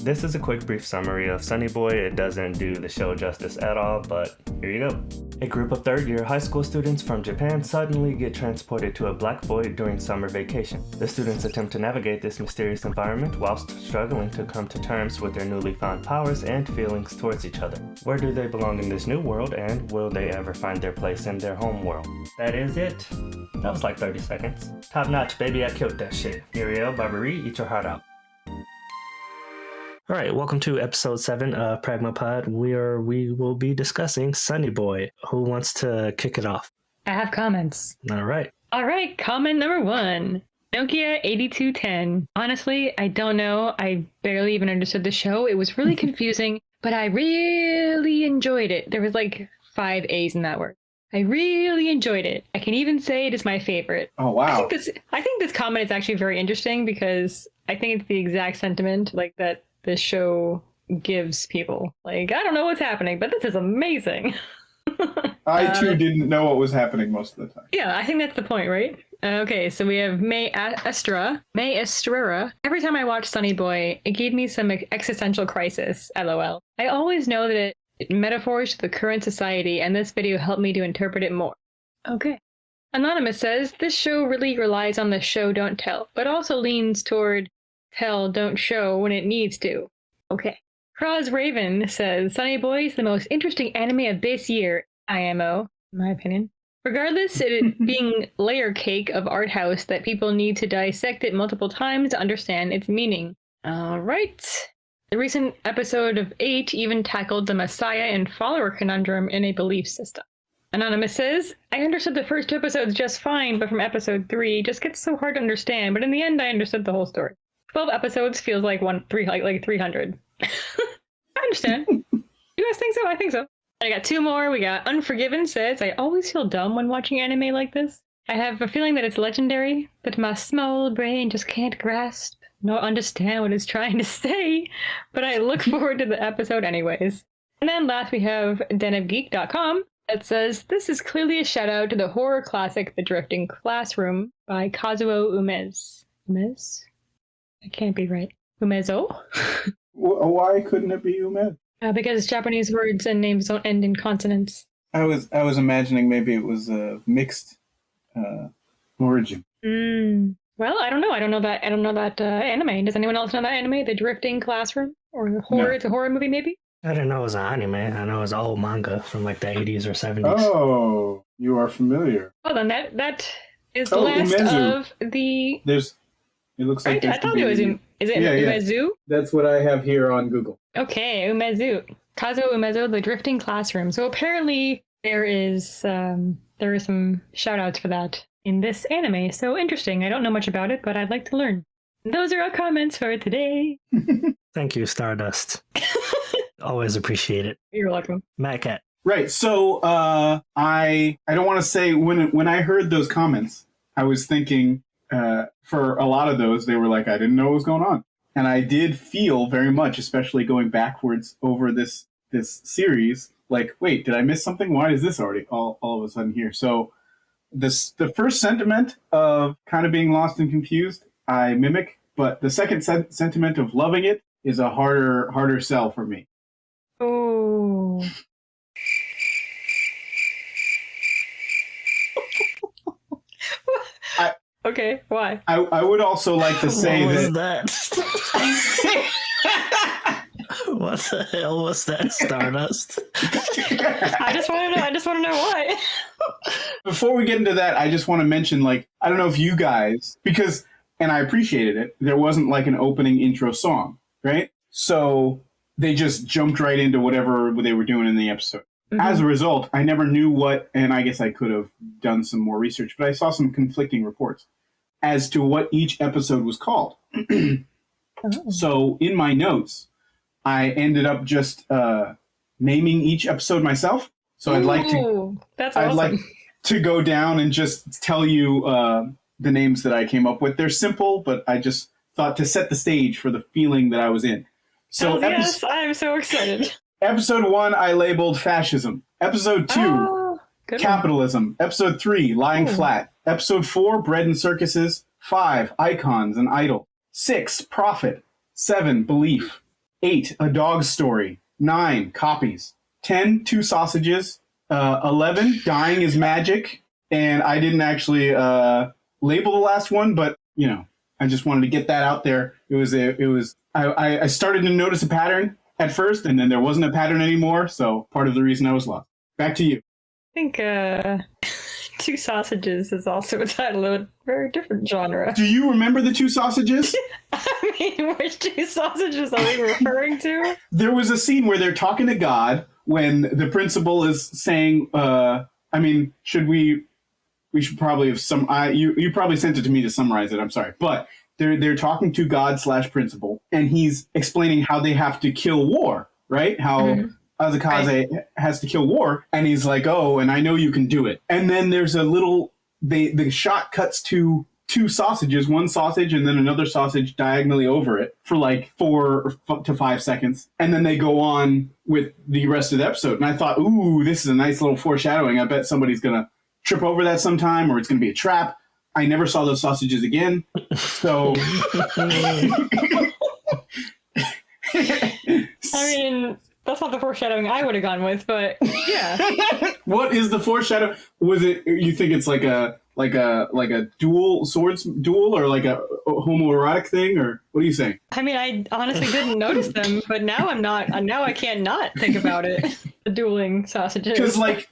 This is a quick brief summary of Sonny Boy. It doesn't do the show justice at all, but here you go. A group of third-year high school students from Japan suddenly get transported to a black void during summer vacation. The students attempt to navigate this mysterious environment whilst struggling to come to terms with their newly found powers and feelings towards each other. Where do they belong in this new world, and will they ever find their place in their home world? That is it. That was like 30 seconds. Top notch, baby, I killed that shit. Uriel, Barbary, eat your heart out. All right, welcome to episode 7 of Pragma Pod, where we will be discussing Sonny Boy. Who wants to kick it off? I have comments. All right, comment number 1. Nokia 8210. Honestly, I don't know. I barely even understood the show. It was really confusing, but I really enjoyed it. There was like 5 A's in that word. I really enjoyed it. I can even say it is my favorite. Oh, wow. I think this comment is actually very interesting because I think it's the exact sentiment like that this show gives people. Like, I don't know what's happening, but this is amazing. I too didn't know what was happening most of the time. Yeah, I think that's the point, right? Okay, so we have May Estrera. Every time I watch Sonny Boy, it gave me some existential crisis, lol. I always know that it metaphors to the current society, and this video helped me to interpret it more. Okay. Anonymous says, this show really relies on the show don't tell, but also leans toward tell don't show when it needs to. Okay. Cross Raven says, Sonny Boy is the most interesting anime of this year, IMO, in my opinion. Regardless, it being layer cake of art house that people need to dissect it multiple times to understand its meaning. Alright. The recent episode of 8 even tackled the Messiah and follower conundrum in a belief system. Anonymous says, I understood the first 2 episodes just fine, but from episode 3, it just gets so hard to understand, but in the end I understood the whole story. 12 episodes feels like 300. I understand. You guys think so? I think so. I got 2 more. We got Unforgiven says, I always feel dumb when watching anime like this. I have a feeling that it's legendary, but my small brain just can't grasp nor understand what it's trying to say, but I look forward to the episode anyways. And then last we have denofgeek.com that says, this is clearly a shout out to the horror classic The Drifting Classroom by Kazuo Umez. Umez? That can't be right. Umezo? Why couldn't it be Umed? Because Japanese words and names don't end in consonants. I was imagining maybe it was a mixed origin. Well, I don't know. I don't know that anime. Does anyone else know that anime? The Drifting Classroom? Or horror? No. It's a horror movie, maybe? I didn't know it was an anime. I know it was old manga from like the 80s or 70s. Oh, you are familiar. Well, then that is the last Umezu. of the... It looks like I thought it was... Is it Umezu? Yeah. That's what I have here on Google. Okay, Umezu. Kazuo Umezo, The Drifting Classroom. So apparently there is some shout-outs for that in this anime. So interesting. I don't know much about it, but I'd like to learn. Those are our comments for today. Thank you, Stardust. Always appreciate it. You're welcome. MadKat. Right. So I don't want to say when I heard those comments, I was thinking for a lot of those, they were like, I didn't know what was going on. And I did feel very much, especially going backwards over this series, like, wait, did I miss something? Why is this already all of a sudden here? So the first sentiment of kind of being lost and confused, I mimic, but the second sentiment of loving it is a harder sell for me. Oh. Okay, why? I would also like to say what that. What the hell was that, Stardust? I just want to know why. Before we get into that, I just want to mention, like, I don't know if you guys, because, and I appreciated it, there wasn't like an opening intro song, right? So they just jumped right into whatever they were doing in the episode. Mm-hmm. As a result, I never knew what, and I guess I could have done some more research, but I saw some conflicting reports as to what each episode was called. So in my notes, I ended up just naming each episode myself. So I'd like to go down and just tell you the names that I came up with. They're simple, but I just thought to set the stage for the feeling that I was in. So yes, I'm so excited. Episode 1, I labeled fascism. Episode 2, capitalism. Episode 3, lying flat. Episode 4, bread and circuses. 5, icons and idol. 6, prophet. 7, belief. 8, A Dog's Story. 9, Copies. 10, Two Sausages. 11, Dying is Magic. And I didn't actually label the last one, but, you know, I just wanted to get that out there. I started to notice a pattern at first, and then there wasn't a pattern anymore, so part of the reason I was lost. Back to you. I think Two Sausages is also a title of a very different genre. Do you remember the Two Sausages? I mean, which two sausages are we referring to? There was a scene where they're talking to God when the principal is saying, we should probably have you probably sent it to me to summarize it, I'm sorry. But they're talking to God / principal, and he's explaining how they have to kill war, right? How Azakaze has to kill war, and he's like, oh, and I know you can do it. And then there's the shot cuts to 2 sausages, one sausage and then another sausage diagonally over it for like 4 to 5 seconds. And then they go on with the rest of the episode. And I thought, ooh, this is a nice little foreshadowing. I bet somebody's going to trip over that sometime, or it's going to be a trap. I never saw those sausages again. So I mean, that's not the foreshadowing I would have gone with, but yeah. What is the foreshadow? Was it, you think it's like a swords duel, or like a homoerotic thing, or what are you saying? I mean, I honestly didn't notice them, but now I can't not think about it. The dueling sausages.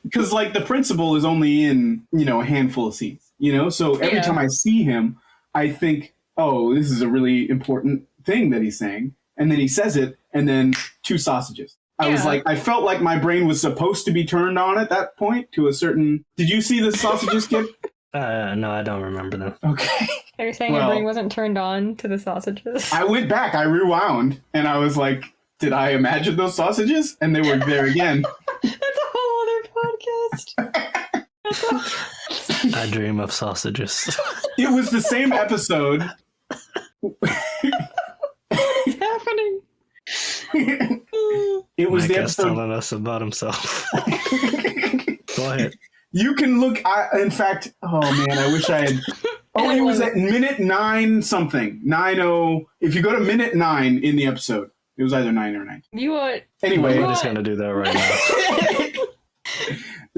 Because the principal is only in, a handful of scenes, so every time I see him, I think, oh, this is a really important thing that he's saying. And then he says it, and then 2 sausages. I was like, I felt like my brain was supposed to be turned on at that point to a certain... Did you see the sausages, Kip? No, I don't remember them. Okay. Are you saying your brain wasn't turned on to the sausages? I went back, I rewound, and I was like, did I imagine those sausages? And they were there again. That's a whole other podcast. I dream of sausages. It was the same episode. What's happening? It was Mike the episode telling us about himself. Go ahead. You can look. In fact, oh man, I wish I had. Oh, it was at minute 9 something. 90. If you go to minute 9 in the episode, it was either 9 or 9. You what? Anyway, we're just gonna do that right now.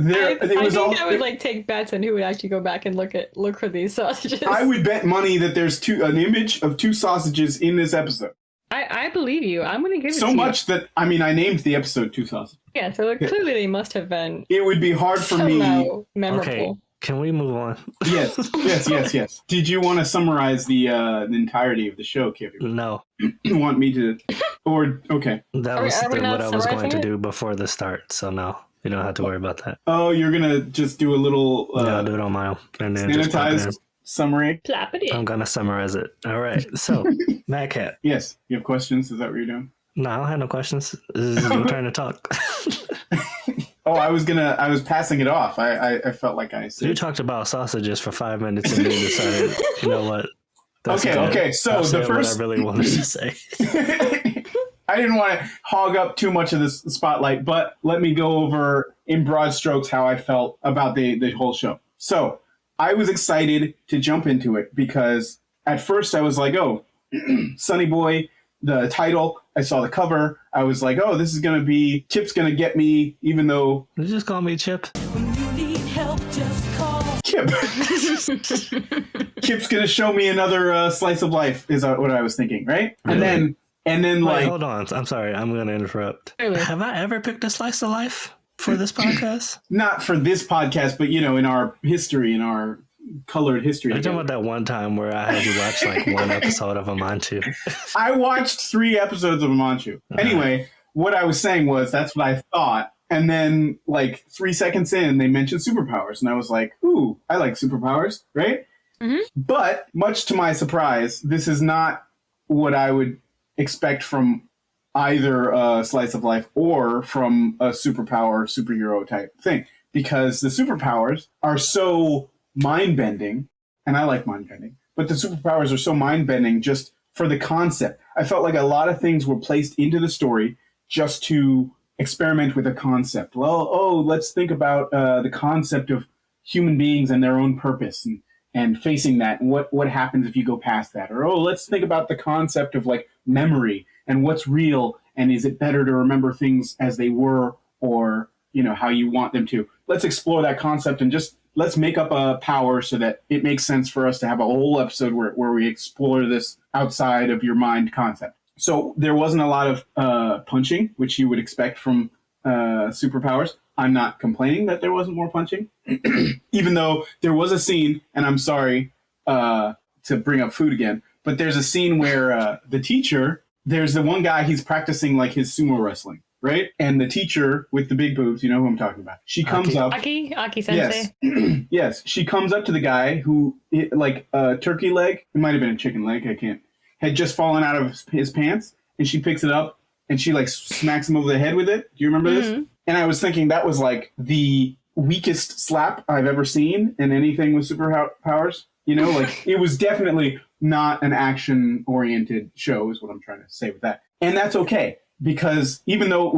I would like take bets on who would actually go back and look for these sausages. I would bet money that there's an image of 2 sausages in this episode. I believe you. I'm going to give it so to much you. That I named the episode 2 sausages. Yeah, so clearly they must have been. It would be hard for me. Memorable. Okay, can we move on? Yes. Did you want to summarize the entirety of the show, Kip? No. You want me to? Or okay. That was what I was going to do before the start. So no, you don't have to worry about that. Oh, you're gonna just do a little. I'll do it on my own, and then sanitized summary. Plop it in. I'm gonna summarize it. All right. So, MadKat. Yes, you have questions. Is that what you're doing? No, I don't have no questions. This is your turn to talk. Oh, I was passing it off. I felt like I said. You talked about sausages for 5 minutes and then decided, you know what? Okay. So the first, what I really wanted to say. I didn't want to hog up too much of this spotlight, but let me go over in broad strokes how I felt about the whole show. So I was excited to jump into it because at first I was like, oh, Sonny Boy, the title, I saw the cover. I was like, oh, this is going to be, Chip's going to get me, even though... Did you just call me Chip? When you need help, just call Chip. Chip's going to show me another slice of life, is what I was thinking, right? Really? And then Wait, like... hold on. I'm sorry. I'm going to interrupt. Really? Have I ever picked a slice of life for this podcast? Not for this podcast, but, in our history, in our colored history. I'm talking about that one time where I had you watch like one episode of Amanchu. I watched 3 episodes of Amanchu. Anyway, what I was saying was that's what I thought. And then like 3 seconds in, they mentioned superpowers. And I was like, ooh, I like superpowers, right? Mm-hmm. But much to my surprise, this is not what I would expect from either a slice of life or from a superhero type thing. Because the superpowers are so mind-bending, and I like mind-bending, but the superpowers are so mind-bending just for the concept. I felt like a lot of things were placed into the story just to experiment with a concept. Well, let's think about the concept of human beings and their own purpose and facing that, and what happens if you go past that. Or, let's think about the concept of like memory and what's real, and is it better to remember things as they were, or how you want them to. Let's explore that concept and just let's make up a power so that it makes sense for us to have a whole episode where we explore this outside of your mind concept. So there wasn't a lot of punching, which you would expect from superpowers. I'm not complaining that there wasn't more punching, even though there was a scene, and I'm sorry to bring up food again, but there's a scene where the teacher, there's the one guy, he's practicing like his sumo wrestling, right? And the teacher with the big boobs, you know who I'm talking about. She comes up. Aki sensei. Yes. Yes. She comes up to the guy who, like a turkey leg, it might have been a chicken leg, had just fallen out of his pants, and she picks it up and she like smacks him over the head with it. Do you remember this? And I was thinking that was like the weakest slap I've ever seen in anything with superpowers. Like it was definitely not an action-oriented show is what I'm trying to say with that. And that's okay, because even though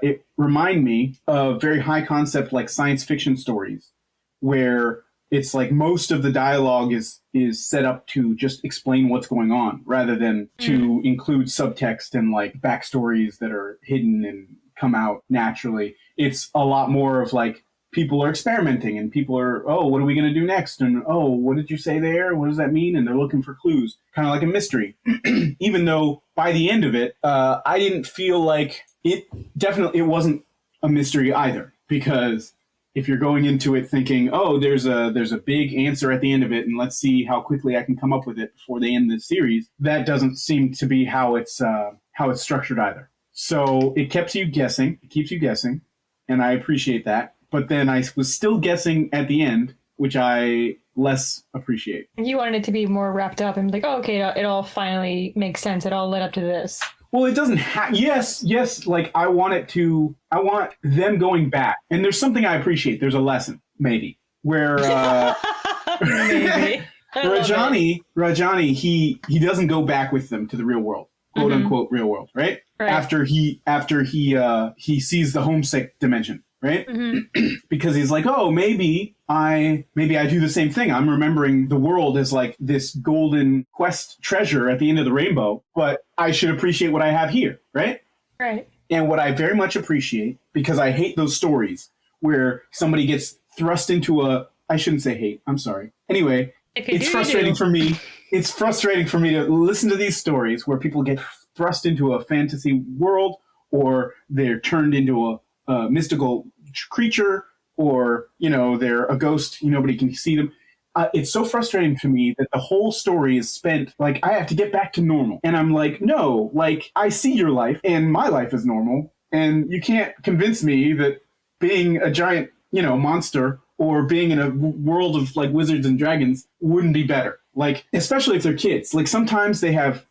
it reminded me of very high concept like science fiction stories where it's like most of the dialogue is set up to just explain what's going on rather than to include subtext and like backstories that are hidden and come out naturally. It's a lot more of like people are experimenting and people are, oh, what are we going to do next? And, oh, what did you say there? What does that mean? And they're looking for clues, kind of like a mystery. Even though by the end of it, I didn't feel like it wasn't a mystery either, because if you're going into it thinking, oh, there's a big answer at the end of it, and let's see how quickly I can come up with it before they end the series, that doesn't seem to be how it's structured either. So it keeps you guessing, and I appreciate that. But then I was still guessing at the end, which I less appreciate. You wanted it to be more wrapped up and be like, oh, okay, it all finally makes sense. It all led up to this. Well, it doesn't yes, like I want them going back. And there's something I appreciate. There's a lesson, maybe, where Maybe. Rajani, he doesn't go back with them to the real world, quote unquote real world, right? After he sees the homesick dimension, right? Because he's like, oh, maybe I do the same thing. I'm remembering the world as like this golden quest treasure at the end of the rainbow, but I should appreciate what I have here, right? Right. And what I very much appreciate, because I hate those stories where somebody gets thrust into I shouldn't say hate, I'm sorry. Anyway, it's frustrating for me. It's frustrating for me to listen to these stories where people get thrust into a fantasy world, or they're turned into a mystical creature, or they're a ghost, nobody can see them. It's so frustrating to me that the whole story is spent like I have to get back to normal, and I'm like, no, like I see your life and my life is normal, and you can't convince me that being a giant monster or being in a world of like wizards and dragons wouldn't be better. Like, especially if they're kids. Like sometimes they have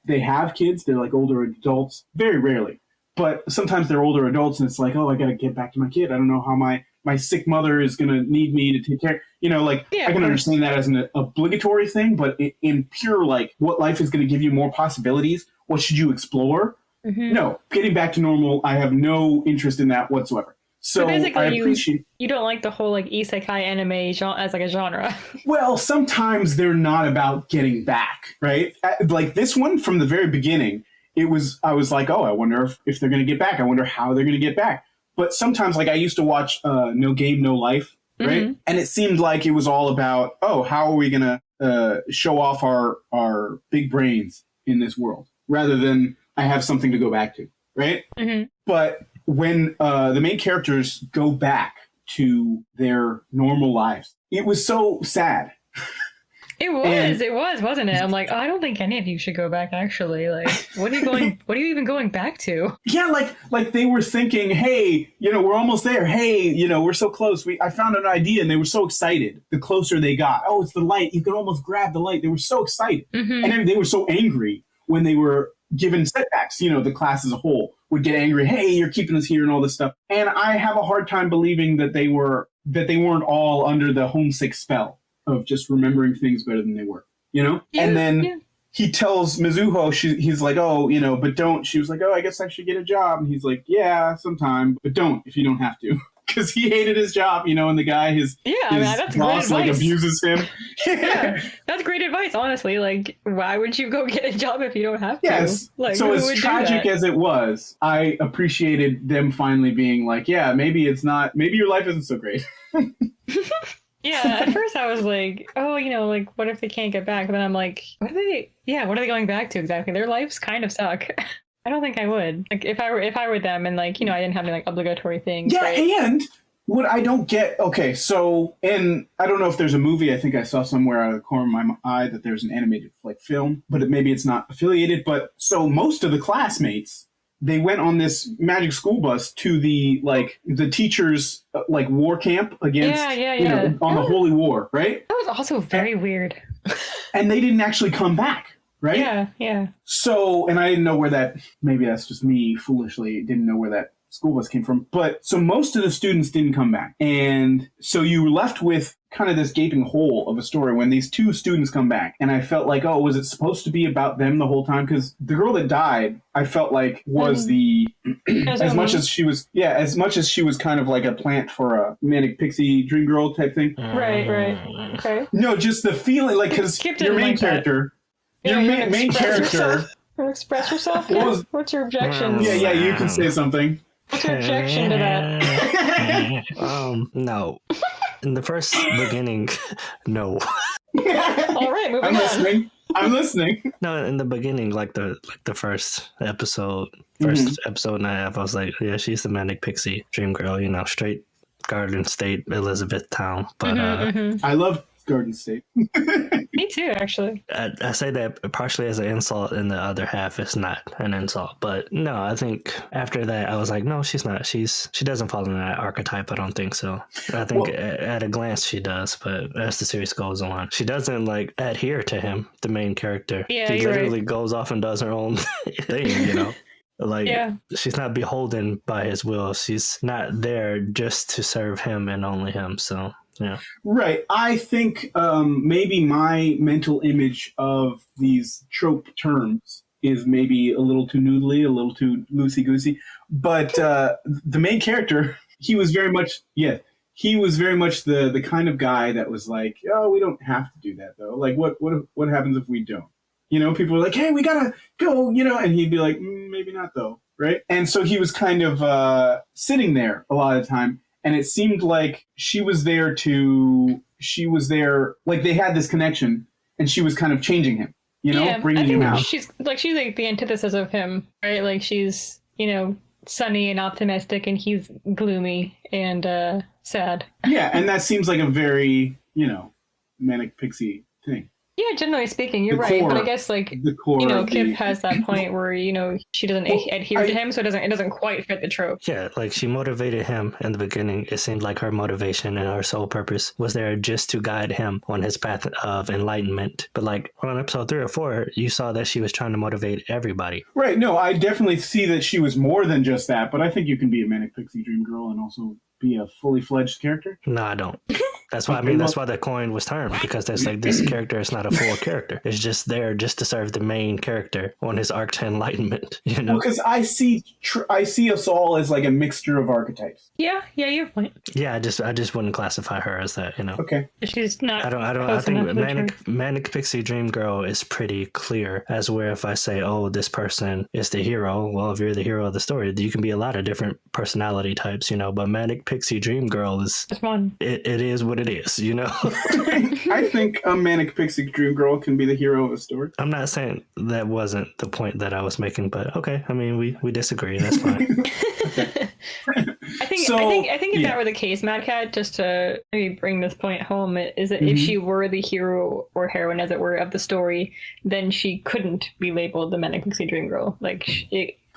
kids, they're like older adults, very rarely. But sometimes they're older adults and it's like, oh, I got to get back to my kid. I don't know how my sick mother is going to need me to take care. I can understand that as an obligatory thing, but in pure, like, what life is going to give you more possibilities, what should you explore? No, getting back to normal, I have no interest in that whatsoever. So basically, I appreciate you don't like the whole like isekai anime genre as like a genre. Well, sometimes they're not about getting back, right? Like this one from the very beginning, I was like, oh, I wonder if they're going to get back. I wonder how they're going to get back. But sometimes, like I used to watch No Game, No Life, right? And it seemed like it was all about, oh, how are we going to show off our big brains in this world, rather than I have something to go back to, right? But when the main characters go back to their normal lives, it was so sad. It was, wasn't it? I'm like, oh, I don't think any of you should go back, actually. Like, what are you even going back to? Yeah, like they were thinking, hey, we're almost there. Hey, we're so close. I found an idea, and they were so excited the closer they got. Oh, it's the light. You can almost grab the light. They were so excited. And then they were so angry when they were given setbacks. The class as a whole would get angry. Hey, you're keeping us here and all this stuff. And I have a hard time believing that they weren't all under the homesick spell of just remembering things better than they were, Yeah, and then he tells Mizuho, he's like, oh, but don't. She was like, oh, I guess I should get a job. And he's like, yeah, sometime, but don't if you don't have to. because he hated his job, and the guy, his that's boss, great advice. abuses him. Yeah, that's great advice, honestly. Like, why would you go get a job if you don't have to? Yes. Like, so who as would do tragic that? as it was, I appreciated them finally being like, yeah, maybe your life isn't so great. Yeah, at first I was like, oh, like, what if they can't get back? But then I'm like, what are they going back to exactly? Their lives kind of suck. I don't think I would. Like, if I were them and, like, I didn't have any, like, obligatory things. Yeah, right? and what I don't get, okay, so, and I don't know if there's a movie, I think I saw somewhere out of the corner of my eye that there's an animated, like, film, but maybe it's not affiliated, but so most of the classmates, they went on this magic school bus to the teachers' war camp against on the Holy War, right? That was also very weird. And they didn't actually come back, right? Yeah. So, and I didn't know where that. Maybe that's just me foolishly didn't know where that school bus came from. But so most of the students didn't come back, and so you were left with kind of this gaping hole of a story when these two students come back. And I felt like, oh, was it supposed to be about them the whole time? Because the girl that died, I felt like was as much as she was kind of like a plant for a manic pixie dream girl type thing. Right. Okay. No, just the feeling, like, because your main character, main character. Express yourself. What's your objection? Yeah, you can say something. What's your objection to that? No. In the first beginning, no. All right, moving on. I'm listening. No, in the beginning, like the first episode, episode and a half, I was like, yeah, she's the manic pixie dream girl, straight Garden State, Elizabethtown. But I love Garden State. Me too, actually. I say that partially as an insult, and the other half is not an insult. But no, I think after that, I was like, no, she's not. She doesn't fall in that archetype. I don't think so. I think at a glance she does, but as the series goes on, she doesn't like adhere to him, the main character. Yeah, she you're literally right. goes off and does her own thing. She's not beholden by his will. She's not there just to serve him and only him. So. Yeah. Right. I think maybe my mental image of these trope terms is maybe a little too noodly, a little too loosey-goosey. But the main character, he was very much the kind of guy that was like, oh, we don't have to do that, though. Like, what happens if we don't? People are like, hey, we got to go, and he'd be like, maybe not, though. Right. And so he was kind of sitting there a lot of the time. And it seemed like she was there, like they had this connection, and she was kind of changing him, bringing him out. She's like the antithesis of him, right? Like she's, sunny and optimistic, and he's gloomy and sad. Yeah, and that seems like a very, manic pixie thing. Yeah, generally speaking, you're right. But I guess Kip has that point where she doesn't adhere to him, so it doesn't quite fit the trope. Yeah, like she motivated him in the beginning. It seemed like her motivation and her sole purpose was there just to guide him on his path of enlightenment. But like on episode 3 or 4, you saw that she was trying to motivate everybody. Right. No, I definitely see that she was more than just that. But I think you can be a manic pixie dream girl and also be a fully fledged character. No, I don't. That's why that's why the coin was turned, because there's like this character is not a full character. It's just there just to serve the main character on his arc to enlightenment. Because I see us all as like a mixture of archetypes. Yeah, you have a point. Yeah, I just wouldn't classify her as that. Okay. She's not. I think manic pixie dream girl is pretty clear as where if I say, oh, this person is the hero. Well, if you're the hero of the story, you can be a lot of different personality types. But manic pixie dream girl is just one. It is what it is, I think a manic pixie dream girl can be the hero of a story. I'm not saying that wasn't the point that I was making, but okay. I mean, we disagree. That's fine. I think if that were the case, MadKat, just to maybe bring this point home, is that if she were the hero or heroine, as it were, of the story, then she couldn't be labeled the manic pixie dream girl. Like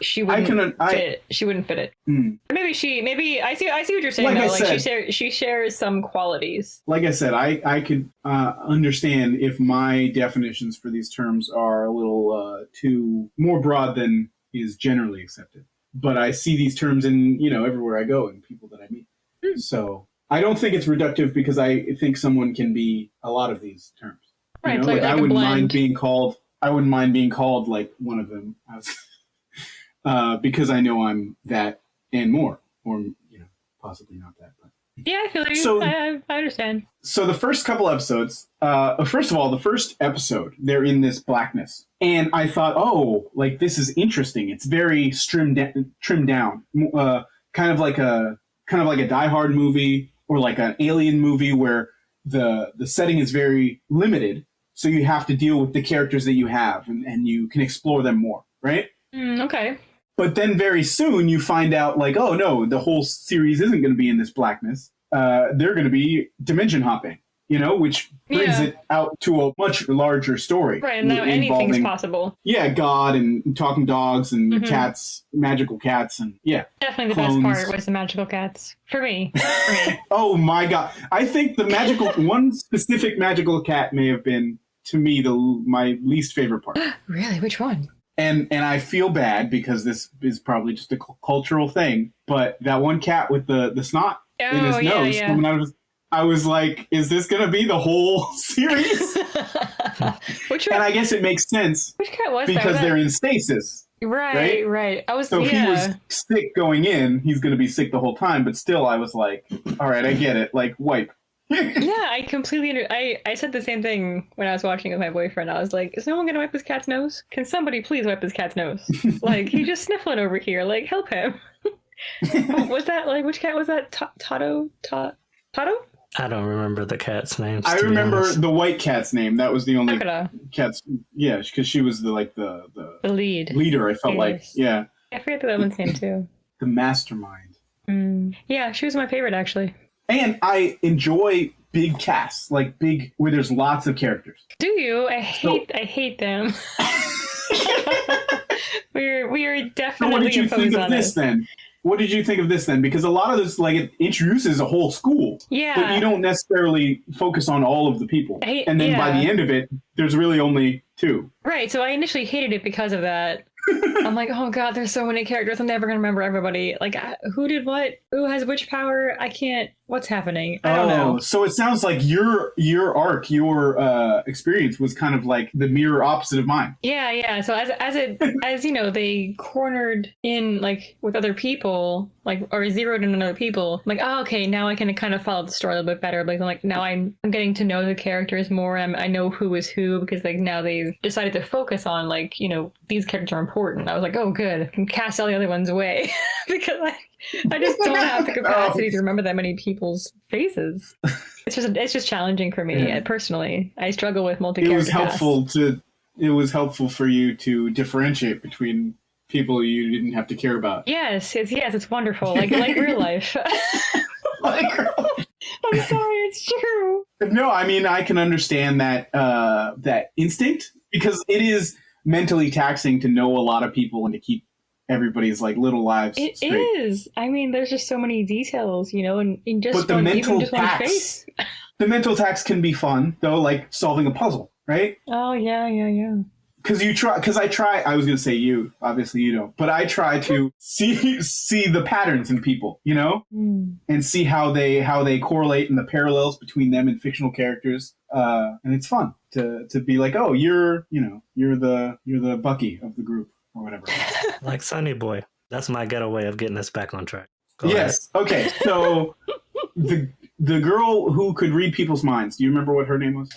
she wouldn't fit. She wouldn't fit it. Maybe I see what you're saying. Like though. Like she shares some qualities. Like I said, I could understand if my definitions for these terms are a little too more broad than is generally accepted. But I see these terms in everywhere I go and people that I meet. So I don't think it's reductive, because I think someone can be a lot of these terms. Right. I wouldn't mind being called. I wouldn't mind being called like one of them. Because I know I'm that and more, or possibly not that. But. Yeah, I feel like So- I understand. So the first couple episodes, first of all, the first episode, they're in this blackness, and I thought, oh, like this is interesting. It's very trimmed down, kind of like a Die Hard movie or like an Alien movie where the setting is very limited, so you have to deal with the characters that you have, and you can explore them more, right? Okay. But then very soon you find out, like, oh no, the whole series isn't going to be in this blackness. They're going to be dimension hopping, which brings it out to a much larger story. Right, and now anything's possible. Yeah, God and talking dogs and cats, magical cats, and yeah. Definitely the clones. best part was the magical cats. For me. Oh my God. I think the one specific magical cat may have been, to me, my least favorite part. Really? Which one? And I feel bad because this is probably just a cultural thing, but that one cat with the snot in his nose coming out of his, I was like, is this going to be the whole series? Which one? And I guess it makes sense Which cat was that? because Was they're that... in stasis. Right. So if he was sick going in, he's going to be sick the whole time. But still, I was like, all right, I get it. Like, wipe. Yeah, I completely I said the same thing when I was watching with my boyfriend. I was like, is no one gonna wipe his cat's nose? Can somebody please wipe his cat's nose? Like, he's just sniffling over here. Like, help him. Was that, like, which cat was that? Toto? I don't remember the cat's names. I remember the white cat's name. That was the only cat's. Yeah, because she was the lead leader. I felt like, yeah. I forget the other one's name too. The mastermind. Yeah, she was my favorite actually. And I enjoy big casts, like big where there's lots of characters. Do you? I hate them. we are definitely. So what did you think of this then? What did you think of this then? Because a lot of this, like, it introduces a whole school. Yeah. But you don't necessarily focus on all of the people. And then by the end of it, there's really only 2. Right. So I initially hated it because of that. I'm like, oh God, there's so many characters. I'm never going to remember everybody. Like, who did what? Who has which power? I can't. What's happening? I don't know. So it sounds like your arc, your experience was kind of like the mirror opposite of mine. Yeah. So as you know, they cornered in, like, with other people, like, or zeroed in on other people. I'm like, oh, okay, now I can kind of follow the story a little bit better. Like, now I'm getting to know the characters more. I know who is who because, like, now they've decided to focus on, like, these characters are important. I was like, oh, good. I can cast all the other ones away because I just don't have the capacity to remember that many people's faces. It's just challenging for me personally. I struggle with multi-character. It was helpful for you to differentiate between people you didn't have to care about. Yes, it's wonderful. Like real life. I'm sorry, it's true. No, I mean I can understand that instinct because it is mentally taxing to know a lot of people and to keep everybody's, like, little lives straight. It is. I mean, there's just so many details, and just but the one, mental even just tax, one face. The mental tax can be fun though, like solving a puzzle, right? Oh yeah. Because I was gonna say you, obviously you don't, but I try to see the patterns in people, and see how they correlate and the parallels between them and fictional characters. And it's fun to be like, oh, you're the Bucky of the group or whatever. Like Sonny Boy. That's my getaway of getting us back on track. Go yes. ahead. Okay. So the girl who could read people's minds. Do you remember what her name was?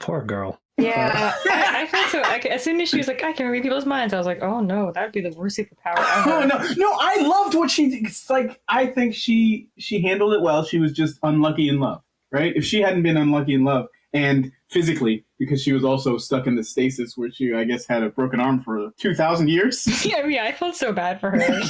Poor girl. Yeah, I felt so. As soon as she was like, I can read people's minds, I was like, oh no, that'd be the worst superpower ever. No, I loved what she did. It's like, I think she handled it well. She was just unlucky in love, right? If she hadn't been unlucky in love and physically, because she was also stuck in the stasis where she, I guess, had a broken arm for 2,000 years. Yeah, I felt so bad for her.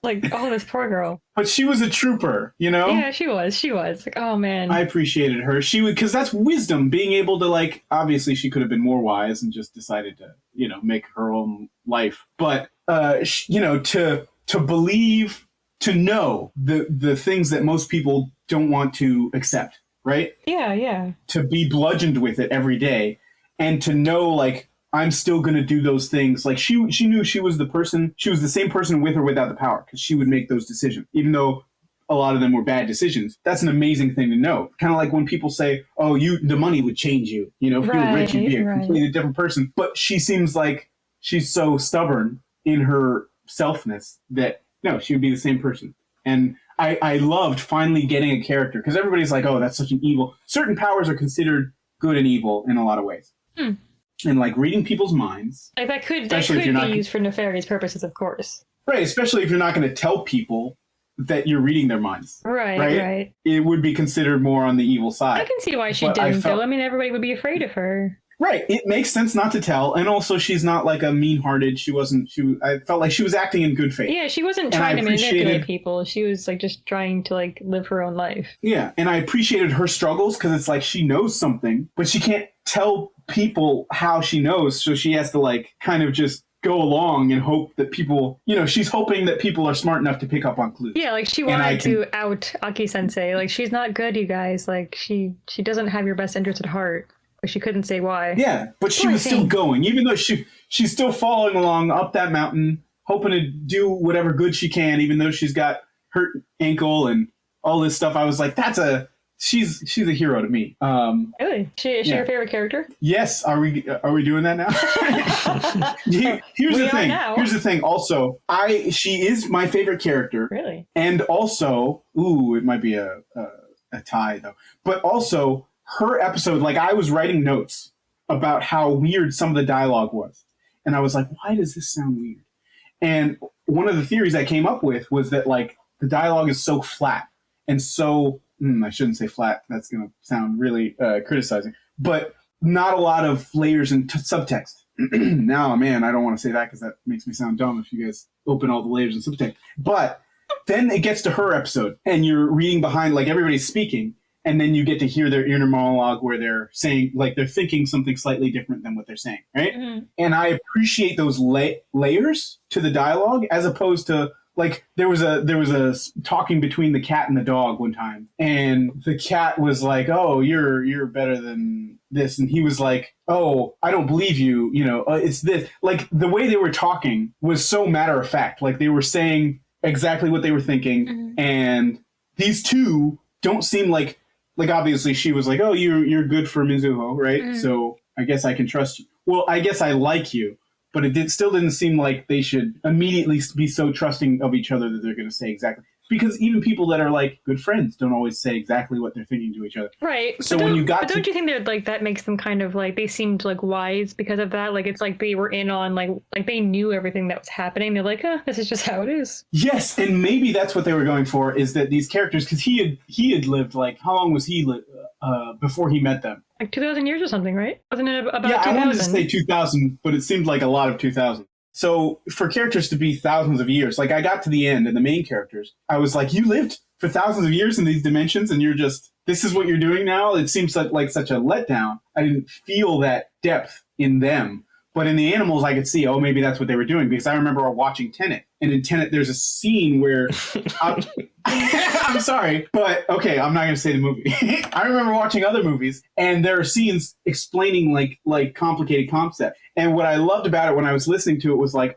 Like, oh, this poor girl. But she was a trooper, Yeah, she was. Like, oh man. I appreciated her. She would, because that's wisdom, being able to, like, obviously she could have been more wise and just decided to, make her own life. But, to believe, to know the things that most people don't want to accept, right? Yeah. To be bludgeoned with it every day and to know, like, I'm still going to do those things. Like, she knew she was the same person with or without the power because she would make those decisions, even though a lot of them were bad decisions. That's an amazing thing to know. Kind of like when people say, oh, the money would change you. If you were rich, you'd be a completely different person. But she seems like she's so stubborn in her selfness that, no, she would be the same person. And I loved finally getting a character, because everybody's like, oh, that's such an evil. Certain powers are considered good and evil in a lot of ways. And like reading people's minds. Like that could be used for nefarious purposes, of course. Right, especially if you're not going to tell people that you're reading their minds. Right. It would be considered more on the evil side. I can see why she didn't, though. I mean, everybody would be afraid of her. Right. It makes sense not to tell. And also, she's not like a mean-hearted. I felt like she was acting in good faith. Yeah, she wasn't trying to manipulate people. She was like just trying to like live her own life. Yeah. And I appreciated her struggles, because it's like she knows something, but she can't tell people how she knows. So she has to like kind of just go along and hope that people, she's hoping that people are smart enough to pick up on clues. Yeah, like she wanted to out Aki-sensei. Like, she's not good, you guys. Like, she doesn't have your best interest at heart. But she couldn't say why. Yeah, but she was still going, even though she's still following along up that mountain, hoping to do whatever good she can, even though she's got hurt ankle and all this stuff. I was like, she's a hero to me. Really? Is she your favorite character? Yes. Are we doing that now? Here's the thing. Also, she is my favorite character. Really? And also, it might be a tie though. But also, her episode, like I was writing notes about how weird some of the dialogue was. And I was like, why does this sound weird? And one of the theories I came up with was that like the dialogue is so flat and so, I shouldn't say flat. That's going to sound really criticizing, but not a lot of layers and subtext. Now, man, I don't want to say that because that makes me sound dumb if you guys open all the layers and subtext. But then it gets to her episode and you're reading behind, like everybody's speaking. And then you get to hear their inner monologue where they're saying, like, they're thinking something slightly different than what they're saying, right? Mm-hmm. And I appreciate those layers to the dialogue, as opposed to, like, there was a talking between the cat and the dog one time, and the cat was like, "Oh, you're better than this," and he was like, "Oh, I don't believe you. It's this." Like the way they were talking was so matter of fact, like they were saying exactly what they were thinking, mm-hmm. and these two don't seem like. Like, obviously, she was like, oh, you're good for Mizuho, right? Mm. So I guess I can trust you. Well, I guess I like you. But it still didn't seem like they should immediately be so trusting of each other that they're going to say exactly. Because even people that are, like, good friends don't always say exactly what they're thinking to each other. Right. So don't you think that, like, that makes them kind of, like, they seemed, like, wise because of that? Like, it's like they were in on, like they knew everything that was happening. They're like, this is just how it is. Yes, and maybe that's what they were going for, is that these characters, because he had lived, like, how long was he before he met them? Like 2,000 years or something, right? Wasn't it about 2,000? Yeah, I wanted to say 2,000, but it seemed like a lot of 2,000. So for characters to be thousands of years, like I got to the end and the main characters, I was like, you lived for thousands of years in these dimensions and you're just, this is what you're doing now? It seems like such a letdown. I didn't feel that depth in them. But in the animals, I could see, maybe that's what they were doing. Because I remember watching Tenet. And in Tenet, there's a scene where... I'm sorry, but okay, I'm not going to say the movie. I remember watching other movies, and there are scenes explaining, like complicated concepts. And what I loved about it when I was listening to it was like,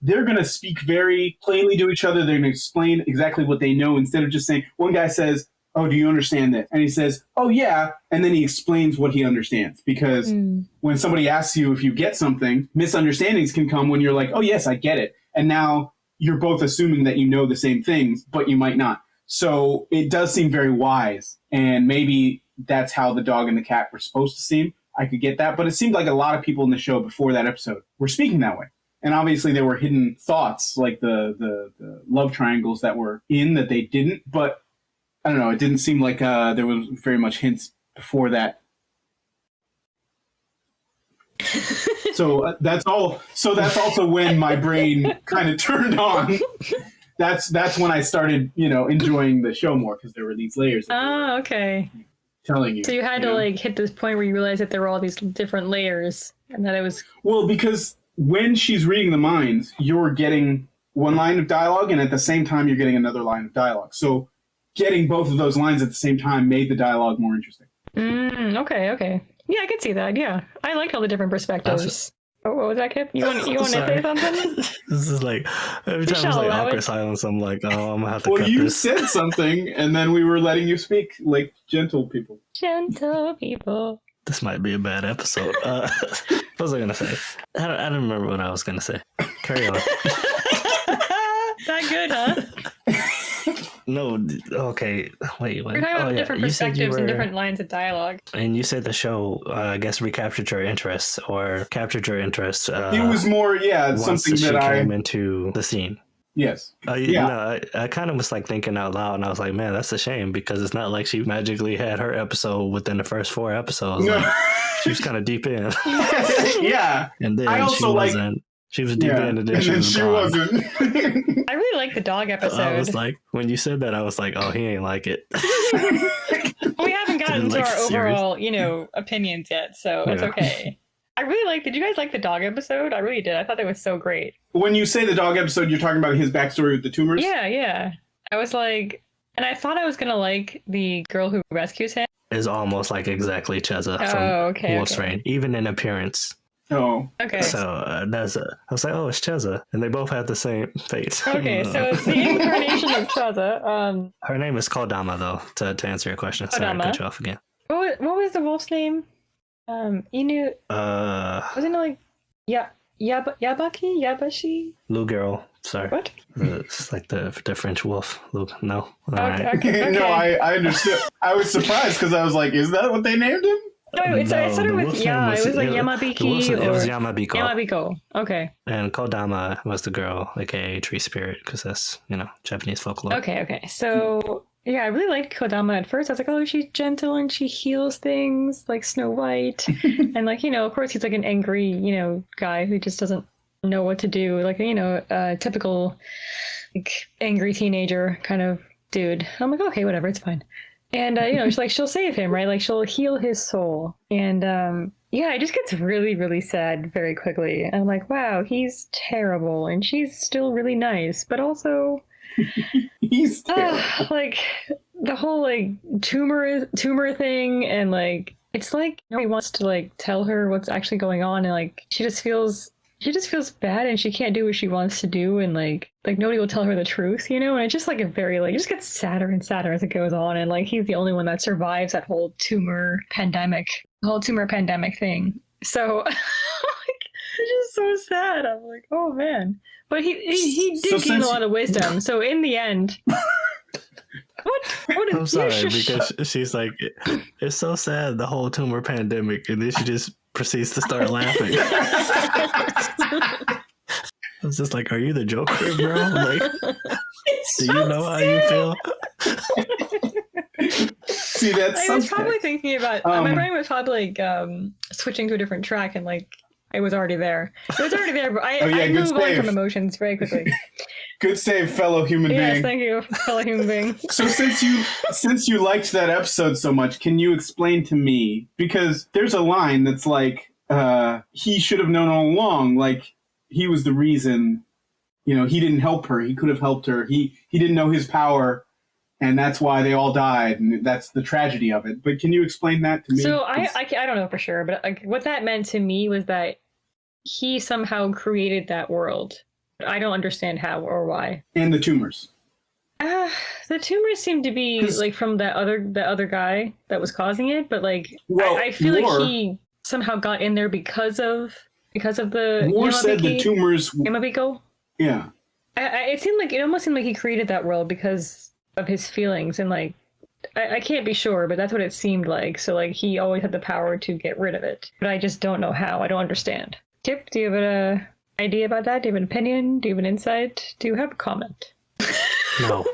they're going to speak very plainly to each other. They're going to explain exactly what they know instead of just saying, one guy says, oh, do you understand this? And he says, oh, yeah. And then he explains what he understands. Because when somebody asks you if you get something, misunderstandings can come when you're like, oh, yes, I get it. And now you're both assuming that you know the same things, but you might not. So it does seem very wise. And maybe that's how the dog and the cat were supposed to seem. I could get that. But it seemed like a lot of people in the show before that episode were speaking that way. And obviously there were hidden thoughts, like the love triangles that were in that they didn't. But I don't know. It didn't seem like there was very much hints before that. So that's all. So that's also when my brain kind of turned on. That's when I started, enjoying the show more because there were these layers. Oh, okay. Telling you. So you had to like hit this point where you realized that there were all these different layers, and that it was. Well, because when she's reading the minds, you're getting one line of dialogue, and at the same time, you're getting another line of dialogue. So getting both of those lines at the same time made the dialogue more interesting. Okay. Yeah, I could see that. Yeah, I liked all the different perspectives. What was that, Kip? You want to say something? This is like every time there's like awkward silence, I'm like, I'm gonna have to cut this. Well, you said something, and then we were letting you speak like gentle people. Gentle people. This might be a bad episode. What was I gonna say? I don't remember what I was gonna say. Carry on. That good, huh? No, okay. Wait, what? We're talking about different You said you perspectives and were- different lines of dialogue. And you said the show, I guess, recaptured your interest or captured your interest. It was more, once something she that came into the scene. Yes. No, I kind of was like thinking out loud, and I was like, man, that's a shame because it's not like she magically had her episode within the first 4 episodes. No. Like, she was kind of deep in. Yeah. And then I also she wasn't. She was deep in, and then she was gone. wasn't. I really like the dog episode. I was like, when you said that, I was like, oh, he ain't like it. We haven't gotten to Like, our serious. overall, opinions yet, so it's Yeah. okay. Did you guys like the dog episode? I really did. I thought that was so great. When you say the dog episode, you're talking about his backstory with the tumors? Yeah. I was like, and I thought I was going to like the girl who rescues him. Is almost like exactly Cheza Oh, from okay, Wolf's okay. Rain, even in appearance. Oh. Okay. So I was like, oh, it's Cheza, and they both have the same fate. Okay, so it's the incarnation of Chaza. Her name is Kodama, though. To answer your question, sorry to Kodama. cut you off again. What was the wolf's name? Inu. Wasn't it like Yabaki? Yabashi? Lou Girl. Sorry. What? It's like the French wolf. Lou. No. All right. Okay. No, I understood. I was surprised because I was like, is that what they named him? No, it started the with wolf's name it was like the wolf's Yamabiki name- It was or Yamabiko. Yamabiko. Okay. And Kodama was the girl, aka Tree Spirit, because that's, Japanese folklore. Okay. So yeah, I really liked Kodama at first. I was like, oh, she's gentle and she heals things like Snow White. And like, of course he's like an angry, guy who just doesn't know what to do. Like, a typical like angry teenager kind of dude. I'm like, okay, whatever, it's fine. And she'll save him, right? Like she'll heal his soul. And it just gets really, really sad very quickly. And I'm like, wow, he's terrible, and she's still really nice, but also He's terrible. like the whole like tumor thing, and like it's like he wants to like tell her what's actually going on, and like she just feels bad, and she can't do what she wants to do, and like nobody will tell her the truth, and it's just like a very like it just gets sadder and sadder as it goes on, and like he's the only one that survives that whole tumor pandemic thing. So like, it's just so sad. I'm like, oh man, but he did gain a lot of wisdom. So in the end. What I'm sorry, because she's like, it's so sad, the whole tumor pandemic, and then she just proceeds to start laughing. I was just like, are you the Joker, bro? Like, do you know how you feel? See, that's I was probably thinking about my brain was probably like switching to a different track, and like it was already there. It was already there, but I move on from emotions very quickly. Good save, fellow human Yes, being. thank you, fellow human being. So since you liked that episode so much, can you explain to me, because there's a line that's like, he should have known all along, like he was the reason, he didn't help her. He could have helped her. He didn't know his power, and that's why they all died, and that's the tragedy of it. But can you explain that to me? So I don't know for sure, but like what that meant to me was that he somehow created that world. I don't understand how or why. And the tumors. The tumors seem to be like from the other guy that was causing it, but like I feel like he somehow got in there because of the Moore said the tumors. Yamabiko. Yeah. It almost seemed like he created that world because of his feelings, and like I can't be sure, but that's what it seemed like. So like he always had the power to get rid of it, but I just don't know how. I don't understand. Kip, do you have an idea about that? Do you have an opinion? Do you have an insight? Do you have a comment? No.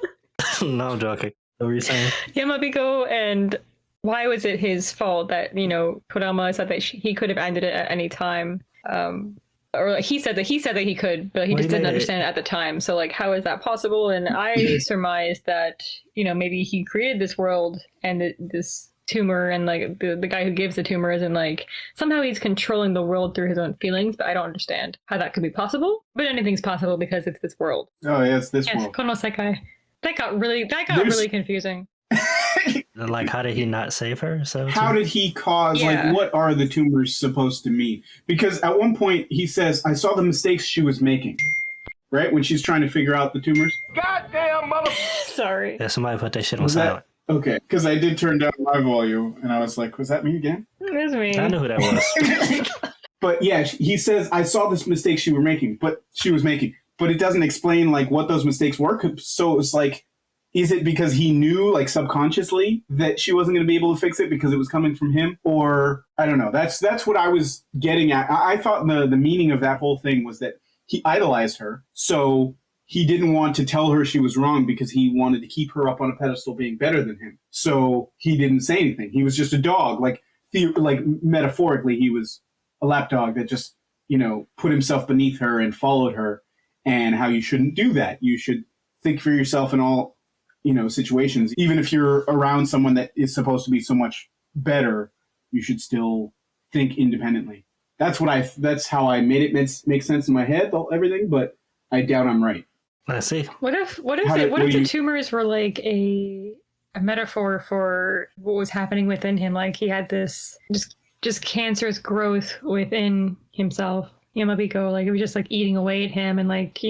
No, I'm joking. What were you saying? Yamabiko, and why was it his fault that, Kodama said that he could have ended it at any time? Or like he said that he could, but he just didn't understand it at the time. So like, how is that possible? And I surmised that, maybe he created this world and this tumor, and like the guy who gives the tumors, and like somehow he's controlling the world through his own feelings, but I don't understand how that could be possible. But anything's possible because it's this world. Oh, yeah, it's this world. Kono Sekai. That got really confusing. Like, how did he not save her? So how did he cause, like, what are the tumors supposed to mean? Because at one point he says, I saw the mistakes she was making, right? When she's trying to figure out the tumors. Goddamn mother. Sorry. Yeah, somebody put that shit on silent. Okay, because I did turn down my volume, and I was like, was that me again? It was me. I knew who that was. But yeah, he says, I saw this mistake she was making, but it doesn't explain like what those mistakes were. So it's like, is it because he knew, like, subconsciously that she wasn't going to be able to fix it because it was coming from him? Or, I don't know. That's what I was getting at. I thought the meaning of that whole thing was that he idolized her, so he didn't want to tell her she was wrong because he wanted to keep her up on a pedestal being better than him. So he didn't say anything. He was just a dog. Like metaphorically, he was a lapdog that just, put himself beneath her and followed her, and how you shouldn't do that. You should think for yourself in all, situations. Even if you're around someone that is supposed to be so much better, you should still think independently. That's how I made it make sense in my head, everything, but I doubt I'm right. I see. What if the tumors were like a metaphor for what was happening within him? Like he had this just cancerous growth within himself. Yamabiko, like it was just like eating away at him and like,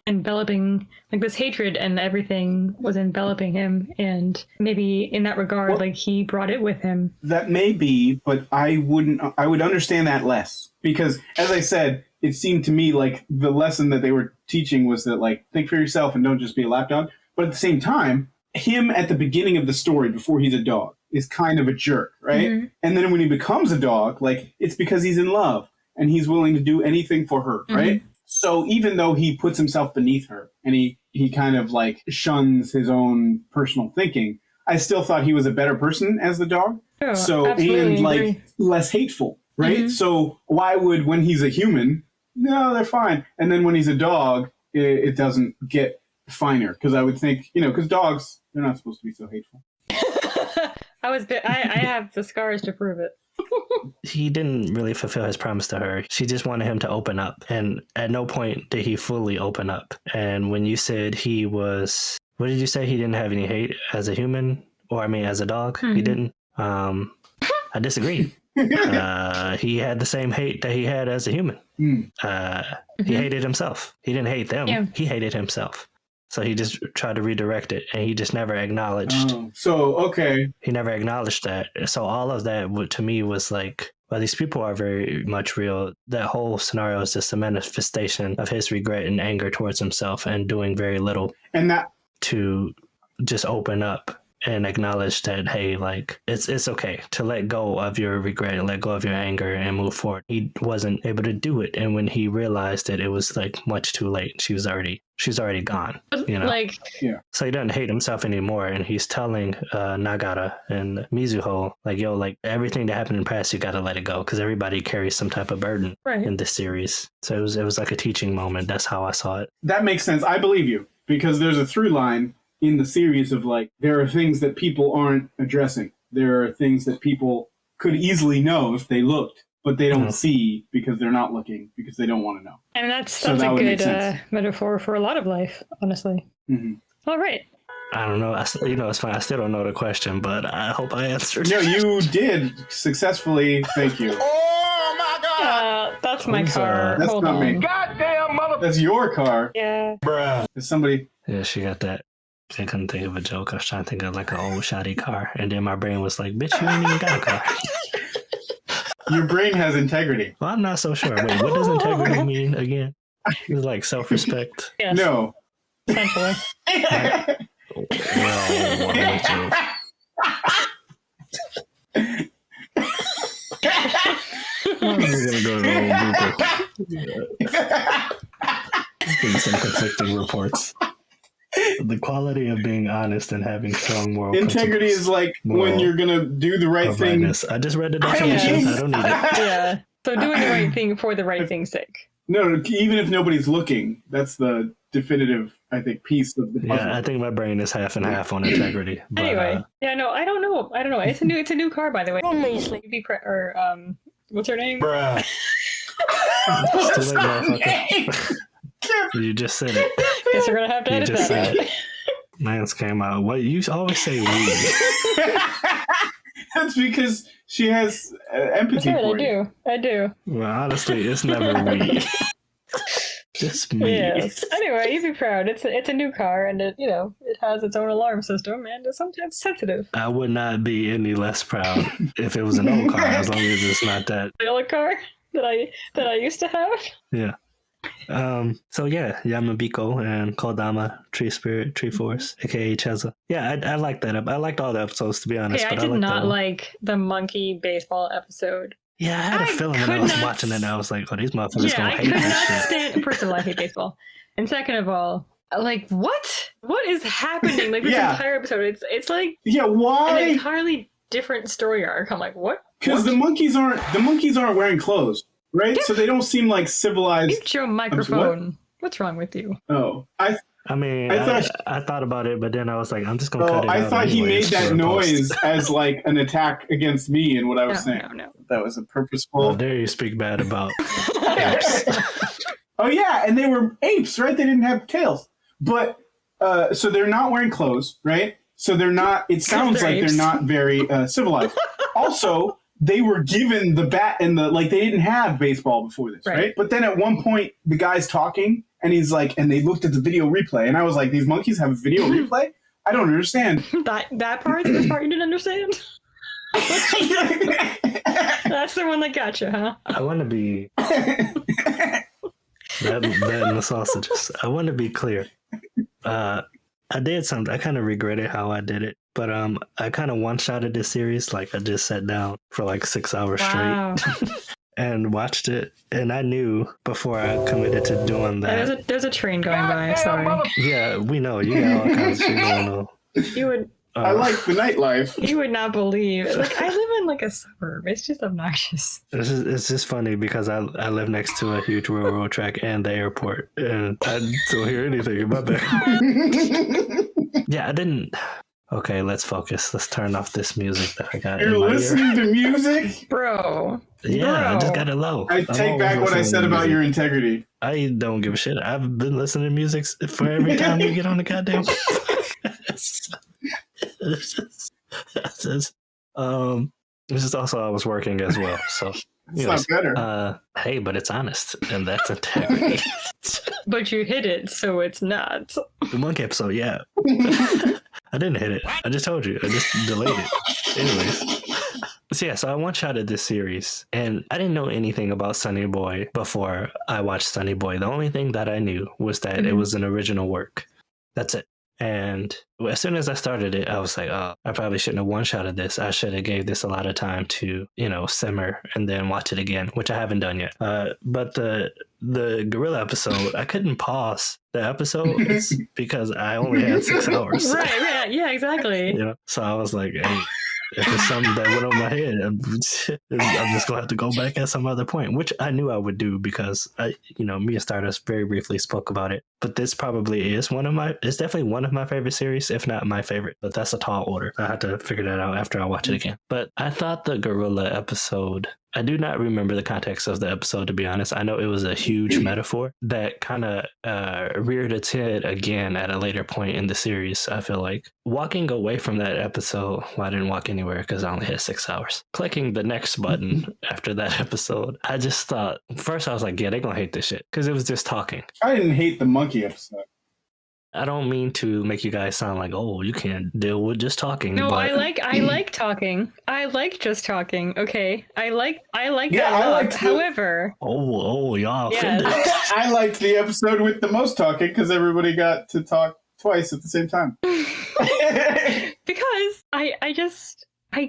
enveloping, like this hatred and everything was enveloping him. And maybe in that regard, like he brought it with him. That may be, but I would understand that less. Because as I said, it seemed to me like the lesson that they were teaching was that, like, think for yourself and don't just be a lapdog. But at the same time, him at the beginning of the story, before he's a dog, is kind of a jerk, right? Mm-hmm. And then when he becomes a dog, like, it's because he's in love and he's willing to do anything for her, mm-hmm. right? So even though he puts himself beneath her and he kind of like shuns his own personal thinking, I still thought he was a better person as the dog. Oh, so, and like less hateful, right? Mm-hmm. So why would, when he's a human, no, they're fine. And then when he's a dog, it doesn't get finer. Because I would think, because dogs, they're not supposed to be so hateful. I have the scars to prove it. He didn't really fulfill his promise to her. She just wanted him to open up. And at no point did he fully open up. And when you said he was, what did you say? He didn't have any hate as a human? Or, as a dog? Mm-hmm. He didn't? I disagree. He had the same hate that he had as a human. He hated himself. He didn't hate them. Yeah. He hated himself. So he just tried to redirect it, and he just never acknowledged. Okay. He never acknowledged that. So all of that, to me, was like, well, these people are very much real. That whole scenario is just a manifestation of his regret and anger towards himself and doing very little to just open up and acknowledge that, hey, like, it's okay to let go of your regret and let go of your anger and move forward. He wasn't able to do it. And when he realized that, it was like much too late. She's already gone, Like, yeah. So he doesn't hate himself anymore. And he's telling Nagata and Mizuho, like, yo, like, everything that happened in the past, you got to let it go. Because everybody carries some type of burden in this series. So it was like a teaching moment. That's how I saw it. That makes sense. I believe you. Because there's a through line in the series of, like, there are things that people aren't addressing. There are things that people could easily know if they looked, but they don't see because they're not looking, because they don't want to know. And that's a good metaphor for a lot of life, honestly. Mm-hmm. All right. I don't know. It's fine. I still don't know the question, but I hope I answered. No, you did successfully. Thank you. Oh, my God. That's my car. That's Hold not on. me. Goddamn mother. That's your car. Yeah. Bruh. Is somebody... Yeah, she got that. I couldn't think of a joke. I was trying to think of like an old shoddy car. And then my brain was like, bitch, you ain't even got a car. Your brain has integrity. Well, I'm not so sure. Wait, what does integrity mean again? It's like self-respect. Yes. No. Essentially. I'm gonna go to the old blooper. Getting some conflicting reports. The quality of being honest and having strong moral integrity is like when you're gonna do the right thing. I just read the definition. I don't need it. Yeah. So doing the right thing for the right thing's sake. No, even if nobody's looking, that's the definitive, I think, piece of the puzzle. Yeah, I think my brain is half and half on integrity. But, anyway, I don't know. It's a new car, by the way. What's her name? Bruh. It's too late, motherfucker. You just said it. Guess we're gonna have to edit that. Lance came out. What you always say? We. That's because she has empathy for you. I do. Well, honestly, it's never we. Just me. Yes. Anyway, you be proud. It's a new car, and it has its own alarm system, and it's sometimes sensitive. I would not be any less proud if it was an old car, as long as it's not that. The old car that I used to have. Yeah. So yeah, Yamabiko and Kodama, Tree Spirit, Tree Force, aka Cheza. Yeah, I liked that. I liked all the episodes, to be honest. Okay, I but did liked not that one. like the monkey baseball episode. Yeah, I had a feeling when I could was not watching it, I was like, oh, these motherfuckers Yeah, gonna I hate could this not shit. stand. First of all, I hate baseball, and second of all, like what? What is happening? Like this Yeah. entire episode, it's like Yeah, an why? entirely different story arc. I'm like, what? Because the monkeys aren't wearing clothes, right? So they don't seem like civilized. Mute your microphone. What's wrong with you? Oh, I mean, I thought about it, but then I was like, I'm just gonna cut it out. I thought he made anyways that for a post. noise as like an attack against me and what I was saying. No. That was a How purposeful. dare you speak bad about apes? Oh yeah, and they were apes, right? They didn't have tails, but so they're not wearing clothes, right? So they're not. It sounds they're like apes. they're not very civilized. Also, they were given the bat and they didn't have baseball before this, right? But then at one point, the guy's talking, and he's like, and they looked at the video replay, and I was like, these monkeys have a video replay? I don't understand. That part, the part you didn't understand. That's the one that got you, huh? I want to be that and the sausages. I want to be clear. I did something. I kind of regretted how I did it, but I kind of one-shotted this series. Like I just sat down for like 6 hours Wow. straight and watched it, and I knew before I committed to doing that. There's a train going by. Sorry. Yeah, we know you got all kinds of shit going on. You would. I like the nightlife. You would not believe. Like I live in like a suburb. It's just obnoxious. It's just funny because I live next to a huge railroad track and the airport, and I don't hear anything in my back. Yeah, I didn't. Okay, let's focus. Let's turn off this music that I got. You're in my listening ear. to music? Bro. Yeah, I just got it low. I I'm take always back what I listening said to about music. your integrity. I don't give a shit. I've been listening to music for every time you get on the goddamn. It's just also I was working as well, so It's not better. hey, but it's honest, and that's integrity. But you hit it, so it's not. The monkey episode, yeah. I didn't hit it. I just told you. I just delayed it. Anyways. So I one-shotted this series, and I didn't know anything about Sonny Boy before I watched Sonny Boy. The only thing that I knew was that it was an original work. That's it. And as soon as I started it, I was like, oh, I probably shouldn't have one-shotted this. I should have gave this a lot of time to, simmer and then watch it again, which I haven't done yet. But the gorilla episode, I couldn't pause the episode because I only had 6 hours. Right, yeah, exactly. So I was like, hey, if it's something that went over my head, I'm just gonna have to go back at some other point, which I knew I would do because me and Stardust very briefly spoke about it. But this probably is it's definitely one of my favorite series, if not my favorite. But that's a tall order. I have to figure that out after I watch it again. But I thought the gorilla episode, I do not remember the context of the episode, to be honest. I know it was a huge metaphor that kind of reared its head again at a later point in the series, I feel like. Walking away from that episode, well, I didn't walk anywhere because I only had 6 hours. Clicking the next button after that episode, I just thought, first I was like, yeah, they're going to hate this shit because it was just talking. I didn't hate the monkey episode. I don't mean to make you guys sound like, oh, you can't deal with just talking. No, but I like talking. I like just talking. Okay, I like Yeah, that. I liked However, y'all Yeah. offended. I liked the episode with the most talking because everybody got to talk twice at the same time. because I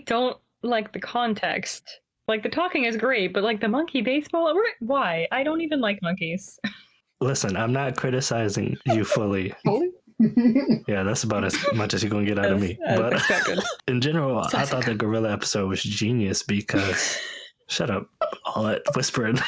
don't like the context. Like the talking is great, but like the monkey baseball, why? I don't even like monkeys. Listen, I'm not criticizing you fully. Yeah, that's about as much as you're going to get out of me. As But expected. in general, I thought the gorilla episode was genius because... Shut up, all that whispering.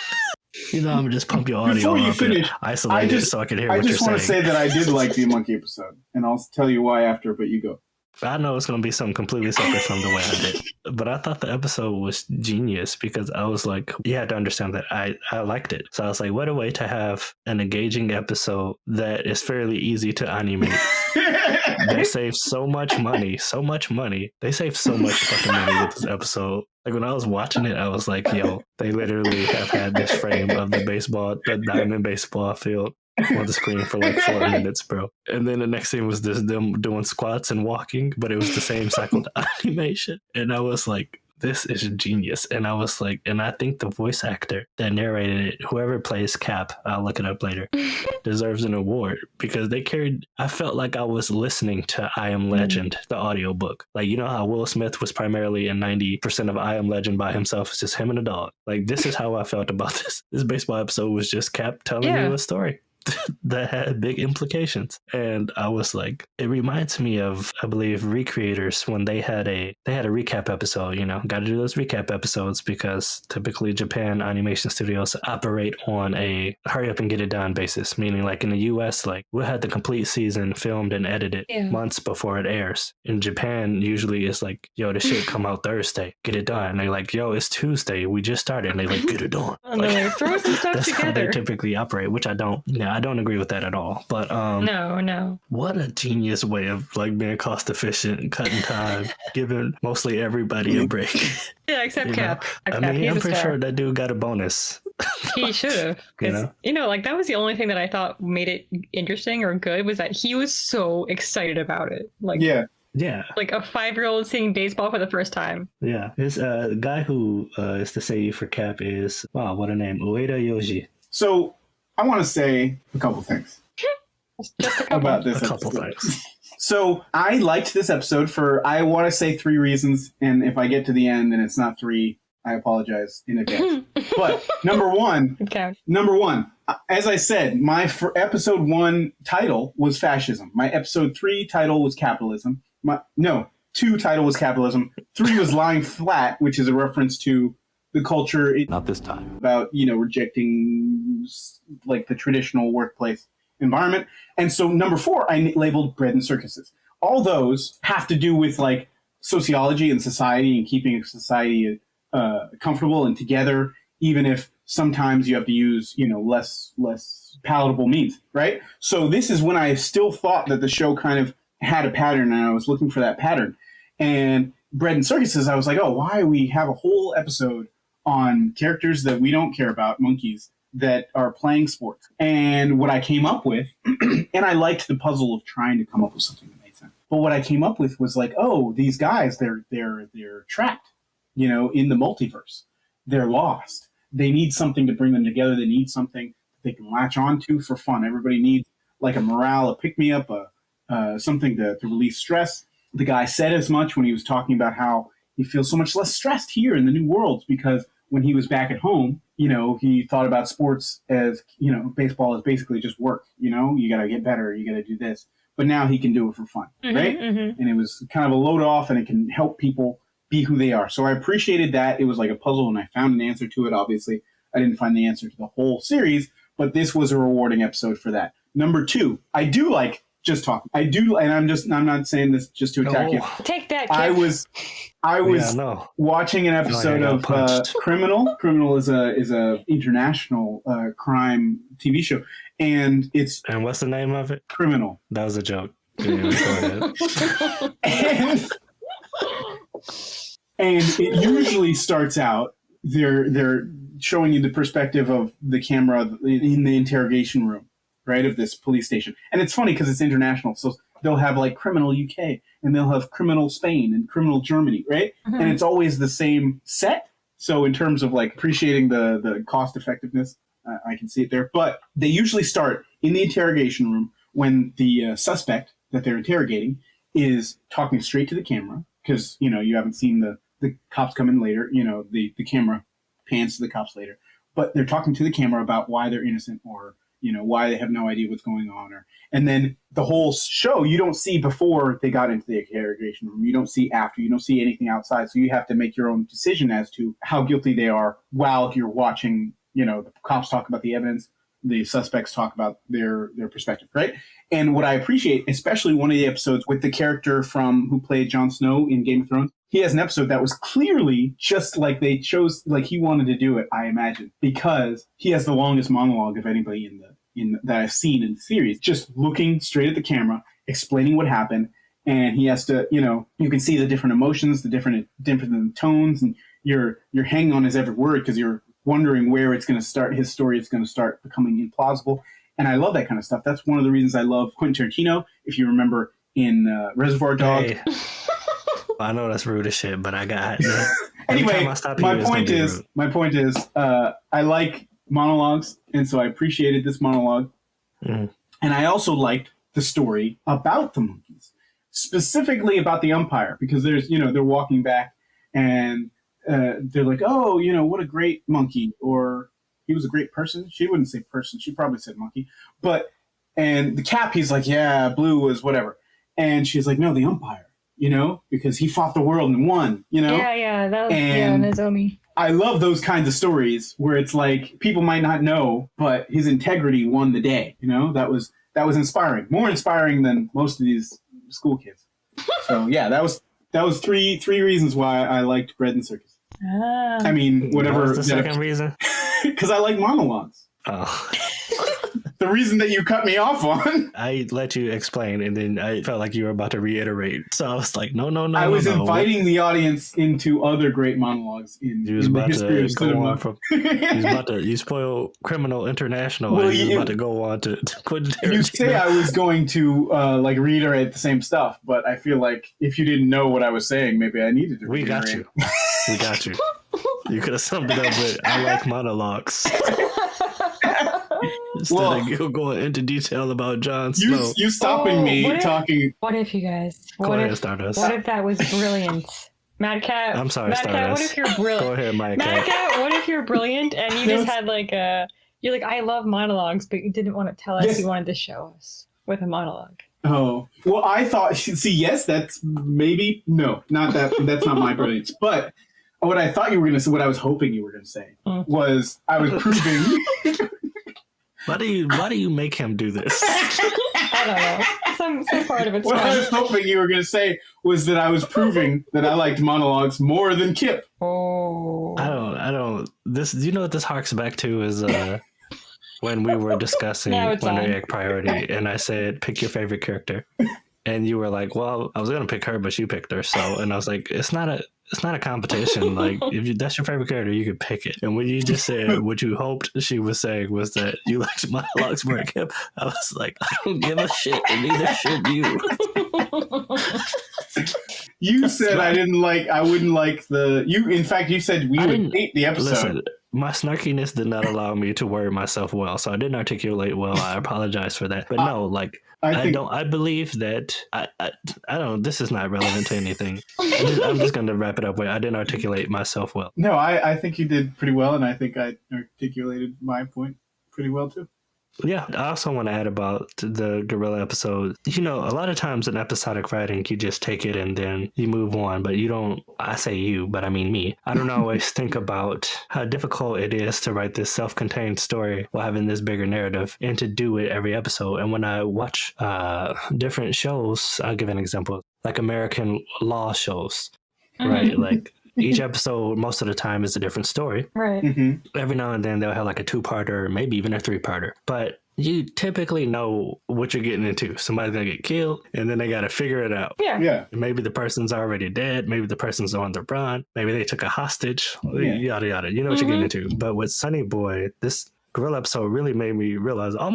I'm going to just pump your audio Before you up finish, and isolate it so I can hear I what you're just want to say saying. that I did like the monkey episode, and I'll tell you why after, but you go. I know it's going to be something completely separate from the way I did. But I thought the episode was genius because I was like, you had to understand that I liked it. So I was like, what a way to have an engaging episode that is fairly easy to animate. They saved so much money. They saved so much fucking money with this episode. Like when I was watching it, I was like, yo, they literally have had this frame of the diamond baseball field on the screen for like 4 minutes, bro. And then the next thing was just them doing squats and walking, but it was the same cycle of animation. And I was like, this is genius. And I was like, and I think the voice actor that narrated it, whoever plays Cap, I'll look it up later, deserves an award because I felt like I was listening to I Am Legend, the audiobook. Like, you know how Will Smith was primarily in 90% of I Am Legend by himself. It's just him and a dog. Like, this is how I felt about this. This baseball episode was just Cap telling you a story that had big implications. And I was like, it reminds me of, I believe, Recreators when they had a recap episode. You know, got to do those recap episodes because typically Japan animation studios operate on a hurry up and get it done basis, meaning like in the US, like we'll have the complete season filmed and edited months before it airs. In Japan, usually it's like, yo, this shit come out Thursday, get it done. And they're like, yo, it's Tuesday, we just started, and they like, get it done. Like, throw some stuff that's together. how they typically operate, which I don't agree with that at all. But no. What a genius way of like being cost efficient, cutting time, giving mostly everybody a break. Yeah, except Cap. I mean, I'm pretty sure that dude got a bonus. He should have. Like that was the only thing that I thought made it interesting or good was that he was so excited about it. Like yeah. Like a 5-year-old seeing baseball for the first time. Yeah. His guy who is the seiyuu for Cap is, wow, what a name, Ueda Yoji. So I want to say a couple things about this episode. So I liked this episode for, I want to say 3 reasons. And if I get to the end and it's not 3, I apologize in advance. But number one, as I said, my episode 1 title was fascism. My episode 3 title was capitalism. 2 title was capitalism. 3 was lying flat, which is a reference to the culture. Not this time. About, rejecting like the traditional workplace environment. And so number 4, I labeled bread and circuses. All those have to do with like sociology and society and keeping society comfortable and together, even if sometimes you have to use, less palatable means, right? So this is when I still thought that the show kind of had a pattern and I was looking for that pattern. And bread and circuses, I was like, oh, why we have a whole episode on characters that we don't care about, monkeys, that are playing sports. And what I came up with, and I liked the puzzle of trying to come up with something that made sense. But what I came up with was like, oh, these guys, they're trapped, in the multiverse. They're lost. They need something to bring them together. They need something they can latch onto for fun. Everybody needs like a morale, a pick-me-up, something to release stress. The guy said as much when he was talking about how he feels so much less stressed here in the new worlds because when he was back at home, he thought about sports as, baseball is basically just work, you got to get better, you got to do this. But now he can do it for fun, right? Mm-hmm. And it was kind of a load off and it can help people be who they are. So I appreciated that. It was like a puzzle and I found an answer to it. Obviously, I didn't find the answer to the whole series, but this was a rewarding episode for that. Number 2, I do like just talking. I do, and I'm not saying this just to attack you. Take that, Kip. I was watching an episode of Criminal. Criminal is a international crime TV show, and what's the name of it? Criminal. That was a joke. Yeah, and it usually starts out they're showing you the perspective of the camera in the interrogation room, right, of this police station. And it's funny because it's international. So they'll have like Criminal UK and they'll have Criminal Spain and Criminal Germany, right? Mm-hmm. And it's always the same set. So in terms of like appreciating the cost effectiveness, I can see it there. But they usually start in the interrogation room when the suspect that they're interrogating is talking straight to the camera because, you haven't seen the cops come in later, the camera pans to the cops later. But they're talking to the camera about why they're innocent or why they have no idea what's going on. And then the whole show, you don't see before they got into the interrogation room. You don't see after. You don't see anything outside. So you have to make your own decision as to how guilty they are while you're watching, the cops talk about the evidence, the suspects talk about their perspective, right? And what I appreciate, especially one of the episodes with the character who played Jon Snow in Game of Thrones, he has an episode that was clearly just like they chose, like he wanted to do it, I imagine, because he has the longest monologue of anybody that I've seen in the series, just looking straight at the camera, explaining what happened, and he has to, you can see the different emotions, the different tones, and you're hanging on his every word because you're wondering where it's going to start. His story is going to start becoming implausible, and I love that kind of stuff. That's one of the reasons I love Quentin Tarantino. If you remember in Reservoir Dogs. Hey. I know that's rude as shit, but I got Anyway, time I stop you, my it's gonna point be is, rude. I like monologues, and so I appreciated this monologue. Mhm. And I also liked the story about the monkeys, specifically about the umpire, because there's, they're walking back and they're like, oh, what a great monkey, or he was a great person. She wouldn't say person. She probably said monkey. And the Cap, he's like, yeah, Blue was whatever. And she's like, no, the umpire, because he fought the world and won, Yeah, that was And Nozomi. I love those kinds of stories where it's like people might not know, but his integrity won the day. That was inspiring, more inspiring than most of these school kids. So yeah, that was three reasons why I liked Bread and Circus. I mean, whatever. What was the second reason? Because I like monologues. Oh. The reason that you cut me off on. I let you explain, and then I felt like you were about to reiterate. So I was like, no. I was inviting the audience into other great monologues in the history of cinema. You spoil Criminal International, Well, and you was about to go on to Quentin Tarantino. You say I was going to reiterate the same stuff, but I feel like if you didn't know what I was saying, maybe I needed to reiterate. We got you. You could have summed it up with, I like monologues. Instead of you going into detail about Jon Snow. You stopping me talking. What if you guys? Go ahead, Stardust. What if that was brilliant? MadKat. I'm sorry, MadKat, Stardust. what if you're brilliant? Go ahead, MadKat. MadKat, what if you're brilliant and you just had like you're like, I love monologues, but you didn't want to tell us. Yes. You wanted to show us with a monologue. Oh, well, I thought, yes, that's maybe, no, not that, that's not my brilliance. But what I thought you were going to say, what I was hoping you were going to say was I was proving. Why do you make him do this? I don't know. Some part of it's What fun. I was hoping you were going to say was that I was proving that I liked monologues more than Kip. Oh. I don't. This, you know what this harks back to is when we were discussing Wonder Egg Priority, and I said pick your favorite character, and you were like, "Well, I was gonna pick her, but she picked her." So, and I was like, "It's not a competition. Like, if that's your favorite character, you could pick it." And when you just said what you hoped she was saying was that you liked monologues more than Kip, I was like, I don't give a shit, and neither should you. You said I wouldn't like in fact, you said we would hate the episode. Listen, my snarkiness did not allow me to word myself well, so I didn't articulate well. I apologize for that. But no, like, I believe that I don't. This is not relevant to anything. I'm just going to wrap it up with I didn't articulate myself well. No, I think you did pretty well, and I think I articulated my point pretty well too. Yeah, I also want to add about the gorilla episode. A lot of times in episodic writing, you just take it and then you move on, but you don't, I say you, but I mean me. I don't always think about how difficult it is to write this self-contained story while having this bigger narrative and to do it every episode. And when I watch different shows, I'll give an example, like American law shows, right? Like, each episode, most of the time, is a different story. Right. Mm-hmm. Every now and then, they'll have like a 2-parter, maybe even a 3-parter. But you typically know what you're getting into. Somebody's going to get killed, and then they got to figure it out. Yeah. Maybe the person's already dead. Maybe the person's on the run. Maybe they took a hostage. Yada, yada. You know what you're getting into. But with Sonny Boy, this gorilla episode really made me realize I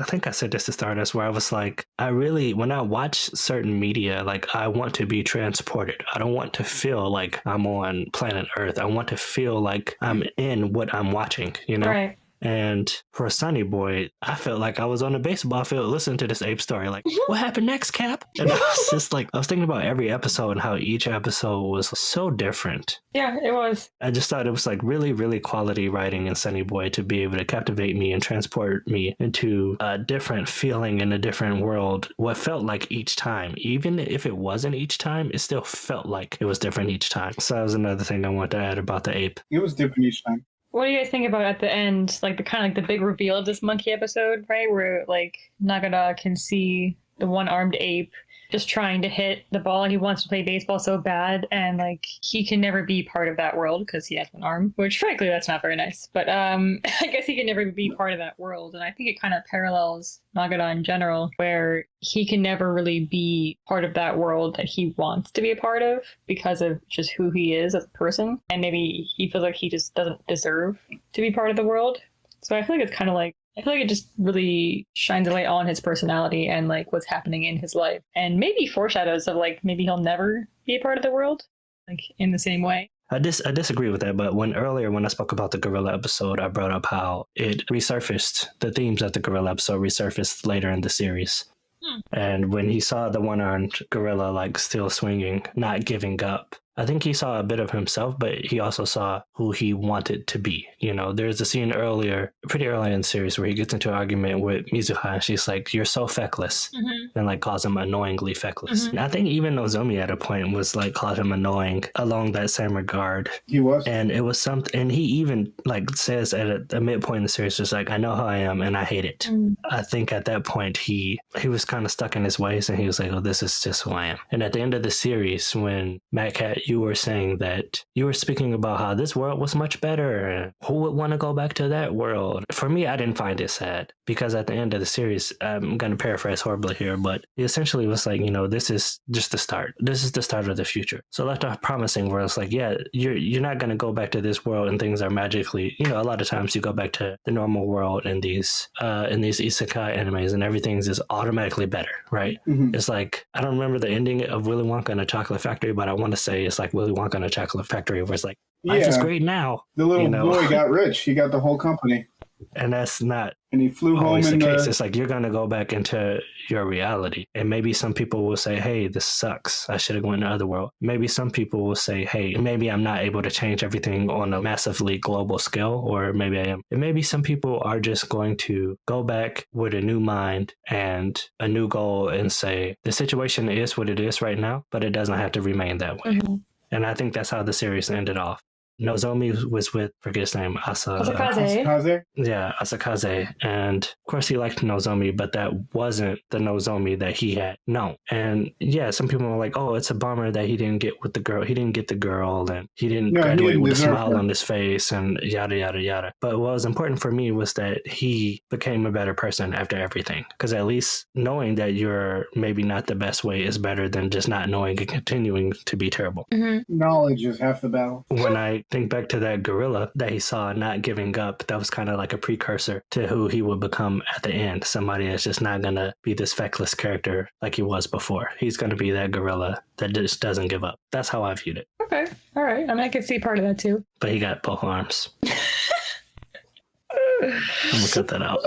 think I said this to Stardust, where I was like, when I watch certain media, like, I want to be transported. I don't want to feel like I'm on planet Earth. I want to feel like I'm in what I'm watching, Right. And for Sonny Boy, I felt like I was on a baseball field listening to this ape story. Like, what happened next, Cap? And I was just like, I was thinking about every episode and how each episode was so different. Yeah, it was. I just thought it was like really, really quality writing in Sonny Boy to be able to captivate me and transport me into a different feeling in a different world. What felt like each time, even if it wasn't each time, it still felt like it was different each time. So that was another thing I wanted to add about the ape. It was different each time. What do you guys think about at the end, like the kind of like the big reveal of this monkey episode, right? Where like Nagata can see the one-armed ape just trying to hit the ball. He wants to play baseball so bad, and like he can never be part of that world because he has an arm, which frankly that's not very nice. But I guess he can never be part of that world, and I think it kind of parallels Nagata in general, where he can never really be part of that world that he wants to be a part of because of just who he is as a person, and maybe he feels like he just doesn't deserve to be part of the world. So I feel like it's kind of like, I feel like it just really shines a light on his personality and like what's happening in his life, and maybe foreshadows of like maybe he'll never be a part of the world, like in the same way. I disagree with that, but when I spoke about the gorilla episode, I brought up how it resurfaced, the themes of the gorilla episode resurfaced later in the series. And when he saw the one-armed gorilla like still swinging, not giving up, I think he saw a bit of himself, but he also saw who he wanted to be. You know, there's a scene pretty early in the series, where he gets into an argument with Mizuha, and she's like, "You're so feckless," and like calls him annoyingly feckless. And I think even Nozomi at a point was like called him annoying along that same regard. He was, and it was something. And he even like says at a midpoint in the series, just like, "I know how I am, and I hate it." I think at that point he was kind of stuck in his ways, and he was like, "Oh, this is just who I am." And at the end of the series, when MadKat, you were saying that you were speaking about how this world was much better. Who would want to go back to that world? For me, I didn't find it sad, because at the end of the series, I'm going to paraphrase horribly here, but he essentially was like, you know, this is just the start. This is the start of the future. So left off promising, where it's like, yeah, you're not going to go back to this world and things are magically, you know, a lot of times you go back to the normal world in these isekai animes and everything's just automatically better, right? It's like, I don't remember the ending of Willy Wonka and the Chocolate Factory, but I want to say it's like Willy Wonka and the Chocolate Factory, where it's like, life is great now. The little boy got rich. He got the whole company. And that's not and he flew home the case. It's like, you're going to go back into your reality. And maybe some people will say, hey, this sucks. I should have gone to the other world. Maybe some people will say, hey, maybe I'm not able to change everything on a massively global scale, or maybe I am. And maybe some people are just going to go back with a new mind and a new goal and say, the situation is what it is right now, but it doesn't have to remain that way. And I think that's how the series ended off. Nozomi was with, forget his name, Asakaze. Yeah, Asakaze. And of course he liked Nozomi, but that wasn't the Nozomi that he had known. And yeah, some people were like, oh, it's a bummer that he didn't get with the girl. He didn't get the girl, and he didn't graduate with a smile on his face, and yada, yada, yada. But what was important for me was that he became a better person after everything. Because at least knowing that you're maybe not the best way is better than just not knowing and continuing to be terrible. Knowledge is half the battle. When I think back to that gorilla that he saw not giving up, that was kind of like a precursor to who he would become at the end. Somebody that's just not going to be this feckless character like he was before. He's going to be that gorilla that just doesn't give up. That's how I viewed it. Okay. All right. I mean, I could see part of that too. But he got both arms. I'm going to cut that out.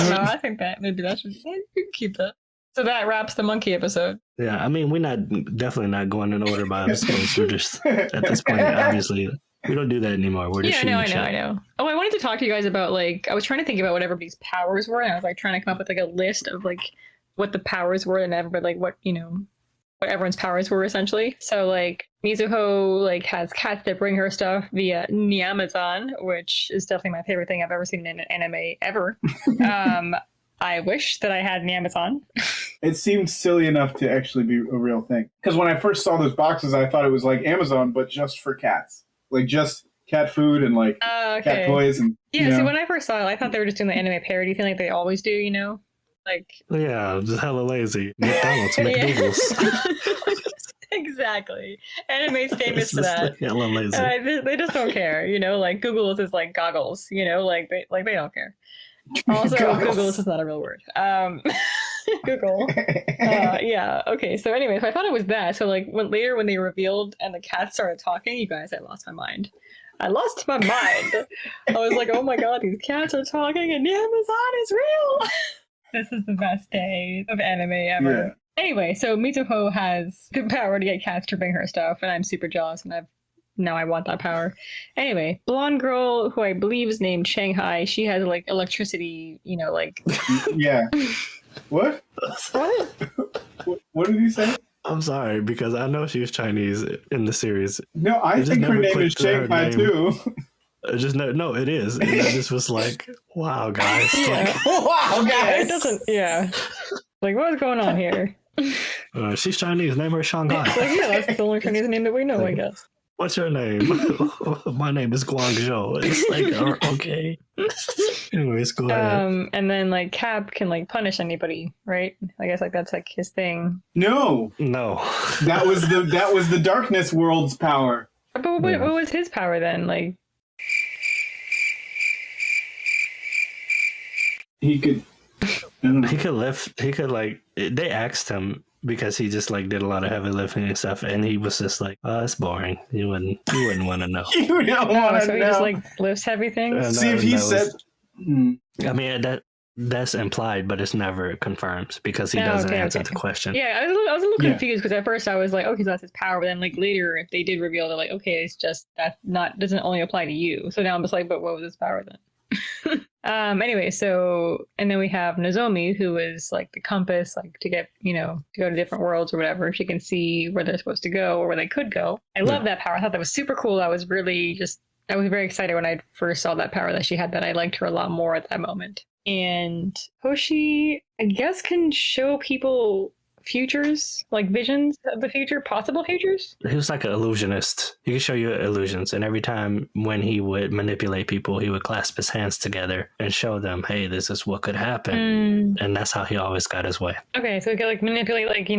No, I think that maybe that should, you can keep that. So that wraps the monkey episode. Yeah, I mean, we're definitely not going in order by episodes. We're just, at this point, obviously, we don't do that anymore. We're just I know. Oh, I wanted to talk to you guys about, like, I was trying to think about what everybody's powers were, and I was, like, trying to come up with, like, a list of, like, what the powers were, and everybody, like, what everyone's powers were, essentially. So, like, Mizuho, like, has cats that bring her stuff via Nyamazon, which is definitely my favorite thing I've ever seen in an anime ever. I wish that I had an Amazon. It seemed silly enough to actually be a real thing. Because when I first saw those boxes, I thought it was like Amazon, but just for cats. Like just cat food and like cat toys. And yeah, so when I first saw it, I thought they were just doing the anime parody thing like they always do, you know? Like, yeah, just hella lazy. McDonald's, McDougal's. Exactly. Anime's famous for that. Hella lazy. They just don't care, you know? Like Google's is like goggles, you know? Like they don't care. Also, Google is not a real word. Google. Yeah. Okay. So anyway, so I thought it was that. So like when they revealed and the cats started talking, you guys, I lost my mind. I was like, oh my god, these cats are talking and the Amazon is real. This is the best day of anime ever. Yeah. Anyway, so Mizuho has the power to get cats to bring her stuff, and I'm super jealous, and now I want that power. Anyway, blonde girl who I believe is named Shanghai, she has like electricity, you know, like... Yeah. What? What did you say? I'm sorry, because I know she was Chinese in the series. No, I think her name is Shanghai too. No, it is. And I just was like, wow, guys. Yeah. Like, wow, guys. It doesn't, yeah. Like, what's going on here? She's Chinese. Name her Shanghai. Like, yeah, that's the only Chinese name that we know, I guess. What's your name? My name is Guangzhou. It's like, okay. Anyways, go ahead. And then like Cap can like punish anybody, right? I guess like that's like his thing. No. That was the darkness world's power. But what was his power then? Like he could lift. He could like. They asked him because he just like did a lot of heavy lifting and stuff, and he was just like, "Oh, it's boring. You wouldn't want to know." You don't want to So he know. just like lifts heavy things. See if he said. I mean, that's implied, but it's never confirmed because he doesn't answer the question. Yeah, I was a little confused because at first I was like, okay, so that's his power, but then like later they did reveal that like, okay, it's just that doesn't only apply to you. So now I'm just like, but what was his power then? Anyway, so and then we have Nozomi, who is like the compass, like to get to go to different worlds or whatever. She can see where they're supposed to go or where they could go. I love that power. I thought that was super cool. I was very excited when I first saw that power that she had. That I liked her a lot more at that moment. And Hoshi, I guess, can show people futures, like visions of the future, possible futures. He was like an illusionist. He could show you illusions, and every time when he would manipulate people, he would clasp his hands together and show them, "Hey, this is what could happen," and that's how he always got his way. Okay, so he could like manipulate, like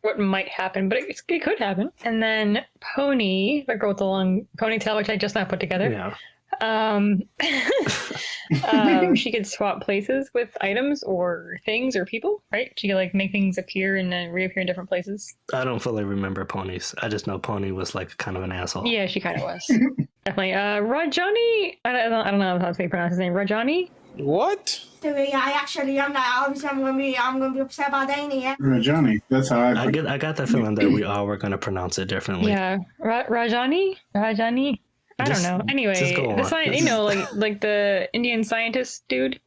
what might happen, but it could happen. And then Pony, the girl with the long ponytail, which I just not put together. Yeah. She could swap places with items or things or people, right? She could like make things appear and then reappear in different places. I don't fully remember Ponies. I just know Pony was like kind of an asshole. Yeah, she kind of was. Definitely. Rajani, I don't know how to pronounce his name. Rajani? What? Rajani. That's how I got the feeling that we all were going to pronounce it differently. Yeah. Rajani? I don't know. Anyway, the science, like the Indian scientist dude.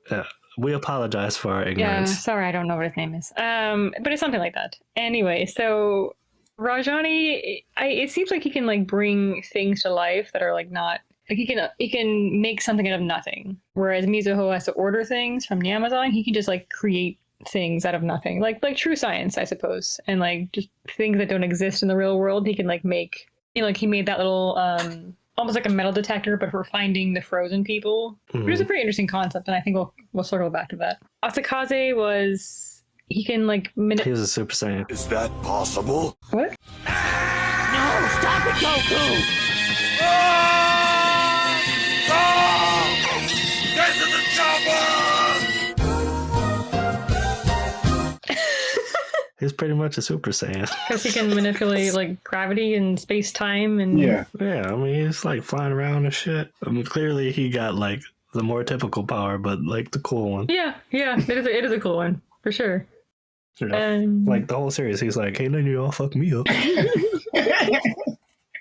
We apologize for our ignorance. Yeah, sorry, I don't know what his name is. But it's something like that. Anyway, so Rajani, it seems like he can like bring things to life that are like not like he can make something out of nothing. Whereas Mizuho has to order things from the Amazon, he can just like create things out of nothing, like true science, I suppose, and like just things that don't exist in the real world. He can like make, like he made that little almost like a metal detector, but for finding the frozen people. Which is a pretty interesting concept, and I think we'll circle back to that. Asakaze he can like he was a Super Saiyan. Is that possible? What? No, stop it, Goku! Get to the chopper! He's pretty much a Super Saiyan. Because he can manipulate like gravity and space time and Yeah. I mean, he's like flying around and shit. I mean, clearly he got like the more typical power, but like the cool one. Yeah, it is a cool one for sure. Like the whole series, he's like, "Hey, then you all fuck me up."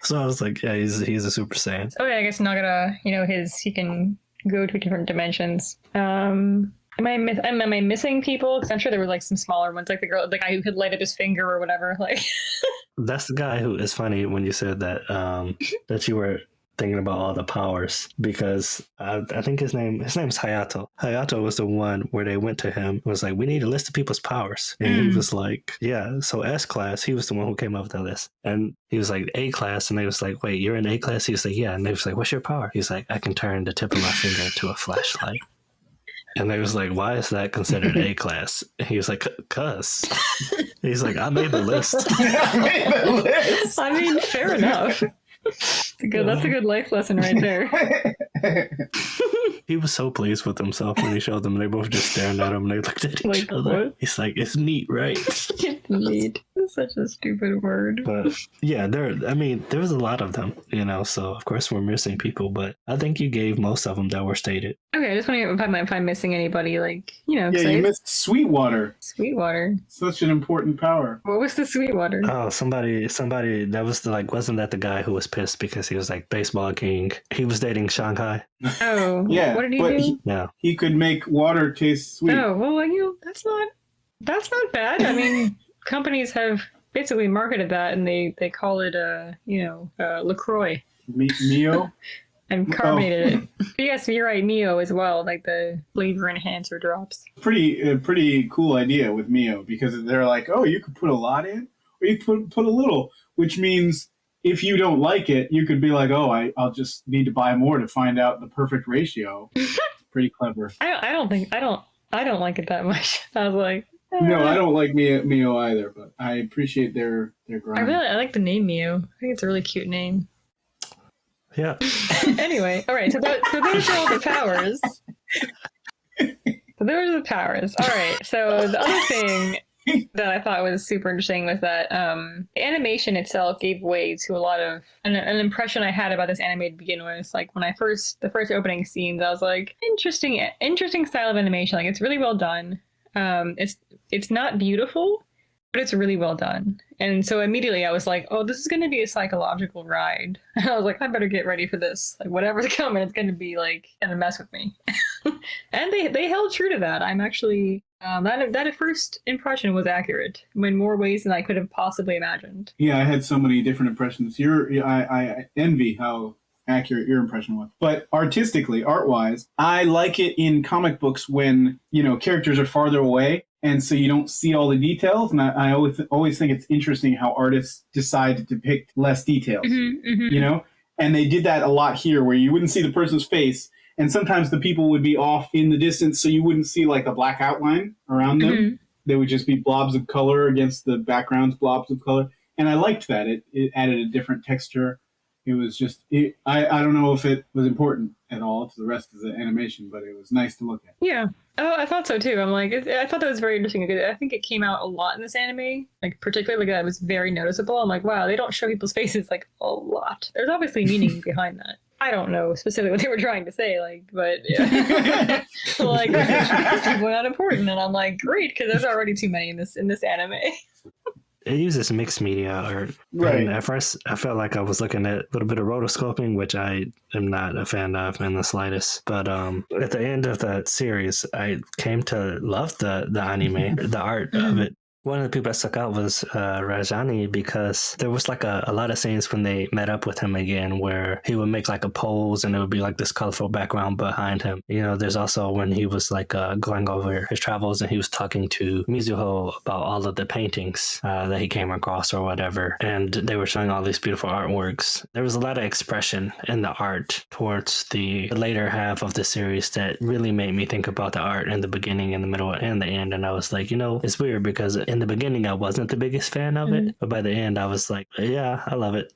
So I was like, "Yeah, he's a Super Saiyan." Oh yeah, I guess Nagara, he can go to different dimensions. Am I missing people? Because I'm sure there were like some smaller ones, like the guy who could light up his finger or whatever. Like that's the guy who is funny when you said that that you were thinking about all the powers, because I think his name's Hayato. Hayato was the one where they went to him and was like, "We need a list of people's powers," and he was like, "Yeah." So S class, he was the one who came up with the list, and he was like A class, and they was like, "Wait, you're in A class?" He was like, "Yeah," and they was like, "What's your power?" He's like, "I can turn the tip of my finger into a flashlight." And they was like, "Why is that considered A class?" And he was like, "Cuz." He's like, "I made the list." I mean, fair enough. That's a good life lesson right there. He was so pleased with himself when he showed them. They both just staring at him and they looked at each other. What? He's like, "It's neat, right?" It's neat. It's such a stupid word. But yeah, there's a lot of them, so of course we're missing people, but I think you gave most of them that were stated. Okay, I just want to if I'm missing anybody, like, Yeah, you missed Sweetwater. Sweetwater. Such an important power. What was the Sweetwater? Oh, somebody that was wasn't that the guy who was pissed because he was like baseball king? He was dating Shanghai. Oh, yeah. What did he do? He could make water taste sweet. Oh, well, that's not bad. I mean, companies have basically marketed that, and they call it LaCroix. Mio. And carbonated it. But yes, you're right, Mio as well, like the flavor enhancer drops. Pretty cool idea with Mio, because they're like, oh, you could put a lot in, or you could put a little, which means if you don't like it, you could be like, oh, I'll just need to buy more to find out the perfect ratio. Pretty clever. I don't like it that much. I was like, no, I don't like Mio either, but I appreciate their grind. I like the name Mio. I think it's a really cute name. Yeah. Anyway, all right. So those are all the powers. All right. So the other thing that I thought was super interesting was that the animation itself gave way to a lot of an impression I had about this anime to begin with. Like when the first opening scenes, I was like, interesting style of animation. Like it's really well done. It's not beautiful, but it's really well done. And so immediately I was like, oh, this is going to be a psychological ride. And I was like, I better get ready for this. Like whatever's coming, it's going to be like going to mess with me. And they held true to that. I'm actually that first impression was accurate in more ways than I could have possibly imagined. Yeah, I had so many different impressions. I envy how accurate your impression was. But artistically, art-wise, I like it in comic books when, characters are farther away, and so you don't see all the details. And I always think it's interesting how artists decide to depict less details, And they did that a lot here, where you wouldn't see the person's face, and sometimes the people would be off in the distance, so you wouldn't see like a black outline around them. Mm-hmm. They would just be blobs of color against the background's blobs of color. And I liked that. It added a different texture. It was just, I don't know if it was important at all to the rest of the animation, but it was nice to look at. Yeah. Oh, I thought so too. I'm like, I thought that was very interesting. I think it came out a lot in this anime, like particularly that was very noticeable. I'm like, wow, they don't show people's faces like a lot. There's obviously meaning behind that. I don't know specifically what they were trying to say, but yeah. Like, these people are not important, and I'm like, great, because there's already too many in this anime. It uses mixed media art. Right. And at first, I felt like I was looking at a little bit of rotoscoping, which I am not a fan of in the slightest. But at the end of that series, I came to love the anime, the art of it. One of the people that stuck out was Rajani, because there was like a lot of scenes when they met up with him again where he would make like a pose and it would be like this colorful background behind him. There's also when he was like going over his travels and he was talking to Mizuho about all of the paintings that he came across or whatever. And they were showing all these beautiful artworks. There was a lot of expression in the art towards the later half of the series that really made me think about the art in the beginning, in the middle, and the end. And I was like, it's weird because in the beginning, I wasn't the biggest fan of it, but by the end, I was like, yeah, I love it.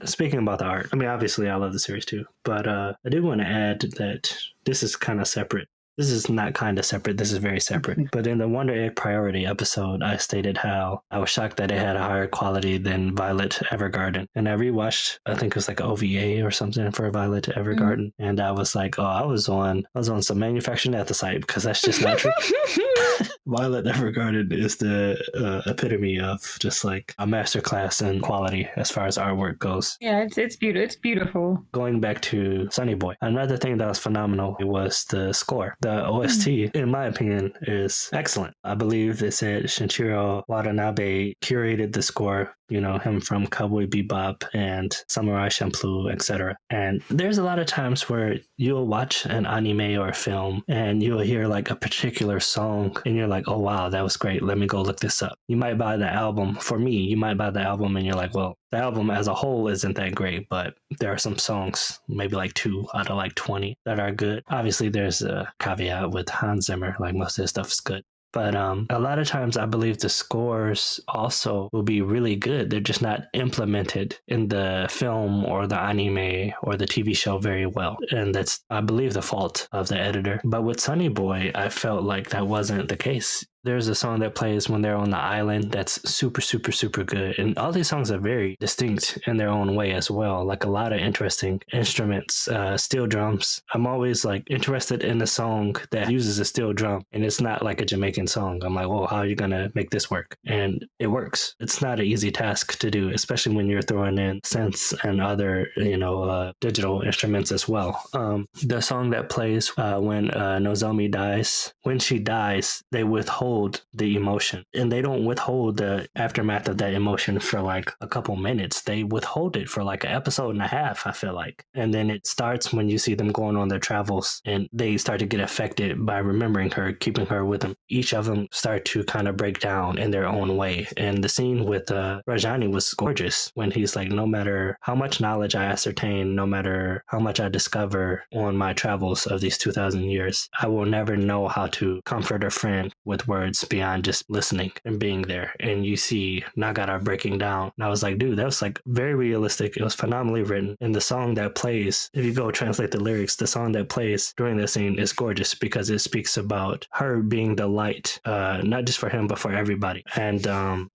Speaking about the art, I mean, obviously, I love the series too, but I do want to add that this is kind of separate. This is not kind of separate. This is very separate. But in the Wonder Egg Priority episode, I stated how I was shocked that it had a higher quality than Violet Evergarden. And I rewatched, I think it was like an OVA or something for Violet Evergarden. And I was like, I was on some manufactured anthracite because that's just not true. Violet Evergarden is the epitome of just like a masterclass in quality as far as artwork goes. Yeah, it's beautiful. It's beautiful. Going back to Sonny Boy, another thing that was phenomenal was the score. The OST, in my opinion, is excellent. I believe they said Shinichiro Watanabe curated the score, him from Cowboy Bebop and Samurai Champloo, etc. And there's a lot of times where you'll watch an anime or a film and you'll hear like a particular song and you're like, oh wow, that was great. Let me go look this up. You might buy the album. For me, you might buy the album and you're like, well, the album as a whole isn't that great, but there are some songs, maybe like 2 out of like 20 that are good. Obviously, there's a caveat with Hans Zimmer, like most of his stuff is good. But a lot of times I believe the scores also will be really good. They're just not implemented in the film or the anime or the TV show very well. And that's, I believe, the fault of the editor. But with Sonny Boy, I felt like that wasn't the case. There's a song that plays when they're on the island that's super, super, super good. And all these songs are very distinct in their own way as well. Like a lot of interesting instruments, steel drums. I'm always like interested in a song that uses a steel drum and it's not like a Jamaican song. I'm like, well, how are you going to make this work? And it works. It's not an easy task to do, especially when you're throwing in synths and other, digital instruments as well. The song that plays when Nozomi dies, when she dies, they withhold the emotion, and they don't withhold the aftermath of that emotion for like a couple minutes. They withhold it for like an episode and a half, I feel like. And then it starts when you see them going on their travels and they start to get affected by remembering her, keeping her with them. Each of them start to kind of break down in their own way. And the scene with Rajani was gorgeous when he's like, no matter how much knowledge I ascertain, no matter how much I discover on my travels of these 2,000 years, I will never know how to comfort a friend with words words beyond just listening and being there. And you see Nagara breaking down. And I was like, dude, that was like very realistic. It was phenomenally written. And the song that plays, if you go translate the lyrics, the song that plays during this scene is gorgeous because it speaks about her being the light, not just for him, but for everybody. And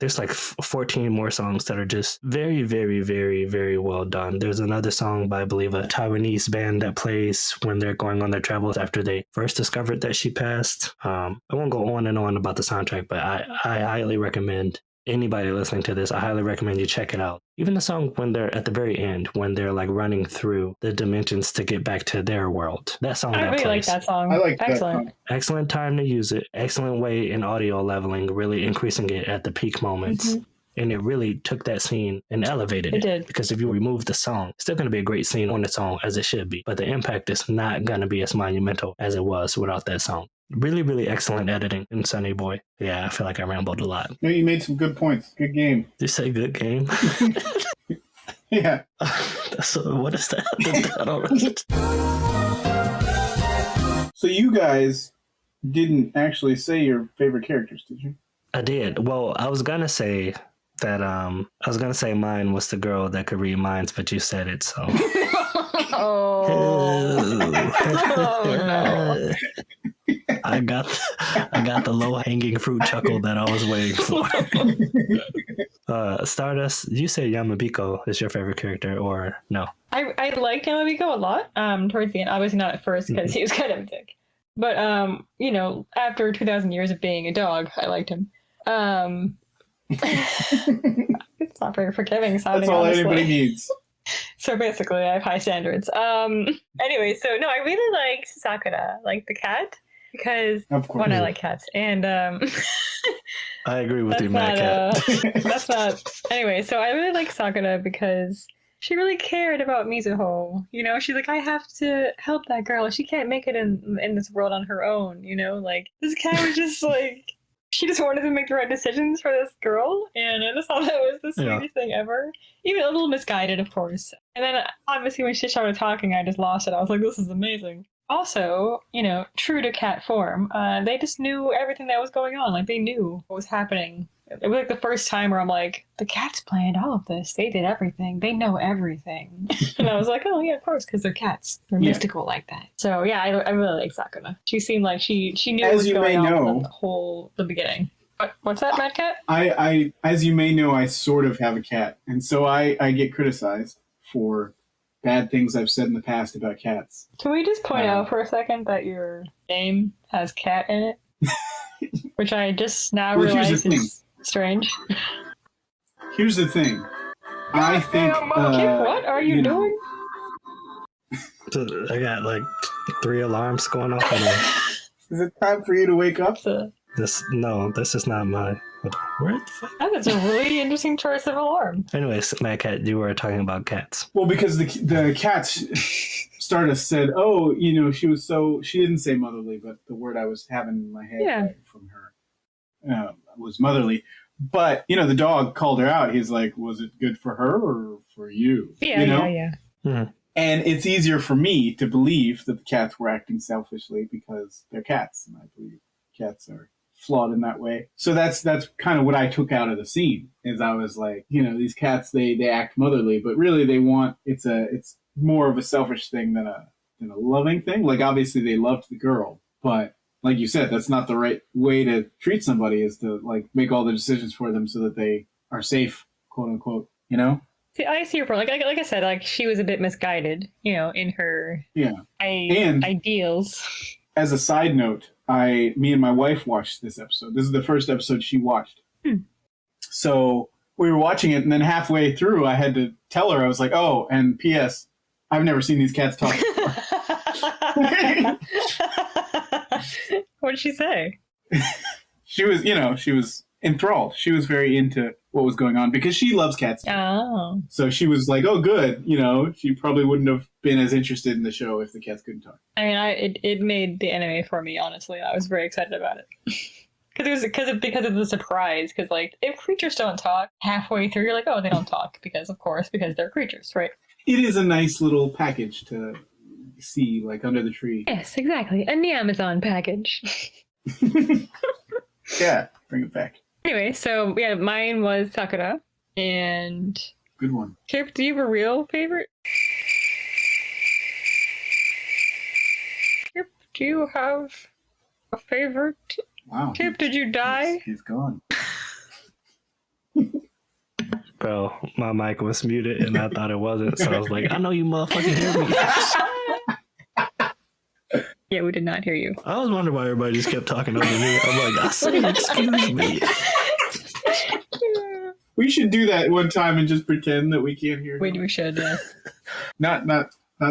there's like 14 more songs that are just very, very, very, very well done. There's another song by, I believe, a Taiwanese band that plays when they're going on their travels after they first discovered that she passed. I won't go on and on about the soundtrack, but I highly recommend anybody listening to this, I highly recommend you check it out. Even the song when they're at the very end, when they're like running through the dimensions to get back to their world. That song I that really plays. like that song. I like Excellent. that. Excellent time to use it. Excellent way in audio leveling, really increasing it at the peak moments. Mm-hmm. And it really took that scene and elevated it. It did. Because if you remove the song, it's still going to be a great scene on its own, as it should be. But the impact is not going to be as monumental as it was without that song. Really, really excellent editing in Sonny Boy. Yeah, I feel like I rambled a lot. No, you made some good points. Good game. Did you say good game? Yeah. What is that? I don't know. So you guys didn't actually say your favorite characters, did you? I did. Well, I was gonna say that mine was the girl that could read minds, but you said it, so. Oh no. I got the low hanging fruit chuckle that I was waiting for. Stardust, you say Yamabiko is your favorite character, or no? I liked Yamabiko a lot. Towards the end, obviously not at first because he was kind of a dick, but after 2,000 years of being a dog, I liked him. It's not very forgiving sounding. That's all honestly. anybody needs. So basically, I have high standards. Anyway, so no, I really like Sakura, like the cat, because Of course. one, I like cats, and I agree with that's you, not, MadKat. that's not. Anyway, so I really like Sakura because she really cared about Mizuho. You know, she's like, I have to help that girl. She can't make it in this world on her own. You know, like this cat was just like. She just wanted to make the right decisions for this girl, and I just thought that was the sweetest thing ever. Even a little misguided, of course. And then, obviously, when she started talking, I just lost it. I was like, this is amazing. Also, true to cat form, they just knew everything that was going on. Like, they knew what was happening. It was like the first time where I'm like, the cats planned all of this. They did everything. They know everything. And I was like, oh, yeah, of course, because they're cats. They're mystical like that. So, yeah, I really like Sakura. She seemed like she knew what was going on from the beginning. What's that, MadKat? I as you may know, I sort of have a cat. And so I get criticized for bad things I've said in the past about cats. Can we just point out for a second that your name has cat in it? Which I just now realize is strange. Here's the thing. I think... what are you doing? I got like 3 alarms going off. Is it time for you to wake up? This is not my... Where the fuck? That is a really interesting choice of alarm. Anyways, MadKat, you were talking about cats. Well, because the cats... Stardust said, she didn't say motherly, but the word I was having in my head from her was motherly. But, the dog called her out. He's like, was it good for her or for you? Yeah. Mm-hmm. And it's easier for me to believe that the cats were acting selfishly because they're cats. And I believe cats are flawed in that way. So that's kind of what I took out of the scene, is I was like, these cats, they act motherly, but really it's more of a selfish thing than a loving thing. Like, obviously they loved the girl, but like you said, that's not the right way to treat somebody, is to like make all the decisions for them so that they are safe, quote unquote, See, I see your point. Like I said, like she was a bit misguided, in her ideals. As a side note, me and my wife watched this episode. This is the first episode she watched. So we were watching it, and then halfway through, I had to tell her, I was like, oh, and P.S., I've never seen these cats talk before. What did she say? She was enthralled. She was very into what was going on because she loves cats. Oh. So she was like, oh, good. She probably wouldn't have been as interested in the show if the cats couldn't talk. I mean, it made the anime for me, honestly. I was very excited about it. Because of the surprise. Because, like, if creatures don't talk, halfway through, you're like, oh, they don't talk. Because they're creatures, right? It is a nice little package to see, like, under the tree. Yes, exactly. A Amazon package. Yeah, bring it back. Anyway, so yeah, mine was Sakura. And Good one. Kip, do you have a real favorite? Kip, do you have a favorite? Wow. Kip, did you die? He's gone. Bro, my mic was muted and I thought it wasn't, so I was like, I know you motherfucking hear me. Yeah, we did not hear you. I was wondering why everybody just kept talking over me. I'm like, I said, excuse me. We should do that one time and just pretend that we can't hear. We should, yes. Not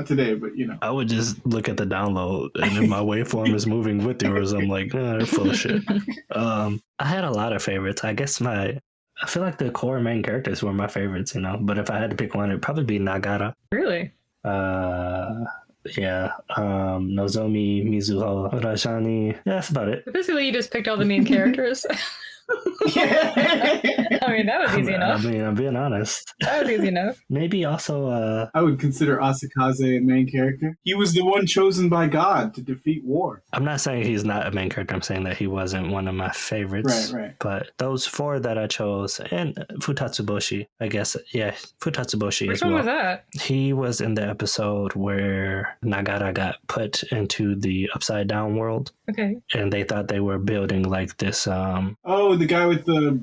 today, but you know. I would just look at the download, and if my waveform is moving with yours, I'm like, they're full of shit. I had a lot of favorites. I guess I feel like the core main characters were my favorites, you know. But if I had to pick one, it'd probably be Nagara. Really? Yeah. Nozomi, Mizuho, Rajani. Yeah, that's about it. Basically, you just picked all the main characters. I mean, that was easy enough. I mean, I'm being honest. That was easy enough. Maybe also, I would consider Asakaze a main character. He was the one chosen by God to defeat war. I'm not saying he's not a main character. I'm saying that he wasn't one of my favorites. Right. But those four that I chose, and Futatsuboshi, I guess, yeah, Futatsuboshi Which as one well. was that? He was in the episode where Nagara got put into the upside down world, Okay. and they thought they were building like this. Oh, the guy with the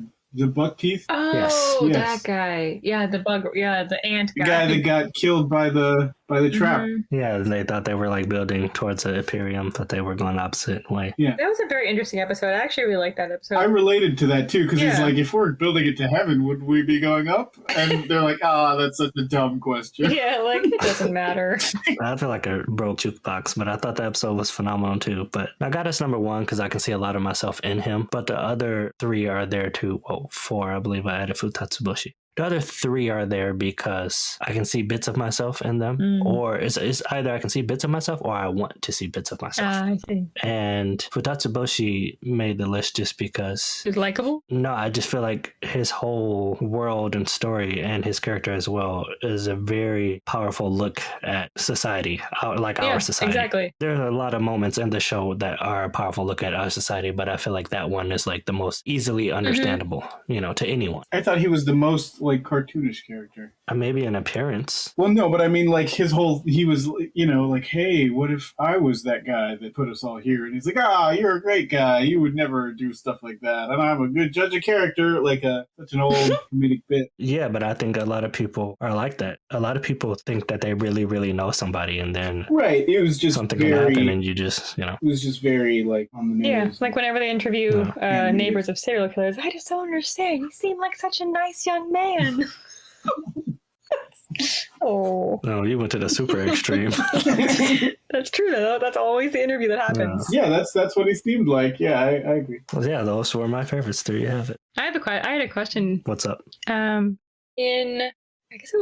buck teeth? Oh, Yes. that guy. Yeah, the bug. Yeah, the ant The guy. guy that got killed by the trap. Mhm. Yeah, they thought they were like building towards the Imperium, but they were going opposite way. Yeah. That was a very interesting episode. I actually really liked that episode. I related to that too, because he's Yeah. like, if we're building it to heaven, would we be going up? And they're like, that's such a dumb question. Yeah, like, it doesn't matter. I feel like a broke jukebox, but I thought the episode was phenomenal too. But Nagara's number one because I can see a lot of myself in him. But the other three are there too. Well, four, I believe I added Futatsuboshi. The other three are there because I can see bits of myself in them, or it's either I can see bits of myself or I want to see bits of myself. I see. And Futatsuboshi made the list just because. He's likable? No, I just feel like his whole world and story and his character as well is a very powerful look at society, our society. Exactly. There are a lot of moments in the show that are a powerful look at our society, but I feel like that one is like the most easily understandable, to anyone. I thought he was the most like cartoonish character. Maybe an appearance. Well, no, but I mean, like he was, like, hey, what if I was that guy that put us all here? And he's like, you're a great guy. You would never do stuff like that. And I'm a good judge of character, like such an old comedic bit. Yeah, but I think a lot of people are like that. A lot of people think that they really, really know somebody, and then Right. It was just something very, can happen, and you just, It was just very like on the nose. Yeah, like whenever they interview Yeah. neighbors of serial killers, I just don't understand. You seem like such a nice young man. Oh, No, you went to the super extreme. that's true though. That's always the interview that happens. Yeah, that's what he seemed like. Yeah, I agree. Well, yeah, those were my favorites. There you have it. I had a question. What's up? I guess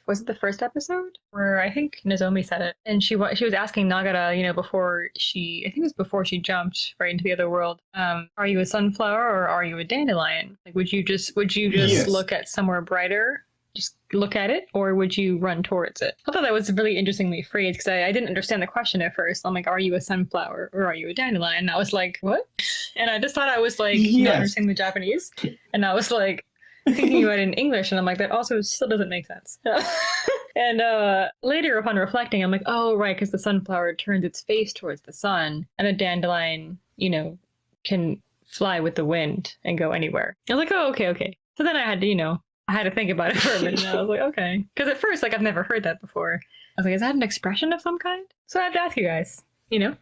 was it the first episode where I think Nozomi said it, and she was asking Nagara, before she jumped right into the other world, are you a sunflower or are you a dandelion? Like, would you just Yes. look at somewhere brighter? Just look at it, or would you run towards it? I thought that was really interestingly phrased because I didn't understand the question at first. I'm like, are you a sunflower or are you a dandelion? And I was like, what? And I just thought I was like not Yes. understanding the Japanese, and I was like thinking about it in English, and I'm like, that also still doesn't make sense. And later upon reflecting, I'm like, oh right, because the sunflower turns its face towards the sun, and a dandelion, can fly with the wind and go anywhere. I was like, oh, okay. So then I had to think about it for a minute. And I was like, okay. Because at first, I've never heard that before. I was like, is that an expression of some kind? So I have to ask you guys,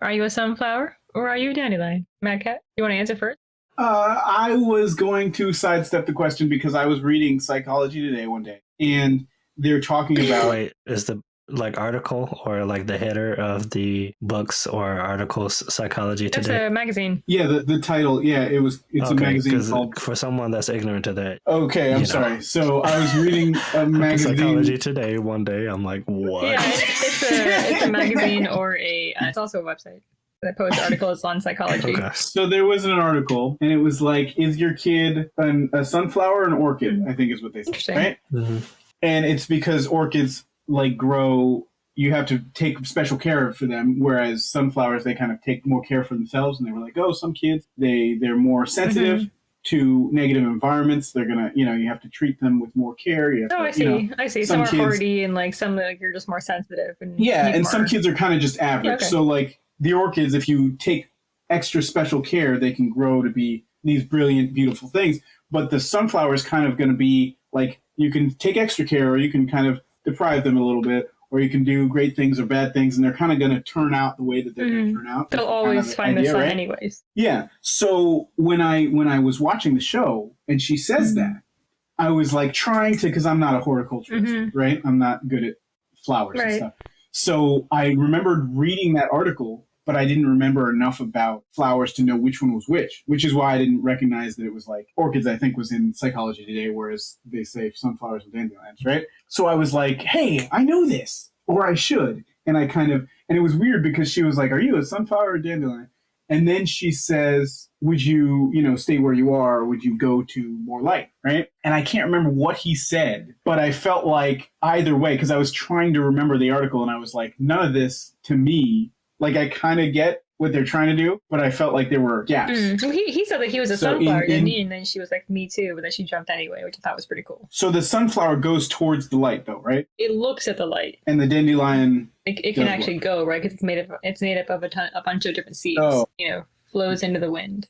are you a sunflower or are you a dandelion? Mad Cat, you want to answer first? I was going to sidestep the question because I was reading Psychology Today one day, and they're talking about... Wait, is the article or like the header of the books or articles Psychology It's Today? a magazine. Yeah, the title. Yeah, it's a magazine 'cause called... For someone that's ignorant to that. Okay, I'm sorry. So I was reading a magazine... Psychology Today one day. I'm like, what? Yeah, it's a magazine or it's also a website that posts articles on psychology. Okay. So there was an article, and it was like, is your kid a sunflower or an orchid? I think is what they said, Interesting. right? Mhm. And it's because orchids like grow you have to take special care for them, whereas sunflowers, they kind of take more care for themselves. And they were like, oh, some kids, they're more sensitive to negative environments. They're going to, you have to treat them with more care. I see. Some are hardy and like some like you're just more sensitive. And some kids are kind of just average. Yeah, okay. So like the orchids, if you take extra special care, they can grow to be these brilliant, beautiful things. But the sunflower is kind of going to be like, you can take extra care or you can kind of deprive them a little bit, or you can do great things or bad things, and they're kind of going to turn out the way that they're going to turn out. They'll always find the sun anyways. Yeah. So when I was watching the show and she says that, I was like trying to, because I'm not a horticulturist, right? I'm not good at flowers and stuff. So I remembered reading that article, but I didn't remember enough about flowers to know which one was which is why I didn't recognize that it was like orchids, I think, was in Psychology Today, whereas they say sunflowers and dandelions, right? So I was like, hey, I know this, or I should. And and it was weird because she was like, are you a sunflower or dandelion? And then she says, would you, stay where you are, or would you go to more light, right? And I can't remember what he said, but I felt like either way, because I was trying to remember the article, and I was like, none of this, to me, like I kind of get what they're trying to do, but I felt like there were gaps. So he said that he was a sunflower, didn't he? And then she was like, me too, but then she jumped anyway, which I thought was pretty cool. So the sunflower goes towards the light, though, right? It looks at the light. And the dandelion... It can actually go, right? Because it's made up of a bunch of different seeds. Oh. Flows into the wind.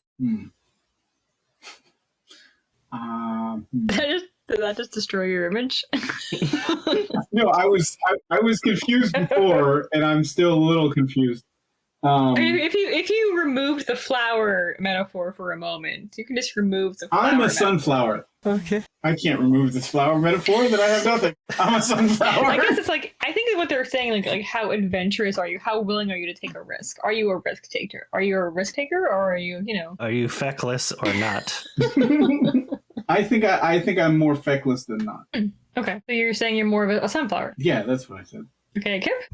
Did that just destroy your image? No, I was confused before, and I'm still a little confused. If you removed the flower metaphor for a moment, you can just remove the flower. I'm a sunflower. Okay. I can't remove this flower metaphor, that I have nothing. I'm a sunflower. I guess it's like, I think what they're saying, like how adventurous are you? How willing are you to take a risk? Are you a risk taker? Are you a risk taker, or are you, Are you feckless or not? I think I'm more feckless than not. Okay. So you're saying you're more of a sunflower? Yeah, that's what I said. Okay, Kip?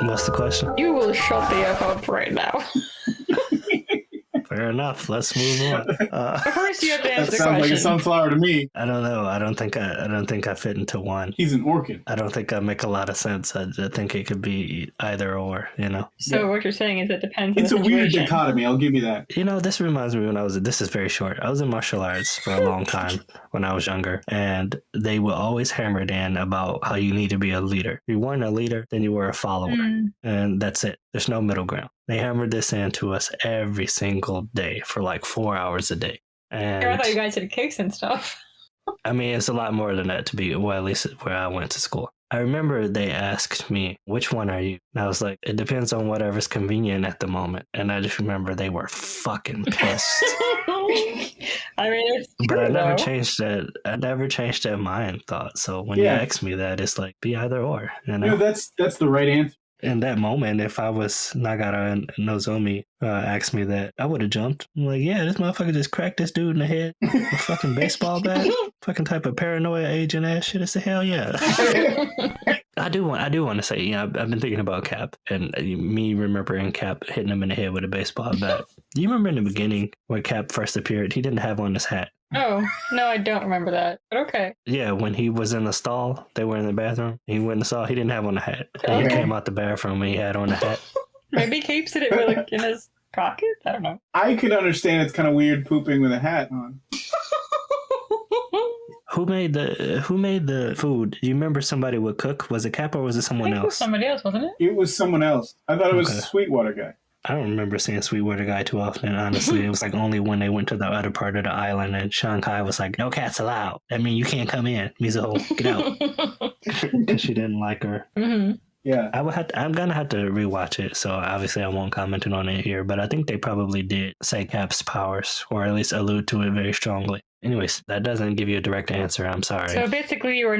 What's the question? You will shut the F up right now. Fair enough. Let's move on. But first, you have to answer That the sounds question. like a sunflower to me. I don't know. I don't think I fit into one. He's an orchid. I don't think I make a lot of sense. I think it could be either or. So what you're saying is it depends on It's the a weird situation. dichotomy, I'll give you that. This reminds me this is very short. I was in martial arts for a long time when I was younger, and they would always hammer it in about how you need to be a leader. If you weren't a leader, then you were a follower. And that's it. There's no middle ground. They hammered this into us every single day for like 4 hours a day. And I thought you guys had kicks and stuff. I mean, it's a lot more than that at least where I went to school. I remember they asked me, which one are you? And I was like, it depends on whatever's convenient at the moment. And I just remember they were fucking pissed. I mean, it's true, But I never though. changed that. I never changed that mind thought. So when you ask me that, it's like, be either or. That's the right answer. In that moment, if I was Nagara and Nozomi asked me that, I would have jumped. I'm like, yeah, this motherfucker just cracked this dude in the head with a fucking baseball bat. Fucking type of paranoia agent ass shit. I said, hell yeah. I do want to say, I've been thinking about Cap and me remembering Cap hitting him in the head with a baseball bat. Do you remember in the beginning when Cap first appeared, he didn't have on his hat? Oh, no, I don't remember that. But okay. Yeah, when he was in the stall, they were in the bathroom. He went in the stall, he didn't have on a hat. And he came out the bathroom and he had on a hat. Maybe Capes did it with, like, in his pocket? I don't know. I could understand it's kind of weird pooping with a hat on. Who made the food? Do you remember somebody would cook? Was it Cap or was it someone I think it was else? somebody else, wasn't it? It was someone else. I thought it was Okay. Sweetwater guy. I don't remember seeing Sweetwater Guy too often, honestly. It was like only when they went to the other part of the island and Shankai was like, no cats allowed. I mean, you can't come in. Mizuho, get out. Because she didn't like her. Mm-hmm. Yeah. I'm going to have to rewatch it, so obviously I won't comment on it here, but I think they probably did say Cap's powers, or at least allude to it very strongly. Anyways, that doesn't give you a direct answer. I'm sorry. So basically, you are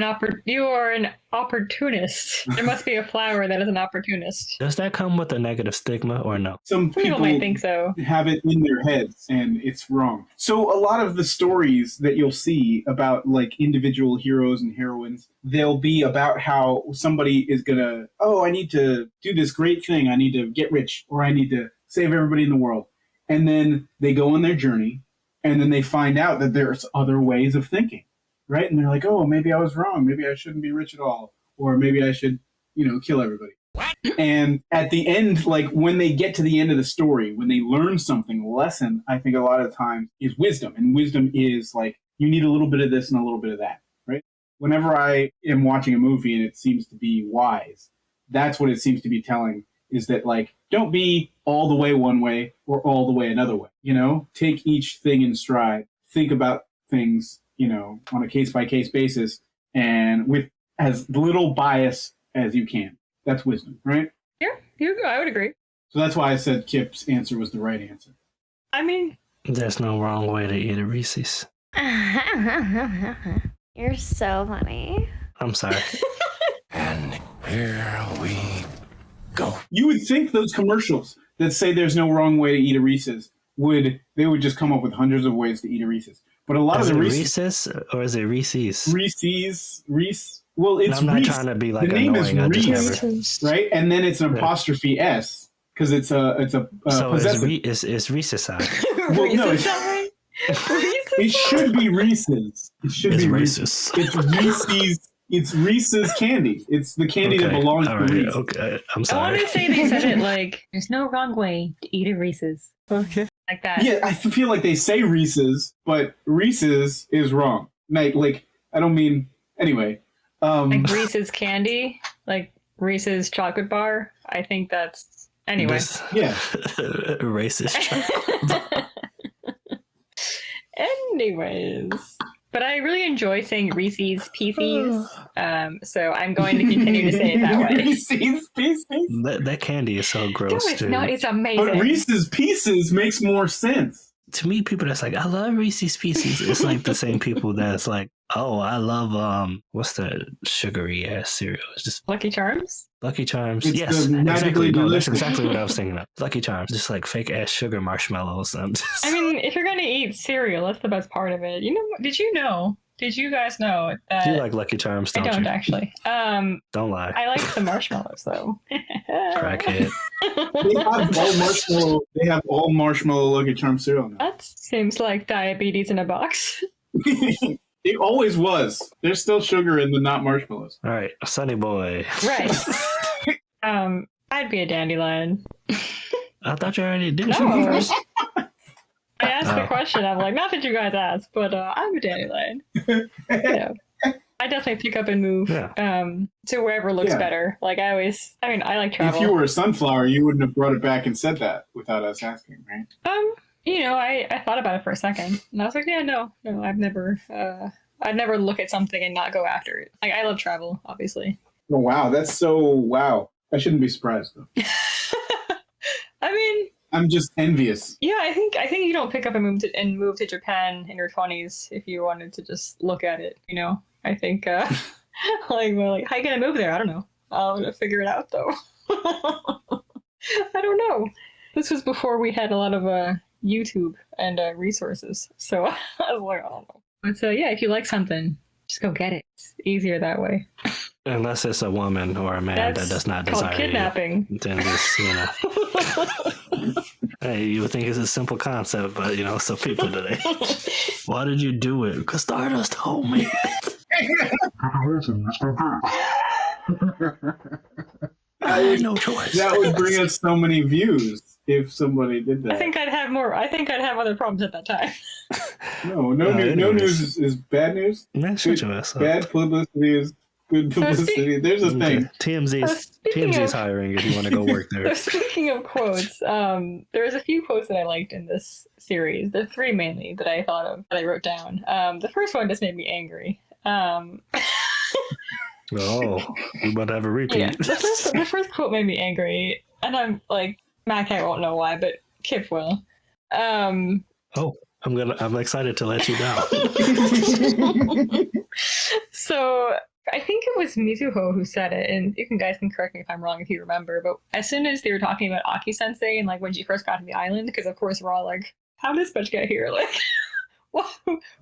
an opportunist. There must be a flower that is an opportunist. Does that come with a negative stigma or no? Some People might think so. have it in their heads, and it's wrong. So a lot of the stories that you'll see about like individual heroes and heroines, they'll be about how somebody is gonna, I need to do this great thing. I need to get rich, or I need to save everybody in the world. And then they go on their journey, and then they find out that there's other ways of thinking, right? And they're like, oh, maybe I was wrong. Maybe I shouldn't be rich at all. Or maybe I should, kill everybody. What? And at the end, like when they get to the end of the story, when they learn something, lesson, I think a lot of times is wisdom. And wisdom is like, you need a little bit of this and a little bit of that, right? Whenever I am watching a movie and it seems to be wise, that's what it seems to be telling, is that like, don't be all the way one way or all the way another way, take each thing in stride, think about things, on a case by case basis and with as little bias as you can. That's wisdom, right? Yeah, I would agree. So that's why I said Kip's answer was the right answer. I mean, there's no wrong way to eat a Reese's. You're so funny. I'm sorry. And here we go. You would think those commercials that say there's no wrong way to eat a Reese's would just come up with hundreds of ways to eat a Reese's. But a lot is of the Reese's or is it Reese's? Reese. Well, it's I'm not Reese. trying to be like the name annoying. is Reese, right? And then it's an apostrophe S because it's a so possessive. it's Reese's side. Well, no, it should be Reese's. It should be Reese's. It's Reese's. It's Reese's candy. It's the candy that belongs to Reese. Okay, I'm I sorry. want to say they said it like, there's no wrong way to eat a Reese's. Okay. Like that. Yeah, I feel like they say Reese's, but Reese's is wrong. Like I don't mean anyway. Like Reese's candy, like Reese's chocolate bar. I think that's anyway. Yeah. Racist chocolate. Anyways. But I really enjoy saying Reese's Pieces, so I'm going to continue to say it that way. Reese's Pieces? That candy is so gross, No, it's dude. not. It's amazing. But Reese's Pieces makes more sense. To me, people that's like, I love Reese's Pieces, it's like the same people that's like, oh, I love, what's the sugary ass cereal? It's just Lucky Charms? Lucky Charms. It's Yes, the magically exactly. No, that's delicious. exactly what I was thinking of. Lucky Charms, just like fake ass sugar marshmallows. I mean, if you're going to eat cereal, that's the best part of it. Did you guys know that? You like Lucky Charms, don't I don't you? actually. Don't lie. I like the marshmallows though. Crackhead. They have all marshmallow Lucky Charm cereal now. That seems like diabetes in a box. It always was. There's still sugar in the not marshmallows. All right, Sonny Boy. Right. I'd be a dandelion. I thought you already did. No. First. I asked the question. I'm like, not that you guys asked, but I'm a dandelion. I definitely pick up and move to wherever looks better. Like I like travel. If you were a sunflower, you wouldn't have brought it back and said that without us asking, right? I thought about it for a second, and I was like, yeah, no, I'd never look at something and not go after it. Like I love travel, obviously. Oh wow, that's so wow. I shouldn't be surprised though. I mean, I'm just envious. yeah, I think you don't pick up and move to Japan in your 20s if you wanted to just look at it. I think how you gonna move there? I don't know. I'll figure it out though. I don't know. This was before we had a lot of YouTube and resources, so I was like, I don't know. But yeah, if you like something, just go get it. It's easier that way. Unless it's a woman or a man that does not desire kidnapping. you, then just hey, you would think it's a simple concept, but some people today. Why did you do it? Because Stardust told me. I had no choice. That would bring us so many views if somebody did that. I think I'd have more. I think I'd have other problems at that time. No news is bad news. Man, shut your ass up. Bad publicity is good publicity. There's a thing. TMZ's hiring if you want to go work there. So speaking of quotes, there's a few quotes that I liked in this series. The three mainly that I thought of that I wrote down. The first one just made me angry. Oh, we about to have a repeat. Yeah, the first quote made me angry, and I'm like, MadKat won't know why, but Kip will. Oh, I'm excited to let you know. So I think it was Mizuho who said it, and you guys can correct me if I'm wrong if you remember, but as soon as they were talking about Aki Sensei and like when she first got to the island, because of course we're all like, how did this bitch get here? Like,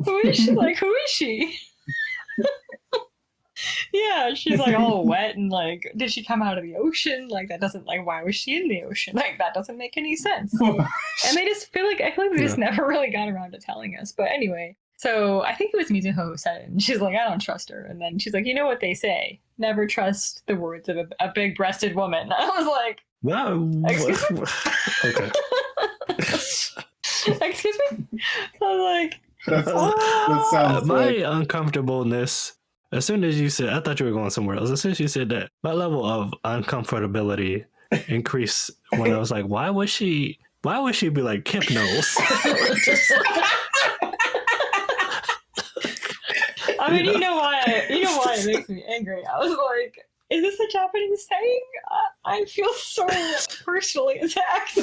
who is she? Like, who is she? Yeah, she's like all wet and like, did she come out of the ocean? Like that doesn't like why was she in the ocean? Like that doesn't make any sense. And they just feel like I feel like they just never really got around to telling us. But anyway, so I think it was Mizuho who said it, and she's like, I don't trust her. And then she's like, you know what they say? Never trust the words of a big-breasted woman. I was like, Wow. Okay. excuse me? I was like, that sounds My like uncomfortableness, as soon as you said, I thought you were going somewhere else. As soon as you said that, my level of uncomfortability increased when I was like, why would she be like, Kip knows? I mean, you know why it makes me angry. I was like, is this a Japanese saying? I feel so personally attacked.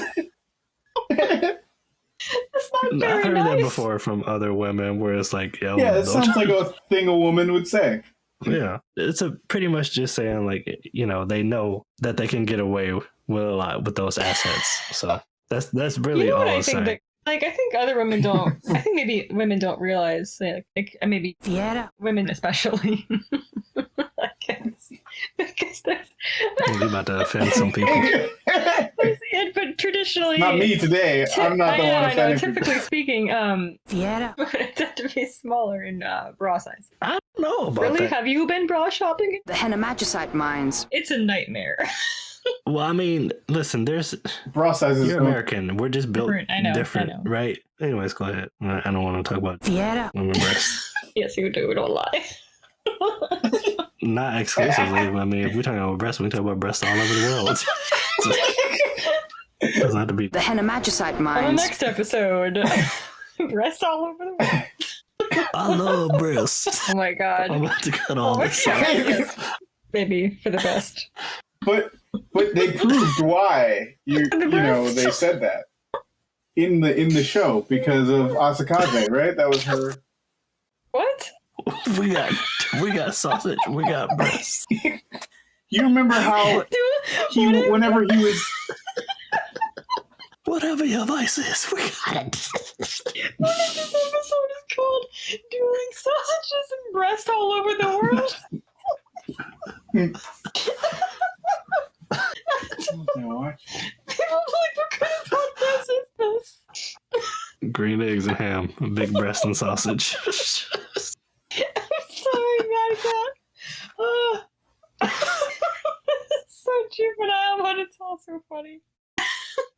It's not very I've heard nice. that before from other women where it's like, yo, yeah, it sounds like a thing a woman would say. yeah. It's a pretty much just saying like, you know, they know that they can get away with a lot with those assets. So that's really You know all what I I'm think saying. that, like, I think other women don't. I think maybe women don't realize, like maybe women especially. I guess there's. You're about to offend some people. But traditionally, Not me today. I'm not the one I know. offending people. Typically speaking, it tend to be smaller in bra size. I don't know about Really, that. have you been bra shopping? The Hennemagicite mines. It's a nightmare. Well, I mean, listen, Bra sizes. you're American. We're just built Different, different, I know. right? Anyways, go ahead. I don't want to talk about women breasts. Yes, you do. Don't lie. Not exclusively. I mean, if we're talking about breasts, we can talk about breasts all over the world. It doesn't have to be. The Hennemagicite On the mines. next episode, breasts all over the world. I love breasts. Oh my god. I'm about to cut all Oh my this God. out. Maybe for the best. But they proved why they said that in the show because of Asakaze, right? That was her. What? We got sausage. We got breasts. You remember how whenever he was Whatever your vice is, we got it. What is this episode is called? Dueling sausages and breast all over the world? watch. People are like, what kind of podcast is this? Green eggs and ham, big breast and sausage. I'm sorry, MadKat. Oh. It's so juvenile, but it's also funny.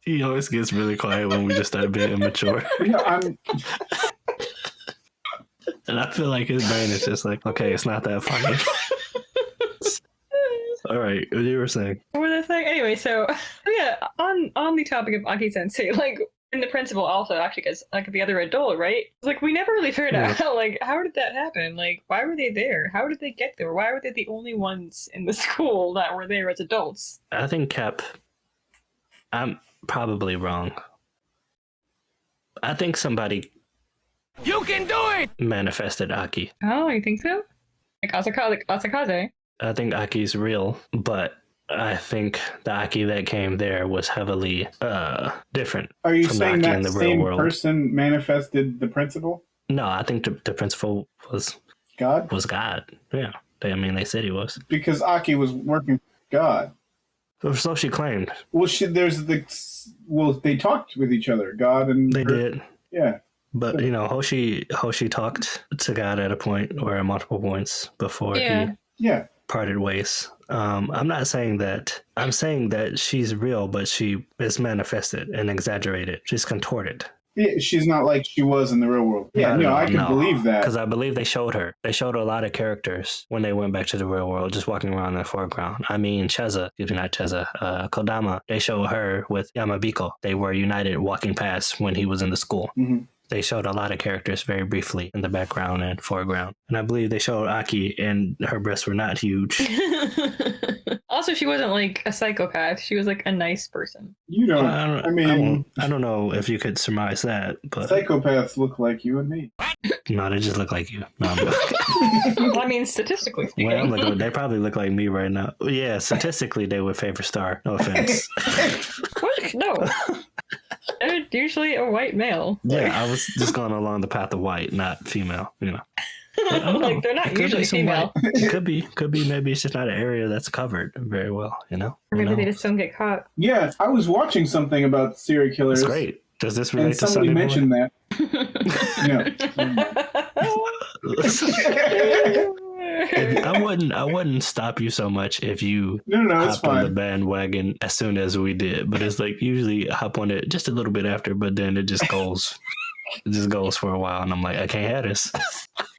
He always gets really quiet when we just start being immature. I'm And I feel like his brain is just like, okay, it's not that funny. All right, what you were saying. What was I saying? Anyway, so yeah, on the topic of Aki Sensei, like, and the principal also actually gets like the other adult, right? Like, we never really figured out like how did that happen? Like, why were they there? How did they get there? Why were they the only ones in the school that were there as adults? I think Cap, I'm probably wrong. I think somebody You can do it! manifested Aki. Oh, you think so? Like Asakaze? I think Aki's real, but I think the Aki that came there was heavily different. Are you from the saying Aki that in the real same world. person manifested the principal? No, I think the principal was God? God. Yeah, they said he was. Because Aki was working for God. So she claimed. Well, they talked with each other, God and They her. did. Yeah. But Hoshi talked to God at a point or at multiple points before he Yeah. parted ways. I'm not saying that. I'm saying that she's real, but she is manifested and exaggerated. She's contorted. Yeah, she's not like she was in the real world. Yeah, I can believe that. Because I believe they showed her. They showed her a lot of characters when they went back to the real world, just walking around in the foreground. I mean, Kodama, they showed her with Yamabiko. They were united walking past when he was in the school. Mm-hmm. They showed a lot of characters very briefly in the background and foreground. And I believe they showed Aki, and her breasts were not huge. Also, she wasn't like a psychopath. She was like a nice person. You don't. I don't know if you could surmise that, but psychopaths look like you and me. no, they just look like you. No, I mean, statistically speaking. well, they probably look like me right now. Yeah, statistically, they would favor Star. No offense. What? No. They're usually a white male. Yeah, I was just going along the path of white, not female. I don't know. Like they're not It could be usually some female. white- It could be maybe it's just not an area that's covered very well, you know? Or maybe You they know? just don't get caught. Yeah, I was watching something about serial killers. That's great. Does this And relate to somebody Sonny Boy? mentioned that. I wouldn't stop you so much if you No, it's hopped on the fine. bandwagon as soon as we did. But it's like usually I hop on it just a little bit after, but then it just goes for a while and I'm like, I can't have this.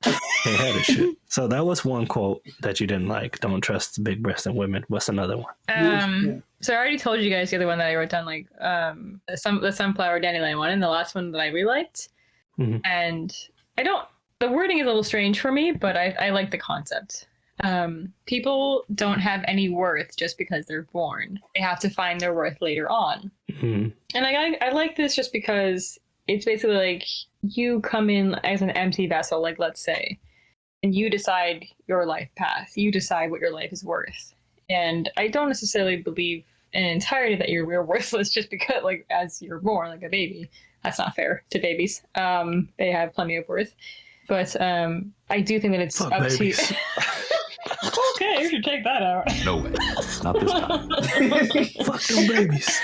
Can't have this shit. So that was one quote that you didn't like. Don't trust big breasted women. What's another one? So I already told you guys the other one that I wrote down, like the sunflower dandelion one, and the last one that I really liked. Mhm. And the wording is a little strange for me, but I like the concept. People don't have any worth just because they're born. They have to find their worth later on. Mhm. And I like this just because it's basically like you come in as an empty vessel, like let's say, and you decide your life path. You decide what your life is worth. And I don't necessarily believe in entirety that you're worthless just because, like, as you're born, like a baby. That's not fair to babies. They have plenty of worth. But I do think that it's Fuck up babies. to... Okay, you should take that out. No way. Not this time. Fuck them babies.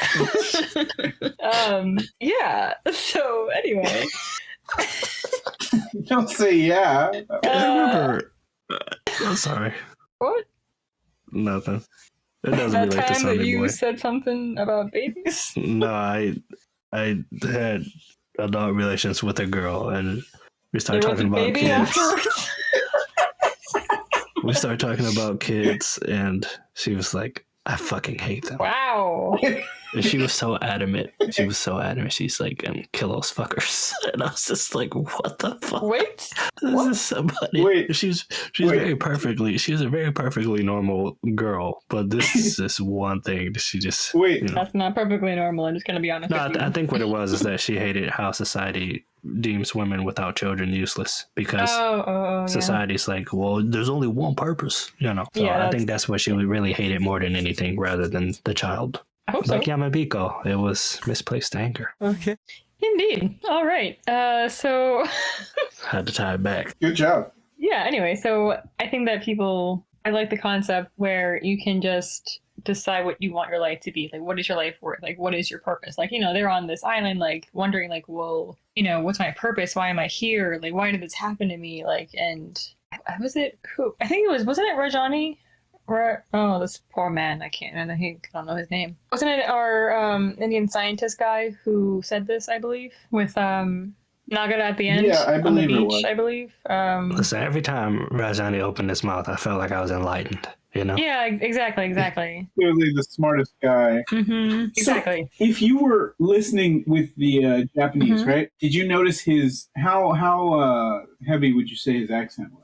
Yeah. So anyway, Don't say yeah. I remember. I'm sorry. what? Nothing. It doesn't That relate to time that Sonny you Boy. said something about babies? No, I had adult relations with a girl, and we started There was a talking about baby kids. afterwards? We started talking about kids, and she was like, "I fucking hate them." Wow. And she was so adamant. She's like, kill those fuckers. And I was just like, what the fuck? Wait. This is somebody. Wait. She's Wait. very perfectly. She's a very perfectly normal girl, but this is this one thing that she just. Wait. You know. That's not perfectly normal. I'm just going to be honest No, with you. I think what it was is that she hated how society deems women without children useless because yeah. society's like, well, there's only one purpose, you know. So Yeah, I think that's what she really hated more than anything, rather than the child. I hope so. Like Yamabiko, it was misplaced anger. Okay. Indeed. All right. So, Had to tie it back. Good job. yeah, anyway, so I think that I like the concept where you can just decide what you want your life to be. Like, what is your life worth? Like, what is your purpose? Like, they're on this island, like, wondering, like, well, what's my purpose? Why am I here? Like, why did this happen to me? Like, and was it who? I think wasn't it Rajani? Oh, this poor man. I don't know his name. Wasn't it our Indian scientist guy who said this, I believe? With Nagara at the end Yeah, I on the believe it beach, was. I believe. Listen, every time Rajani opened his mouth, I felt like I was enlightened, you know? Yeah, exactly. Clearly the smartest guy. Mm-hmm. Exactly. So, if you were listening with the Japanese, Mhm. right? Did you notice his how heavy would you say his accent was?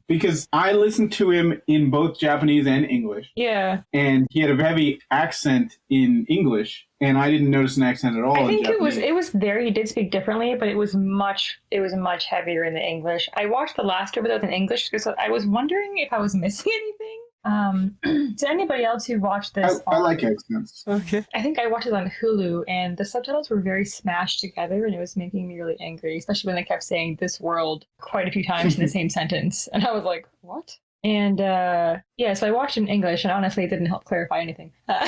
Because I listened to him in both Japanese and English, Yeah. and he had a heavy accent in English, and I didn't notice an accent at all I in think Japanese. it was there. He did speak differently, but it was much heavier in the English. I watched the last episode in English because I was wondering if I was missing anything. To anybody else who watched this, I like accents. Okay. I think I watched it on Hulu, and the subtitles were very smashed together, and it was making me really angry, especially when they kept saying "this world" quite a few times in the same sentence, and I was like, "What?" And so I watched it in English, and honestly, it didn't help clarify anything. I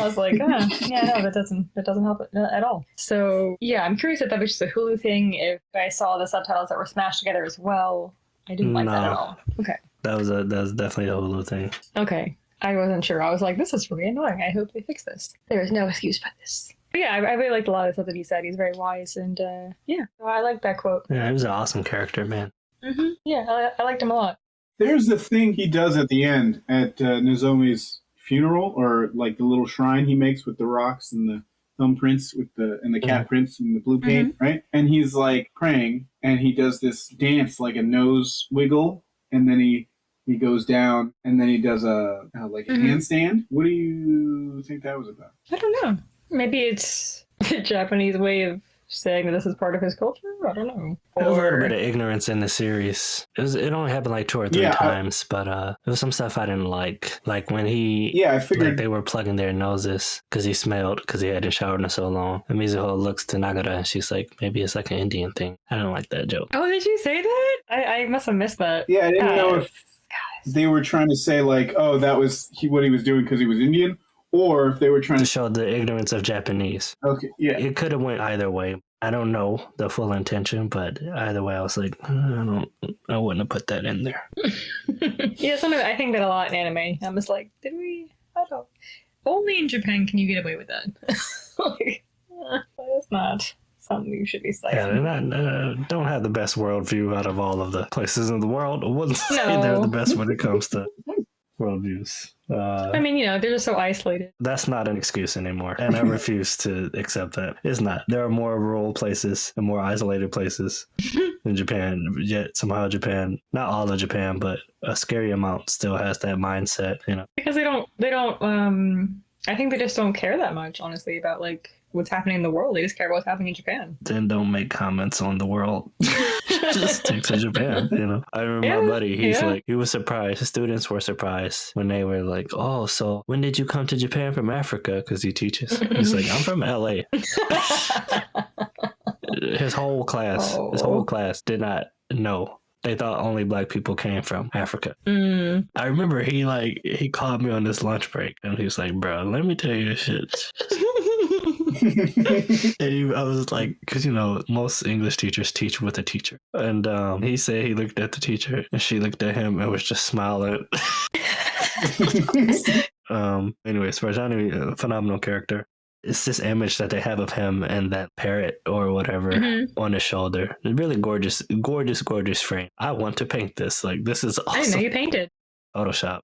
was like, no, that doesn't help at all. So yeah, I'm curious if that was just a Hulu thing. If I saw the subtitles that were smashed together as well, I didn't like that at No. all. Okay. That was definitely a Hulu thing. Okay. I wasn't sure. I was like, this is really annoying. I hope they fix this. There is no excuse for this. But yeah, I really liked a lot of stuff that he said. He's very wise, and yeah, so I like that quote. Yeah, he was an awesome character, man. Mm-hmm. Yeah, I liked him a lot. There's the thing he does at the end at Nozomi's funeral, or like the little shrine he makes with the rocks and the thumbprints and the cat prints and the blue paint, right? And he's like praying, and he does this dance like a nose wiggle, and then he goes down, and then he does a handstand. What do you think that was about? I don't know. Maybe it's the Japanese way of saying that this is part of his culture? I don't know. There was a little bit of ignorance in the series. It only happened like 2 or 3 times, but there was some stuff I didn't like. Like when I figured like they were plugging their noses because he smelled because he hadn't showered in so long. And Mizuho looks to Nagara and she's like, maybe it's like an Indian thing. I don't like that joke. Oh, did you say that? I must have missed that. Yeah, I didn't know if they were trying to say like, oh, that was what he was doing because he was Indian, or if they were trying to show the ignorance of Japanese. Okay, yeah. It could have went either way. I don't know the full intention, but either way, I was like, I wouldn't have put that in there. Yeah, I think that a lot in anime. I'm just like, did we? I don't. Only in Japan can you get away with that. Like, that's not something you should be citing. Yeah, don't have the best worldview out of all of the places in the world. I wouldn't say they're the best when it comes to worldviews. I mean, they're just so isolated. That's not an excuse anymore, and I refuse to accept that. It's not. There are more rural places and more isolated places in Japan, yet somehow Japan, not all of Japan, but a scary amount still has that mindset, Because they don't, I think they just don't care that much, honestly, about like what's happening in the world. They just care about what's happening in Japan. Then don't make comments on the world. Just stick to Japan, I remember my buddy, he's like, he was surprised. His students were surprised when they were like, oh, so when did you come to Japan from Africa? Because he teaches. He's like, I'm from LA. His whole class did not know. They thought only black people came from Africa. I remember he called me on this lunch break and he was like, bro, let me tell you shit. And I was like, because most English teachers teach with a teacher, and he said he looked at the teacher and she looked at him and was just smiling. Anyways, Rajani, phenomenal character. It's this image that they have of him and that parrot or whatever on his shoulder. Really gorgeous frame. I want to paint this. Like, this is awesome. I didn't know you painted. Photoshop.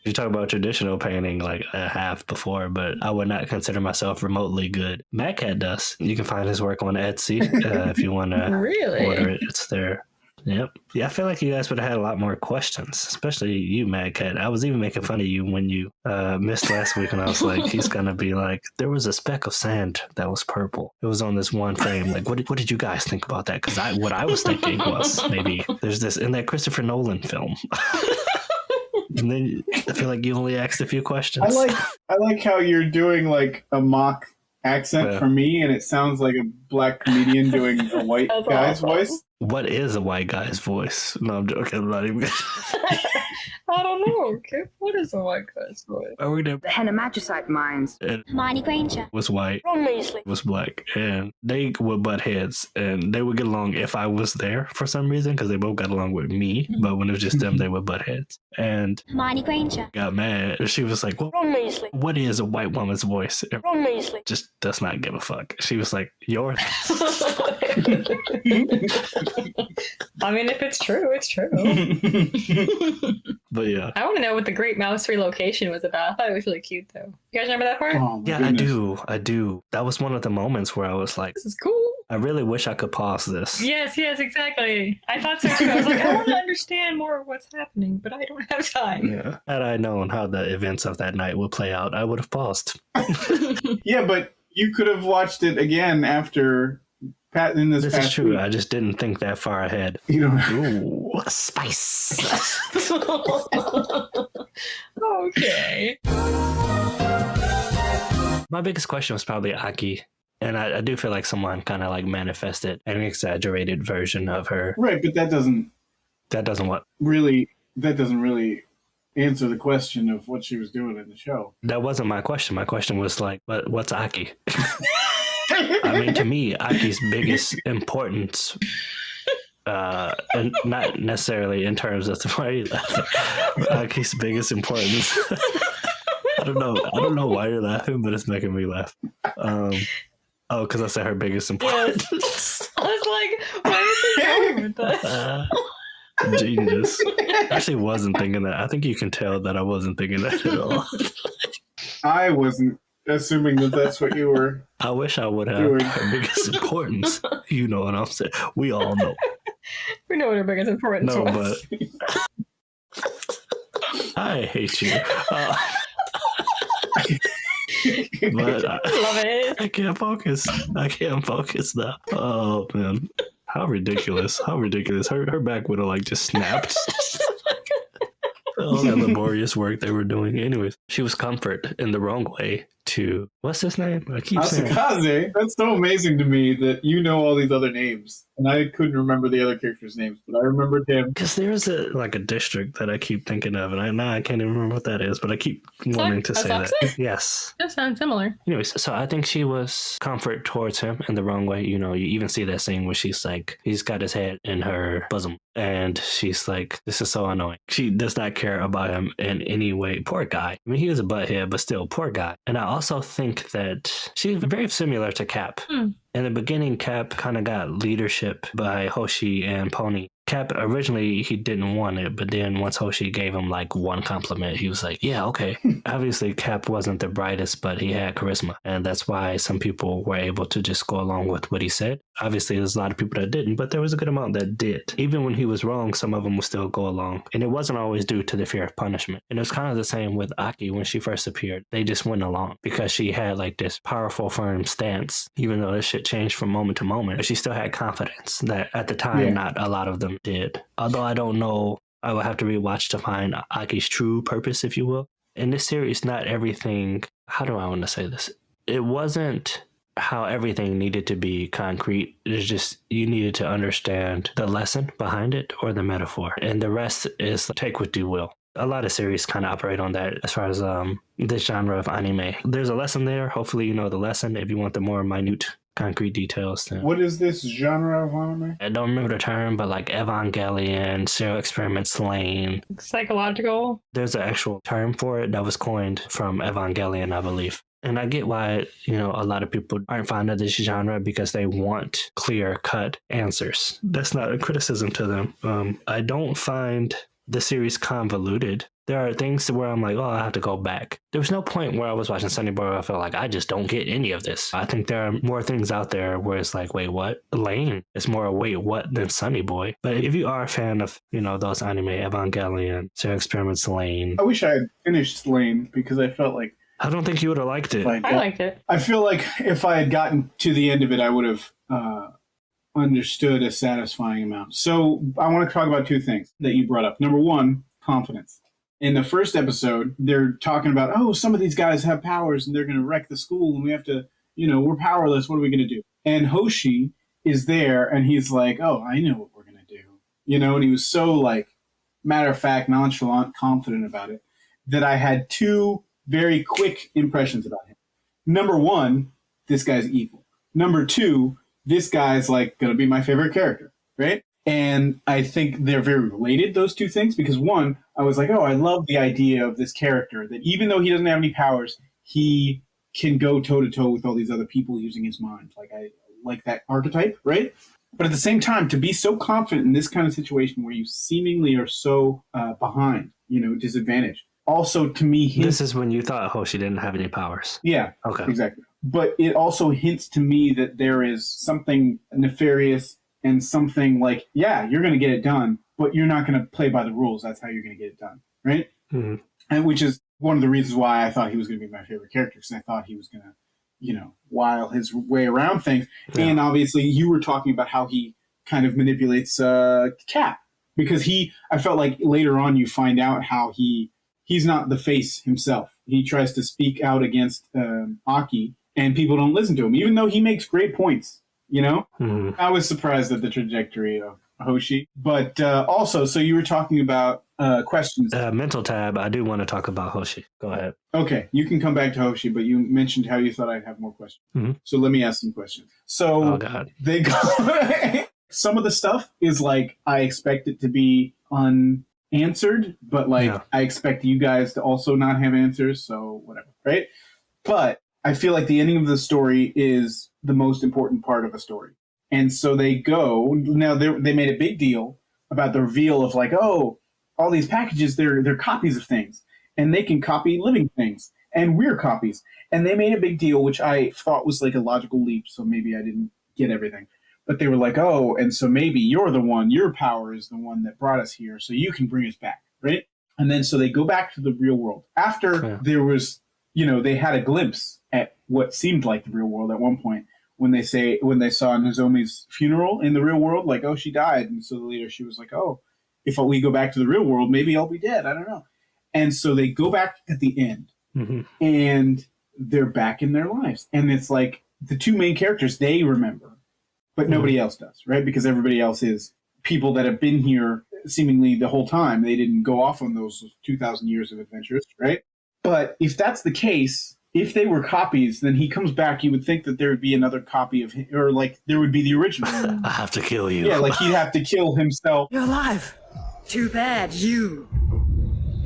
You talk about traditional painting, like I have before, but I would not consider myself remotely good. MadKat does. You can find his work on Etsy if you want to order it. It's there. Yep. Yeah, I feel like you guys would have had a lot more questions, especially you, MadKat. I was even making fun of you when you missed last week, and I was like, he's going to be like, there was a speck of sand that was purple. It was on this one frame. Like, what did you guys think about that? Because what I was thinking was maybe there's this in that Christopher Nolan film. And then I feel like you only asked a few questions. I like how you're doing like a mock accent for me, and it sounds like a black comedian doing a white guy's voice. What is a white guy's voice? No, I'm joking. I'm not even. I don't know. Okay. What is a white guy's voice? The Hennemagicite mines. Hermione Granger Was white. Ron Weasley Was black, and they would butt heads, and they would get along if I was there for some reason because they both got along with me. But when it was just them, they would butt heads, and Hermione Granger got mad. She was like, well, Ron Weasley what is a white woman's voice? And Ron Weasley just does not give a fuck. She was like, yours. I mean, if it's true, it's true. But yeah. I want to know what the Great Mouse relocation was about. I thought it was really cute, though. You guys remember that part? Oh, Yeah, goodness. I do. That was one of the moments where I was like, This is cool. I really wish I could pause this. Yes, exactly. I thought so too. I was like, I want to understand more of what's happening, but I don't have time. Yeah. Had I known how the events of that night would play out, I would have paused. Yeah, but you could have watched it again after in this This past is true. week. I just didn't think that far ahead. You know, Ooh, spice. Okay. My biggest question was probably Aki. And I do feel like someone kind of like manifested an exaggerated version of her. right? But that doesn't What? really answer the question of what she was doing in the show. That wasn't my question. My question was like, what's Aki? I mean, to me, Aki's biggest importance, and not necessarily in terms of the way you laugh, but Aki's biggest importance. I don't know why you're laughing, but it's making me laugh. Because I said her biggest importance. Yes. I was like, why is he going with this? Genius. I actually wasn't thinking that. I think you can tell that I wasn't thinking that at all. I wasn't assuming that that's what you were. I wish I would have her biggest importance. You know what I'm saying? We all know. We know what her biggest importance No, was. but I hate you. But Love it. I can't focus. I can't focus now. Oh man, how ridiculous! How ridiculous! Her back would have like just snapped. All that laborious work they were doing. Anyways, she was comfort in the wrong way to what's his name? I keep saying Asakaze. That's so amazing to me that you know all these other names, and I couldn't remember the other characters' names, but I remembered him. because there's a district that I keep thinking of, and I can't even remember what that is, but I keep wanting to say that. Asakusa? Yes. That sounds similar. Anyways, so I think she was comfort towards him in the wrong way. You know, you even see that scene where she's like, he's got his head in her bosom, and she's like, this is so annoying. She does not care about him in any way. Poor guy. I mean, he was a butthead, but still, poor guy. And I also think that she's very similar to Cap. In the beginning, Cap kind of got leadership by Hoshi and Pony. Cap, originally, he didn't want it, but then once Hoshi gave him like one compliment, he was like, yeah, okay. Obviously, Cap wasn't the brightest, but he had charisma. And that's why some people were able to just go along with what he said. Obviously, there's a lot of people that didn't, but there was a good amount that did. Even when he was wrong, some of them would still go along. And it wasn't always due to the fear of punishment. And it was kind of the same with Aki when she first appeared. They just went along because she had like this powerful, firm stance, even though this shit changed from moment to moment. She still had confidence that at the time, not a lot of them did. Although I don't know, I will have to rewatch to find Aki's true purpose, if you will. In this series, not everything, how do I want to say this? It wasn't how everything needed to be concrete. It's just you needed to understand the lesson behind it or the metaphor. And the rest is take what you will. A lot of series kind of operate on that as far as this genre of anime. There's a lesson there. Hopefully you know the lesson. If you want the more minute concrete details. Then. What is this genre of anime? I don't remember the term, but like Evangelion, Serial Experiment Slain. Psychological. There's an actual term for it that was coined from Evangelion, I believe. And I get why, you know, a lot of people aren't fond of this genre because they want clear-cut answers. That's not a criticism to them. I don't find the series convoluted. There are things where I'm like, oh, I have to go back. There was no point where I was watching Sonny Boy where I felt like I just don't get any of this. I think there are more things out there where it's like, wait, what? Lane is more wait, what than Sonny Boy. But if you are a fan of, you know, those anime, Evangelion, Serial Experiments Lane. I wish I had finished Lane because I felt like I don't think you would have liked it. I liked it. I feel like if I had gotten to the end of it, I would have understood a satisfying amount. So I want to talk about two things that you brought up. Number one, confidence. In the first episode, they're talking about, oh, some of these guys have powers and they're going to wreck the school and we have to, you know, we're powerless. What are we going to do? And Hoshi is there and he's like, oh, I know what we're going to do. You know, and he was so like matter of fact, nonchalant, confident about it that I had two very quick impressions about him. Number one, this guy's evil. Number two, this guy's like going to be my favorite character, right? And I think they're very related, those two things, because one, I was like, oh, I love the idea of this character that even though he doesn't have any powers, he can go toe-to-toe with all these other people using his mind. Like I like that archetype, right? But at the same time, to be so confident in this kind of situation where you seemingly are so behind, you know, disadvantaged. Also, to me, this is when you thought Hoshi didn't have any powers. Yeah, okay, exactly. But it also hints to me that there is something nefarious and something like, yeah, you're going to get it done, but you're not going to play by the rules. That's how you're going to get it done, right? Mm-hmm. And which is one of the reasons why I thought he was going to be my favorite character, because I thought he was going to, you know, wile his way around things. Yeah. And obviously, you were talking about how he kind of manipulates Cap, because I felt like later on you find out how he's not the face himself. He tries to speak out against Aki, and people don't listen to him, even though he makes great points. You know, I was surprised at the trajectory of Hoshi. But also, so you were talking about questions. Mental tab, I do want to talk about Hoshi. Go ahead. Okay, you can come back to Hoshi, but you mentioned how you thought I'd have more questions. Mm-hmm. So let me ask some questions. So oh, God. They go. Some of the stuff is like, I expect it to be unanswered, but like, yeah. I expect you guys to also not have answers, so whatever, right? But I feel like the ending of the story is the most important part of a story. And so they go, now they made a big deal about the reveal of like, oh, all these packages, they're copies of things. And they can copy living things. And we're copies. And they made a big deal, which I thought was like a logical leap, so maybe I didn't get everything. But they were like, oh, and so maybe you're the one, your power is the one that brought us here, so you can bring us back, right? And then so they go back to the real world. After there was they had a glimpse at what seemed like the real world at one point when they saw Nozomi's funeral in the real world, like, oh, she died. And so later she was like, oh, if we go back to the real world, maybe I'll be dead. I don't know. And so they go back at the end and they're back in their lives. And it's like the two main characters, they remember, but nobody else does, right? Because everybody else is people that have been here seemingly the whole time. They didn't go off on those 2,000 years of adventures, right? But if that's the case, if they were copies, then he comes back, you would think that there would be another copy of him, or like there would be the original. I have to kill you. Yeah, like he'd have to kill himself. You're alive. Too bad you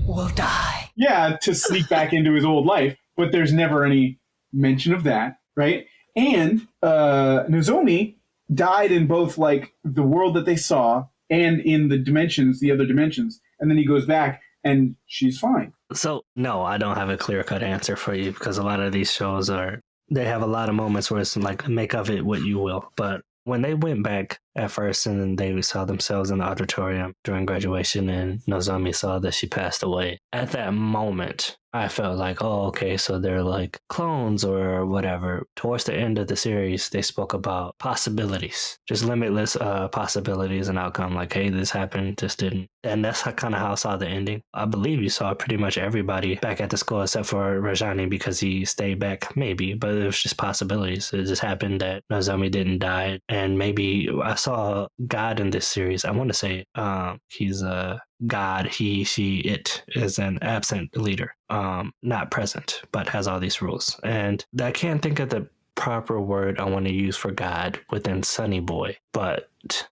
will die. Yeah, to sneak back into his old life. But there's never any mention of that, right? And Nozomi died in both like the world that they saw and in the other dimensions. And then he goes back and she's fine. So, no, I don't have a clear-cut answer for you because a lot of these shows they have a lot of moments where it's like, make of it what you will. But when they went back at first and then they saw themselves in the auditorium during graduation and Nozomi saw that she passed away, at that moment, I felt like, oh, okay, so they're like clones or whatever. Towards the end of the series, they spoke about possibilities, just limitless possibilities and outcome. Like, hey, this happened, this didn't. And that's kind of how I saw the ending. I believe you saw pretty much everybody back at the school except for Rajani because he stayed back, maybe. But it was just possibilities. It just happened that Nozomi didn't die. And maybe I saw God in this series. I want to say he's a God, he, she, it is an absent leader, not present, but has all these rules. And I can't think of the proper word I want to use for God within Sonny Boy, but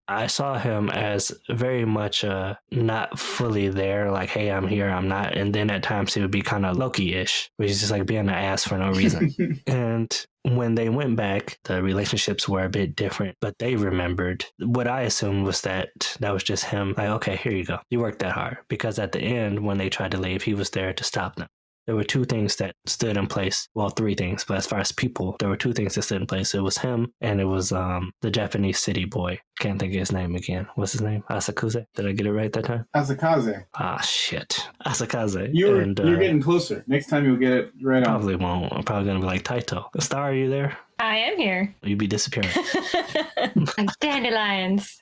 I saw him as very much not fully there, like, hey, I'm here, I'm not. And then at times he would be kind of Loki-ish, which is just like being an ass for no reason. And when they went back, the relationships were a bit different, but they remembered. What I assumed was that was just him, like, okay, here you go. You worked that hard. Because at the end, when they tried to leave, he was there to stop them. There were two things that stood in place. Well, three things, but as far as people, there were two things that stood in place. It was him and it was the Japanese city boy. Can't think of his name again. What's his name? Asakaze? Did I get it right that time? Asakaze. Ah, shit. Asakaze. You're getting closer. Next time you'll get it right on. Probably won't. I'm probably going to be like Taito. Star, are you there? I am here. You'd be disappearing. Like dandelions.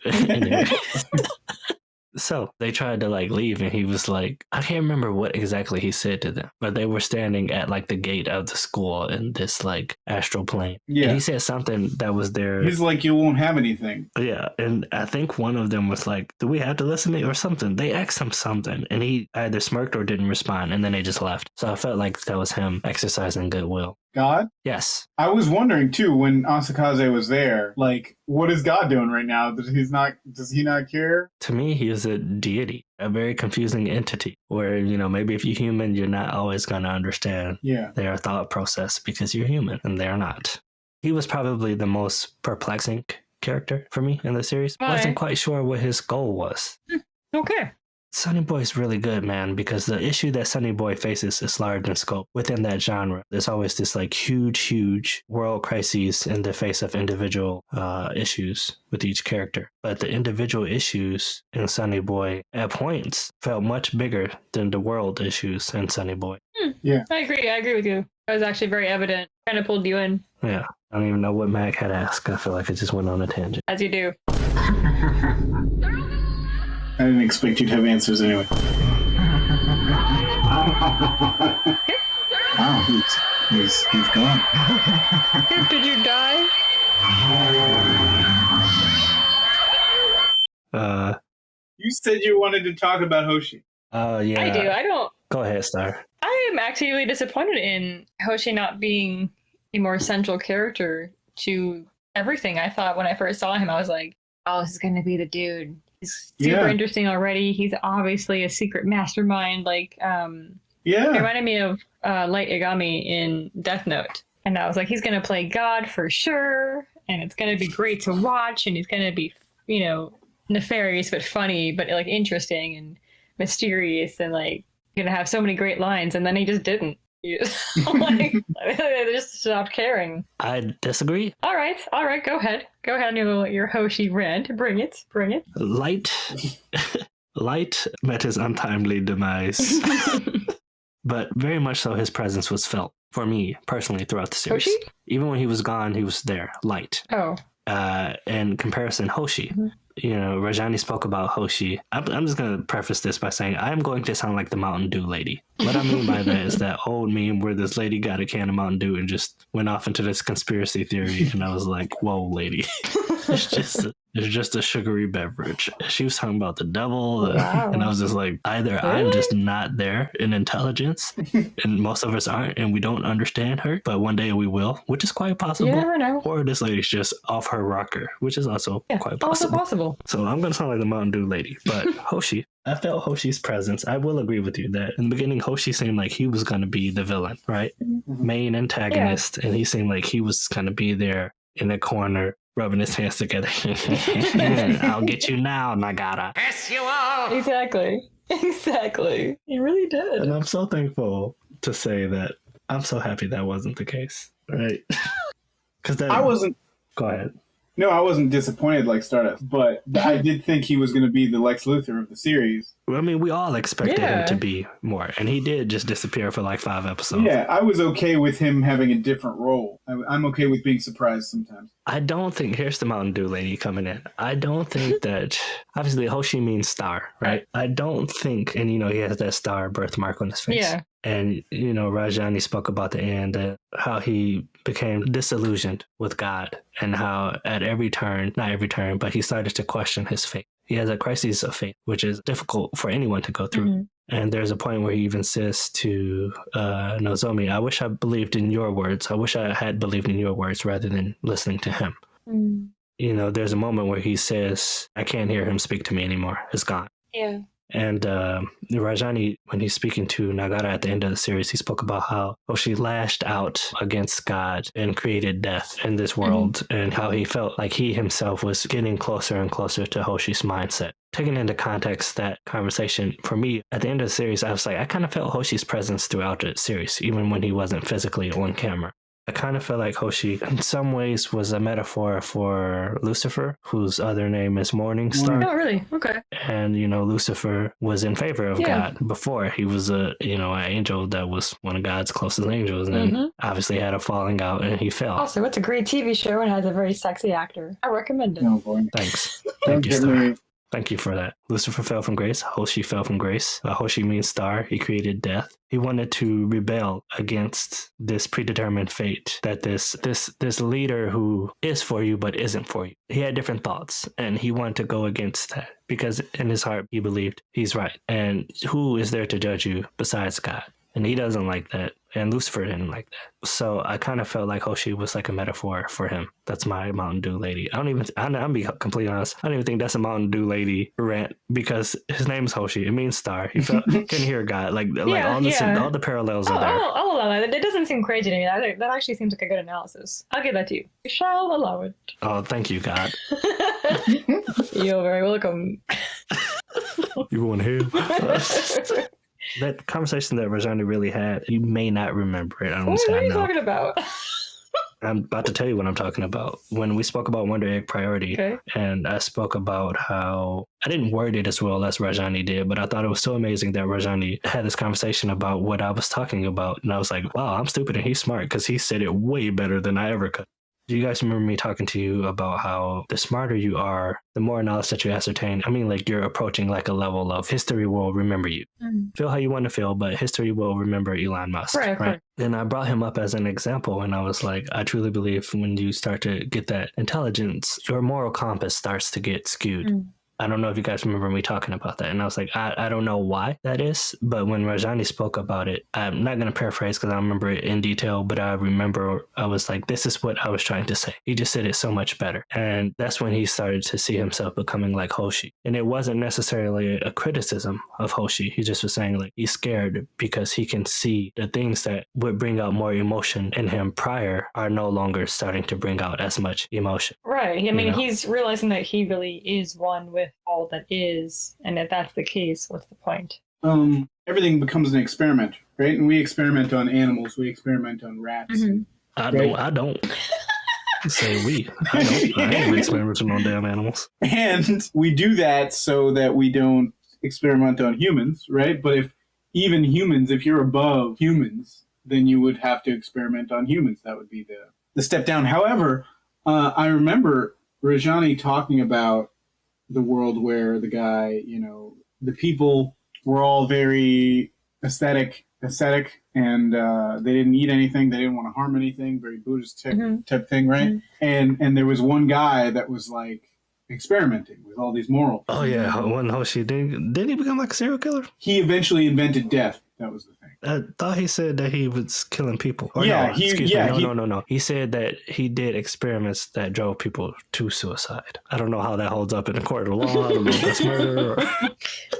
So they tried to like leave and he was like, I can't remember what exactly he said to them, but they were standing at like the gate of the school in this like astral plane. Yeah. And he said something that was there. He's like, you won't have anything. Yeah. And I think one of them was like, do we have to listen to you or something? They asked him something and he either smirked or didn't respond. And then they just left. So I felt like that was him exercising goodwill. God? Yes. I was wondering too when Asakaze was there, like, what is God doing right now? Does he not care? To me, he is a deity, a very confusing entity where, maybe if you're human, you're not always going to understand their thought process because you're human and they're not. He was probably the most perplexing character for me in the series. I wasn't quite sure what his goal was. Okay. Sonny Boy is really good, man, because the issue that Sonny Boy faces is large in scope within that genre. There's always this like huge world crises in the face of individual issues with each character. But the individual issues in Sonny Boy at points felt much bigger than the world issues in Sonny Boy. Yeah. I agree with you. That was actually very evident. Kind of pulled you in. Yeah. I don't even know what Mac had asked. I feel like it just went on a tangent. As you do. I didn't expect you to have answers anyway. Wow, he's gone. Did you die? You said you wanted to talk about Hoshi. Oh, yeah. I do. I don't. Go ahead, Star. I am actually really disappointed in Hoshi not being a more central character to everything. I thought when I first saw him, I was like, oh, this is going to be the dude. He's super interesting already. He's obviously a secret mastermind. Like, it reminded me of Light Yagami in Death Note. And I was like, he's going to play God for sure. And it's going to be great to watch. And he's going to be, nefarious, but funny, but like interesting and mysterious. And like, going to have so many great lines. And then he just didn't. They just stopped caring. I disagree. All right. Go ahead on your Hoshi rant. Bring it. Light met his untimely demise, but very much so his presence was felt for me personally throughout the series. Hoshi? Even when he was gone, he was there, light. Oh. In comparison, Hoshi. You know, Rajani spoke about Hoshi. I'm just going to preface this by saying I'm going to sound like the Mountain Dew lady. What I mean by that is that old meme where this lady got a can of Mountain Dew and just went off into this conspiracy theory. And I was like, whoa, lady. It's just a sugary beverage. She was talking about the devil. Wow. And I was just like, either I'm just not there in intelligence, and most of us aren't, and we don't understand her, but one day we will, which is quite possible. You never know. Or this lady's just off her rocker, which is also quite possible. Also possible. So I'm going to sound like the Mountain Dew lady. But Hoshi, I felt Hoshi's presence. I will agree with you that in the beginning, Hoshi seemed like he was going to be the villain, right? Main antagonist. And he seemed like he was going to be there in the corner, rubbing his hands together. I'll get you now, Nagata. Yes, you are! Exactly. Exactly. He really did. And I'm so thankful to say that I'm so happy that wasn't the case, right? Because I wasn't. Go ahead. No, I wasn't disappointed like Stardust, but I did think he was going to be the Lex Luthor of the series. I mean, we all expected him to be more, and he did just disappear for like 5 episodes. Yeah, I was okay with him having a different role. I'm okay with being surprised sometimes. I don't think, here's the Mountain Dew lady coming in. I don't think that, obviously Hoshi means star, right? I don't think, and you know, he has that star birthmark on his face. Yeah. And, you know, Rajani spoke about the end, how he became disillusioned with God and how at every turn, not every turn, but he started to question his faith. He has a crisis of faith, which is difficult for anyone to go through. And there's a point where he even says to Nozomi, I wish I believed in your words. I wish I had believed in your words rather than listening to him. You know, there's a moment where he says, I can't hear him speak to me anymore. It's gone. Yeah. And Rajani, when he's speaking to Nagata at the end of the series, he spoke about how Hoshi lashed out against God and created death in this world, and how he felt like he himself was getting closer and closer to Hoshi's mindset. Taking into context that conversation, for me, at the end of the series, I was like, I kind of felt Hoshi's presence throughout the series, even when he wasn't physically on camera. I kind of feel like Hoshi, in some ways, was a metaphor for Lucifer, whose other name is Morning Star. Oh, really? Okay. And, you know, Lucifer was in favor of God before. He was an angel that was one of God's closest angels, and then obviously had a falling out, and he fell. Also, it's a great TV show and has a very sexy actor. I recommend it. No, boy. Thanks. Thank you, Star. Thank you for that. Lucifer fell from grace. Hoshi fell from grace. Hoshi means star. He created death. He wanted to rebel against this predetermined fate that this leader who is for you but isn't for you. He had different thoughts, and he wanted to go against that because in his heart he believed he's right. And who is there to judge you besides God? And he doesn't like that. And Lucifer didn't like that. So I kind of felt like Hoshi was like a metaphor for him. That's my Mountain Dew lady. I'm be completely honest. I don't even think that's a Mountain Dew lady rant because his name is Hoshi. It means star. He can hear God. Like all the parallels are there. I'll allow that. It doesn't seem crazy to me. That actually seems like a good analysis. I'll give that to you. We shall allow it. Oh, thank you, God. You're very welcome. You want to hear? That conversation that Rajani really had, you may not remember it. What are you talking about? I'm about to tell you what I'm talking about. When we spoke about Wonder Egg Priority, and I spoke about how I didn't word it as well as Rajani did, but I thought it was so amazing that Rajani had this conversation about what I was talking about. And I was like, wow, I'm stupid and he's smart because he said it way better than I ever could. Do you guys remember me talking to you about how the smarter you are, the more knowledge that you ascertain? I mean, like you're approaching like a level of history will remember you. Feel how you want to feel, but history will remember Elon Musk. Right? And I brought him up as an example, and I was like, I truly believe when you start to get that intelligence, your moral compass starts to get skewed. I don't know if you guys remember me talking about that. And I was like, I don't know why that is. But when Rajani spoke about it, I'm not going to paraphrase because I don't remember it in detail, but I remember I was like, this is what I was trying to say. He just said it so much better. And that's when he started to see himself becoming like Hoshi. And it wasn't necessarily a criticism of Hoshi. He just was saying like he's scared because he can see the things that would bring out more emotion in him prior are no longer starting to bring out as much emotion. Right. I mean, he's realizing that he really is one with all that is, and if that's the case, what's the point? Everything becomes an experiment, right? And we experiment on animals, we experiment on rats. I don't say we. I ain't experimenting on damn animals. And we do that so that we don't experiment on humans, right? But if you're above humans, then you would have to experiment on humans. That would be the step down. However, I remember Rajani talking about the world where the guy, the people were all very ascetic, and they didn't eat anything. They didn't want to harm anything. Very Buddhist type thing, right? And there was one guy that was like experimenting with all these morals. Oh yeah, one Hoshi didn't he become like a serial killer? He eventually invented death. That was the thing. I thought he said that he was killing people. Or Yeah, no. He said that he did experiments that drove people to suicide. I don't know how that holds up in the court of law. I don't know if that's murder. Or...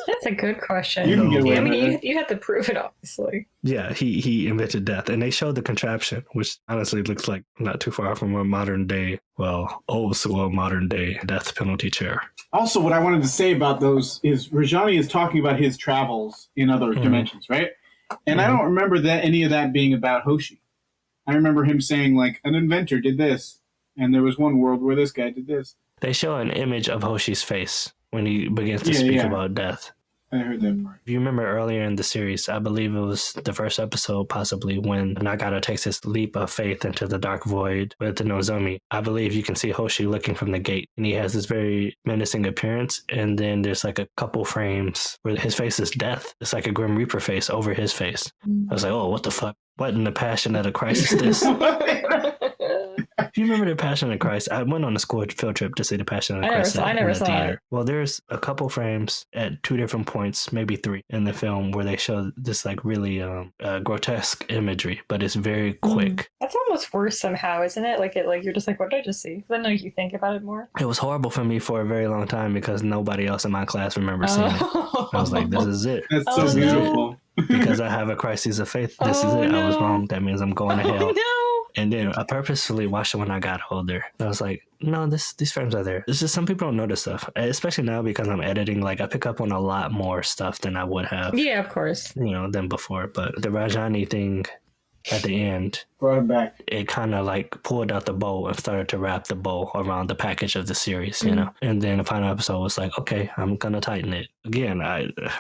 That's a good question. You can get away I with mean, it. you have to prove it, obviously. Yeah, he invented death, and they showed the contraption, which honestly looks like not too far from a modern day, old school modern day death penalty chair. Also, what I wanted to say about those is Rajani is talking about his travels in other dimensions, right? And I don't remember any of that being about Hoshi. I remember him saying, like, an inventor did this, and there was one world where this guy did this. They show an image of Hoshi's face when he begins to speak about death. I heard that part. If you remember earlier in the series, I believe it was the first episode, possibly, when Nagato takes his leap of faith into the dark void with the Nozomi. I believe you can see Hoshi looking from the gate, and he has this very menacing appearance, and then there's like a couple frames where his face is death. It's like a Grim Reaper face over his face. I was like, oh, what the fuck? What in the Passion of the Christ is this? Do you remember the Passion of the Christ? I went on a school field trip to see the Passion of the Christ. I never saw it. Well, there's a couple frames at 2 different points, maybe 3, in the film where they show this like really grotesque imagery, but it's very quick. That's almost worse somehow, isn't it? Like you're just like, what did I just see? Then you think about it more. It was horrible for me for a very long time because nobody else in my class remembered seeing it. I was like, this is it. That's so beautiful. Because I have a crisis of faith. This is it. I was wrong. That means I'm going to hell. No. And then I purposefully watched it when I got older. I was like, no, these frames are there. It's just some people don't notice stuff, especially now because I'm editing. Like I pick up on a lot more stuff than I would have. Yeah, of course. Than before. But the Rajani thing at the end brought it back. It kind of like pulled out the bow and started to wrap the bow around the package of the series, And then the final episode was like, okay, I'm gonna tighten it. Again,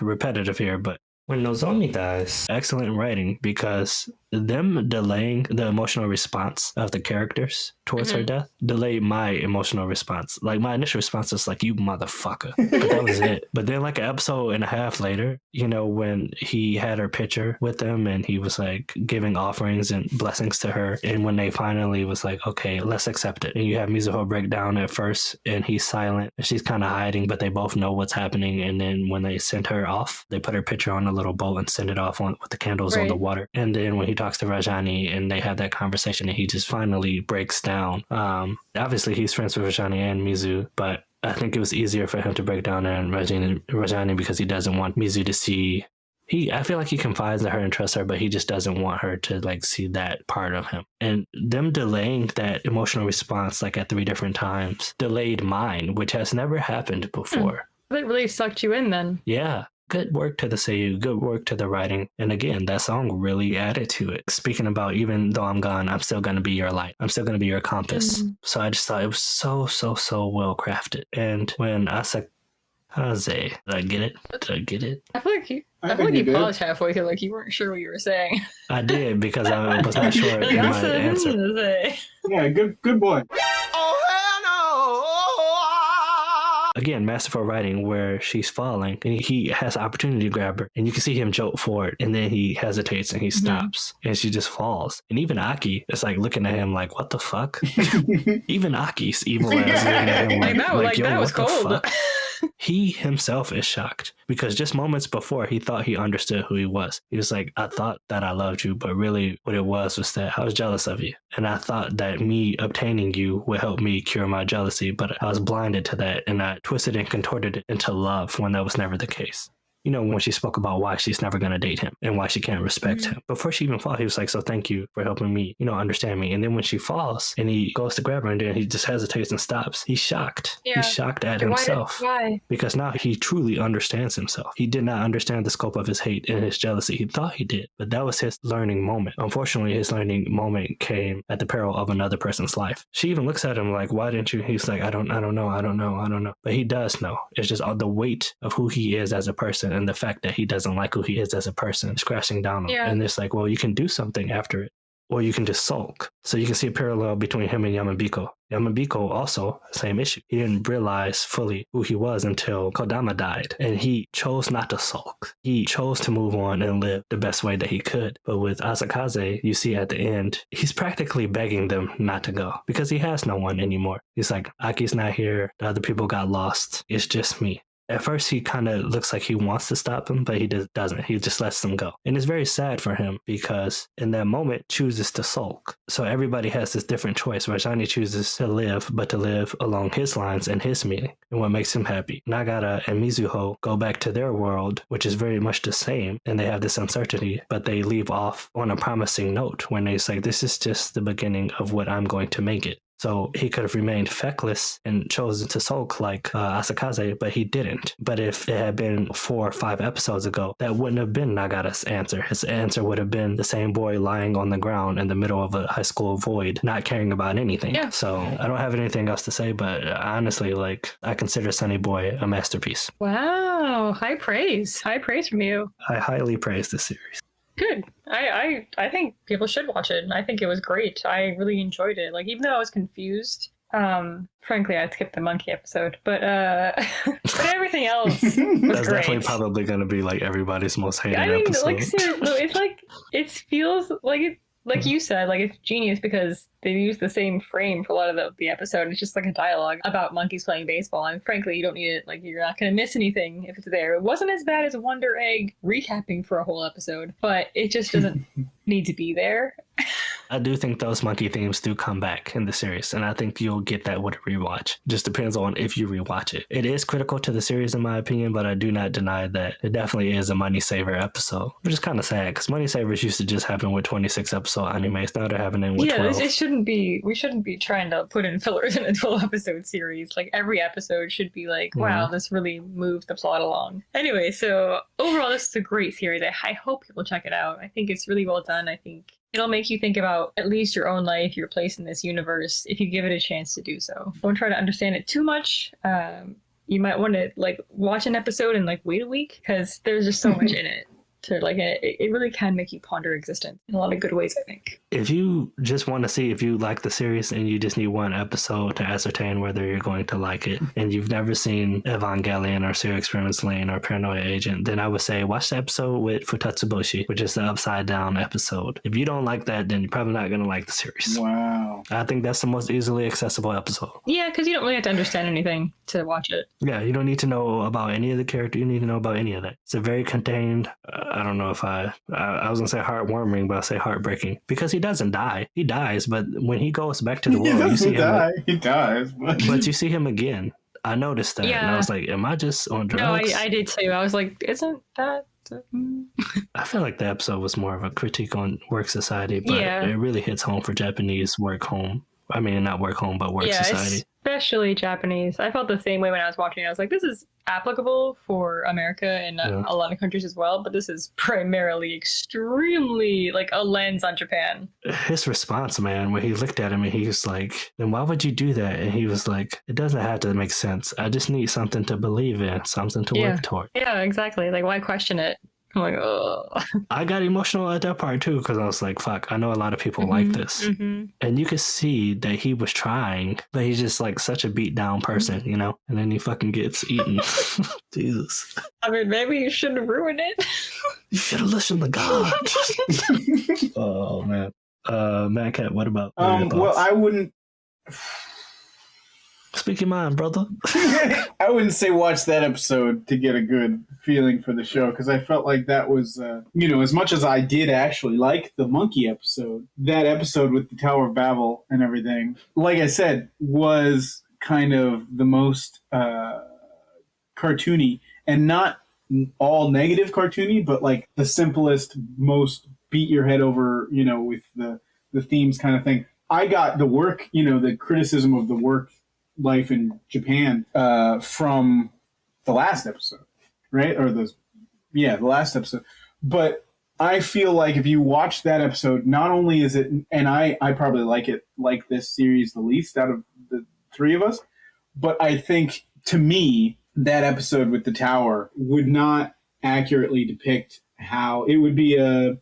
repetitive here, but when Nozomi dies, excellent writing because them delaying the emotional response of the characters towards her death delayed my emotional response. Like my initial response was like, you motherfucker. But that was it. But then like an episode and a half later, when he had her picture with them and he was like giving offerings and blessings to her. And when they finally was like, okay, let's accept it. And you have Mizuho break down at first and he's silent and she's kind of hiding, but they both know what's happening. And then when they sent her off, they put her picture on a little boat and send it off with the candles on the water. And then when he talks to Rajani and they have that conversation and he just finally breaks down. Obviously he's friends with Rajani and Mizu, but I think it was easier for him to break down than Rajani because he doesn't want Mizu to see. I feel like he confides in her and trusts her, but he just doesn't want her to like see that part of him. And them delaying that emotional response like at 3 different times delayed mine, which has never happened before. That really sucked you in then. Yeah. Good work to the seiyuu, good work to the writing. And again, that song really added to it. Speaking about even though I'm gone, I'm still going to be your light. I'm still going to be your compass. So I just thought it was so, so, so well crafted. And when Asakaze, did I get it? I feel like you paused halfway through, like you weren't sure what you were saying. I did because I was not sure in my answer. Yeah, good boy. Again, masterful writing where she's falling and he has the opportunity to grab her and you can see him jolt forward and then he hesitates and he stops and she just falls. And even Aki is like looking at him like, what the fuck? Even Aki's evil ass looking at him like yo, that was what cold. the fuck? He himself is shocked because just moments before he thought he understood who he was. He was like, I thought that I loved you, but really what it was that I was jealous of you. And I thought that me obtaining you would help me cure my jealousy, but I was blinded to that and I twisted and contorted it into love when that was never the case. When she spoke about why she's never going to date him and why she can't respect him. Before she even falls, he was like, so thank you for helping me, understand me. And then when she falls and he goes to grab her and then he just hesitates and stops, he's shocked. Yeah. He's shocked at himself. Why? Because now he truly understands himself. He did not understand the scope of his hate and his jealousy. He thought he did, but that was his learning moment. Unfortunately, his learning moment came at the peril of another person's life. She even looks at him like, why didn't you? He's like, I don't know. But he does know. It's just all the weight of who he is as a person and the fact that he doesn't like who he is as a person is crashing down on him. Yeah. And it's like, well, you can do something after it, or you can just sulk. So you can see a parallel between him and Yamabiko. Yamabiko also, same issue. He didn't realize fully who he was until Kodama died, and he chose not to sulk. He chose to move on and live the best way that he could. But with Asakaze, you see at the end, he's practically begging them not to go because he has no one anymore. He's like, Aki's not here, the other people got lost, it's just me. At first, he kind of looks like he wants to stop him, but he doesn't. He just lets them go. And it's very sad for him because in that moment, chooses to sulk. So everybody has this different choice. Rajani chooses to live, but to live along his lines and his meaning and what makes him happy. Nagara and Mizuho go back to their world, which is very much the same. And they have this uncertainty, but they leave off on a promising note when they say, this is just the beginning of what I'm going to make it. So he could have remained feckless and chosen to sulk like Asakaze, but he didn't. But if it had been 4 or 5 episodes ago, that wouldn't have been Nagara's answer. His answer would have been the same boy lying on the ground in the middle of a high school void, not caring about anything. Yeah. So I don't have anything else to say, but honestly, like, I consider Sonny Boy a masterpiece. Wow. High praise from you. I highly praise this series. Good. I think people should watch it. I think it was great. I really enjoyed it. Like, even though I was confused, frankly, I skipped the monkey episode, but everything else was That's great. definitely probably going to be like everybody's most hated I mean, episode. like, seriously, it's like, it feels like it, like you said, like it's genius because they use the same frame for a lot of the episode. It's just like a dialogue about monkeys playing baseball. And frankly, you don't need it. Like, you're not going to miss anything if it's there. It wasn't as bad as Wonder Egg recapping for a whole episode, but it just doesn't need to be there. I do think those monkey themes do come back in the series, and I think you'll get that with a rewatch. Just depends on if you rewatch it. It is critical to the series in my opinion, but I do not deny that it definitely is a money saver episode, which is kind of sad because money savers used to just happen with 26 episode animes. Now they're happening with 12. It shouldn't be. We shouldn't be trying to put in fillers in a 12 episode series. Like, every episode should be like, wow, this really moved the plot along. Anyway, so overall, this is a great series. I hope people check it out. I think it's really well done. I think it'll make you think about at least your own life, your place in this universe, if you give it a chance to do so. Don't try to understand it too much. You might want to like watch an episode and like wait a week because there's just so much in it. To like it really can make you ponder existence in a lot of good ways, I think. If you just want to see if you like the series and you just need one episode to ascertain whether you're going to like it, and you've never seen Evangelion or Serial Experiments Lane or Paranoia Agent, then I would say watch the episode with Futatsuboshi, which is the upside down episode. If you don't like that, then you're probably not going to like the series. Wow. I think that's the most easily accessible episode. Yeah, because you don't really have to understand anything to watch it. Yeah, you don't need to know about any of the character. You need to know about any of that. It's a very contained, I don't know if I was going to say heartwarming, but I'll say heartbreaking. Because he doesn't die. He dies, but when he goes back to the world, you see him. He dies. But you see him again. I noticed that. Yeah. And I was like, am I just on drugs? No, I did too. I was like, isn't that... I feel like the episode was more of a critique on work society, but Yeah. it really hits home for Japanese work home. I mean, not work home, but work Yeah, society. especially Japanese. I felt the same way when I was watching it. I was like, this is applicable for America and a lot of countries as well, but this is primarily extremely like a lens on Japan. His response, man, when he looked at him and he was like, then why would you do that? And he was like, it doesn't have to make sense. I just need something to believe in, something to work toward. Yeah, exactly. Like, why question it? I'm like, oh. I got emotional at that part too, because I was like, fuck, I know a lot of people like this. Mm-hmm. And you could see that he was trying, but he's just like such a beat down person, you know? And then he fucking gets eaten. Jesus. I mean, maybe you shouldn't have ruined it. You should have listened to God. Oh, man. MadKat, what about your thoughts? Well, I wouldn't... Speak your mind, brother. I wouldn't say watch that episode to get a good feeling for the show, because I felt like that was, as much as I did actually like the monkey episode, that episode with the Tower of Babel and everything, like I said, was kind of the most cartoony, and not all negative cartoony, but like the simplest, most beat your head over, with the themes kind of thing. I got the work, the criticism of the work life in Japan from the last episode, right? Or the last episode. But I feel like if you watch that episode, not only is it, and I probably like this series the least out of the three of us, but I think to me that episode with the tower would not accurately depict how it would be a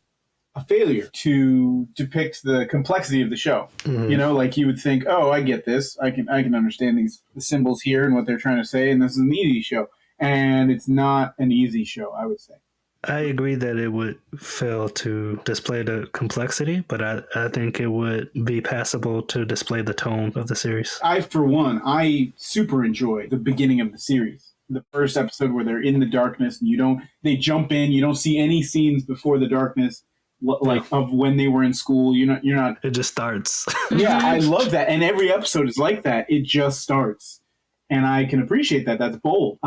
failure to depict the complexity of the show. You know, like you would think, oh, I get this. I can understand the symbols here and what they're trying to say, and this is an easy show. And it's not an easy show, I would say. I agree that it would fail to display the complexity, but I think it would be passable to display the tone of the series. For one, I super enjoy the beginning of the series. The first episode where they're in the darkness and they jump in, you don't see any scenes before the darkness, like of when they were in school. You're not. It just starts. Yeah, I love that. And every episode is like that. It just starts. And I can appreciate that. That's bold.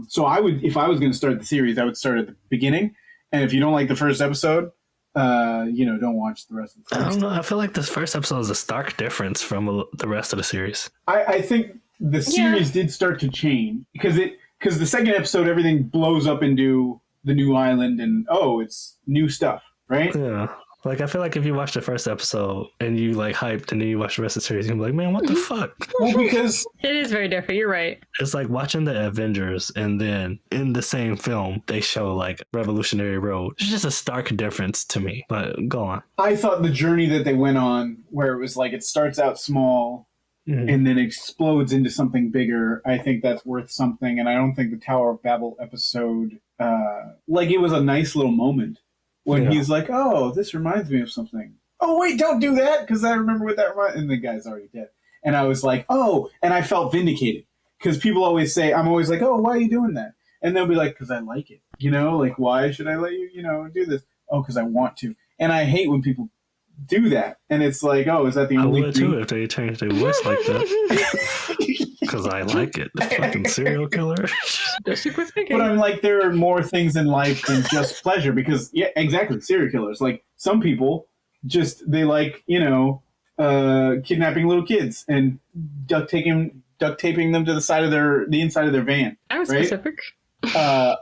So if I was going to start the series, I would start at the beginning. And if you don't like the first episode, don't watch the rest of the series. I don't know. I feel like this first episode is a stark difference from the rest of the series. I think the series did start to change because the second episode, everything blows up into the new island and, it's new stuff, right? Yeah. Like, I feel like if you watch the first episode and you, like, hyped and then you watch the rest of the series, you're like, man, what the fuck? Well, because It is very different. You're right. it's like watching the Avengers and then in the same film, they show, like, Revolutionary Road. It's just a stark difference to me. But go on. I thought the journey that they went on, where it was like it starts out small and then explodes into something bigger, I think that's worth something. And I don't think the Tower of Babel episode, it was a nice little moment. When he's like, oh, this reminds me of something. Oh, wait, don't do that, because I remember what that reminds. And the guy's already dead. And I was like, oh, and I felt vindicated. Because people always say, I'm always like, oh, why are you doing that? And they'll be like, because I like it. Like, why should I let you, do this? Oh, because I want to. And I hate when people do that. And it's like, oh, is that the only thing? I would too if they changed their voice like that. Because I like it. The fucking serial killer. But I'm like, there are more things in life than just pleasure. Because, yeah, exactly, serial killers. Like, some people they like, kidnapping little kids and duct taping them to the inside of their van. I was right? specific. Yeah.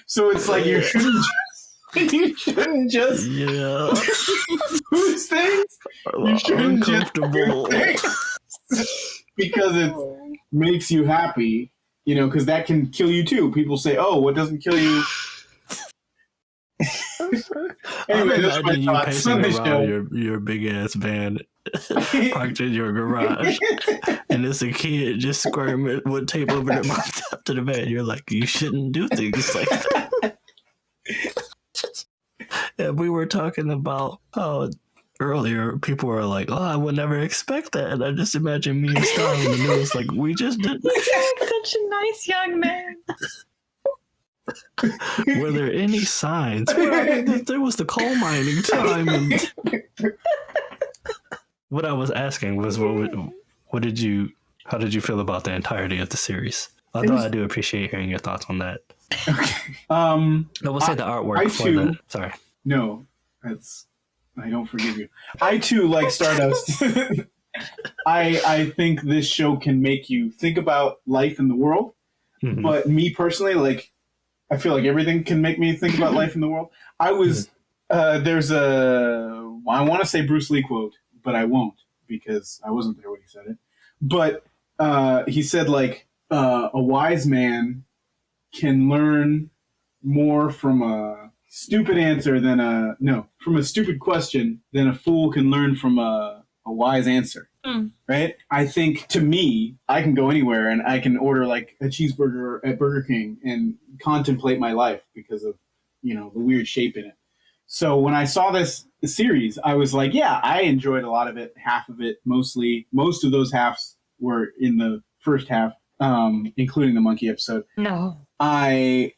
So it's like you shouldn't just whose things you shouldn't just do things because it makes you happy, because that can kill you too. People say, oh, what doesn't kill you? Anyway, that's my thoughts on the show. Your big ass van parked in your garage, and there's a kid just squirming with tape over their mouth up to the van. You're like, you shouldn't do things like that. And we were talking about earlier, people were like, oh, I would never expect that. And I just imagine me and Star in the news, like, we just didn't. Such a nice young man. Were there any signs? Well, there was the coal mining time. And what I was asking was, how did you feel about the entirety of the series? Although I do appreciate hearing your thoughts on that. Okay. I will say the artwork sorry. No, I don't forgive you. I too like Stardust. I think this show can make you think about life in the world. Mm-hmm. But me personally, like, I feel like everything can make me think about life in the world. I was there's I want to say Bruce Lee quote, but I won't because I wasn't there when he said it. But he said, like, a wise man can learn more from a stupid answer from a stupid question than a fool can learn from a wise answer. Right? I think, to me, I can go anywhere and I can order like a cheeseburger at Burger King and contemplate my life because of, the weird shape in it. So when I saw this series, I was like, yeah, I enjoyed a lot of it, half of it, most of those halves were in the first half, including the monkey episode. No. I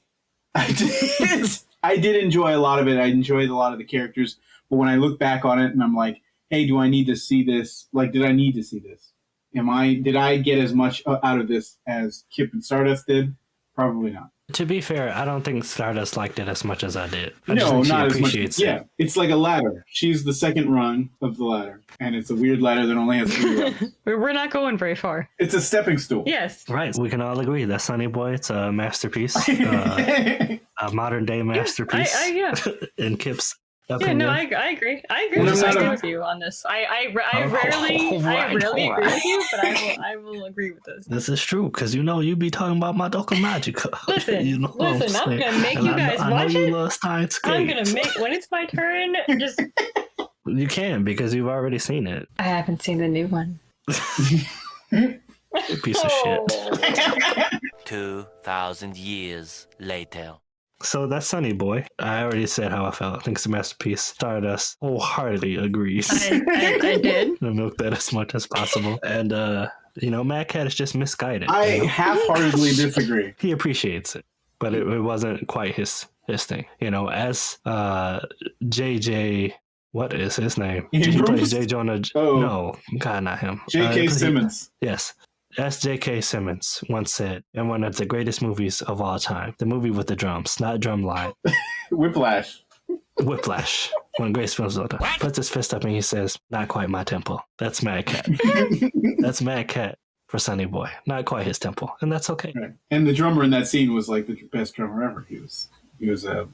did enjoy a lot of it. I enjoyed a lot of the characters, but when I look back on it and I'm like, hey, do I need to see this? Like, did I need to see this? Did I get as much out of this as Kip and Stardust did? Probably not. To be fair, I don't think Stardust liked it as much as I did. No, not as much. Yeah, it's like a ladder. She's the second rung of the ladder, and it's a weird ladder that only has 3 rungs. We're not going very far. It's a stepping stool. Yes. Right. We can all agree that Sonny Boy, it's a masterpiece, a modern day masterpiece. Yeah. In Kip's Yeah, no, I agree. I agree And with, I'm not a- with you on this. I rarely agree with you, but I will agree with this. This is true because you be talking about my Doka Magica. Listen, you know what listen, I'm saying? gonna make And you guys I know watch you it. love Steins I'm Gate. gonna make when it's my turn. Just You can because you've already seen it. I haven't seen the new one. Piece of shit. 2,000 years later. So that's Sonny Boy. I already said how I felt. I think it's a masterpiece. Stardust wholeheartedly agrees. I did. To milk that as much as possible. And, Mad Cat is just misguided. I half-heartedly disagree. He appreciates it, but it wasn't quite his thing. As JJ, what is his name? He plays J. Jonah. Oh. No, God, not him. J.K. Simmons. Yes. As J.K. Simmons once said in one of the greatest movies of all time, the movie with the drums, not Drumline, Whiplash. Whiplash, one of the greatest films of all time, puts his fist up and he says, not quite my tempo. That's Mad Cat. That's Mad Cat for Sonny Boy. Not quite his tempo, and that's okay. Right. And the drummer in that scene was like the best drummer ever. He was a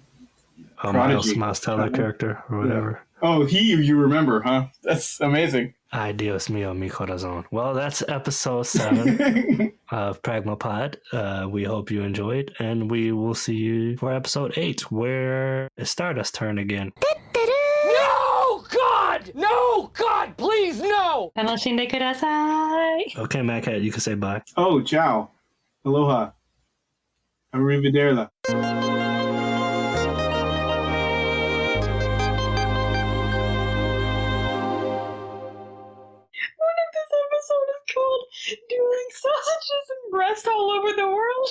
Miles Teller character or whatever. Oh, you remember, huh? That's amazing. Ay, Dios mío, mi corazón. Well, that's episode 7 of Pragma Pod. We hope you enjoyed, and we will see you for episode 8, where it's Stardust's turn again. No, God! No, God, please, no! Tanoshinde kudasai. Okay, Mad Cat, you can say bye. Oh, ciao. Aloha. Arrivederla. What if this episode is called "Doing Sausages and Breasts All Over the World"?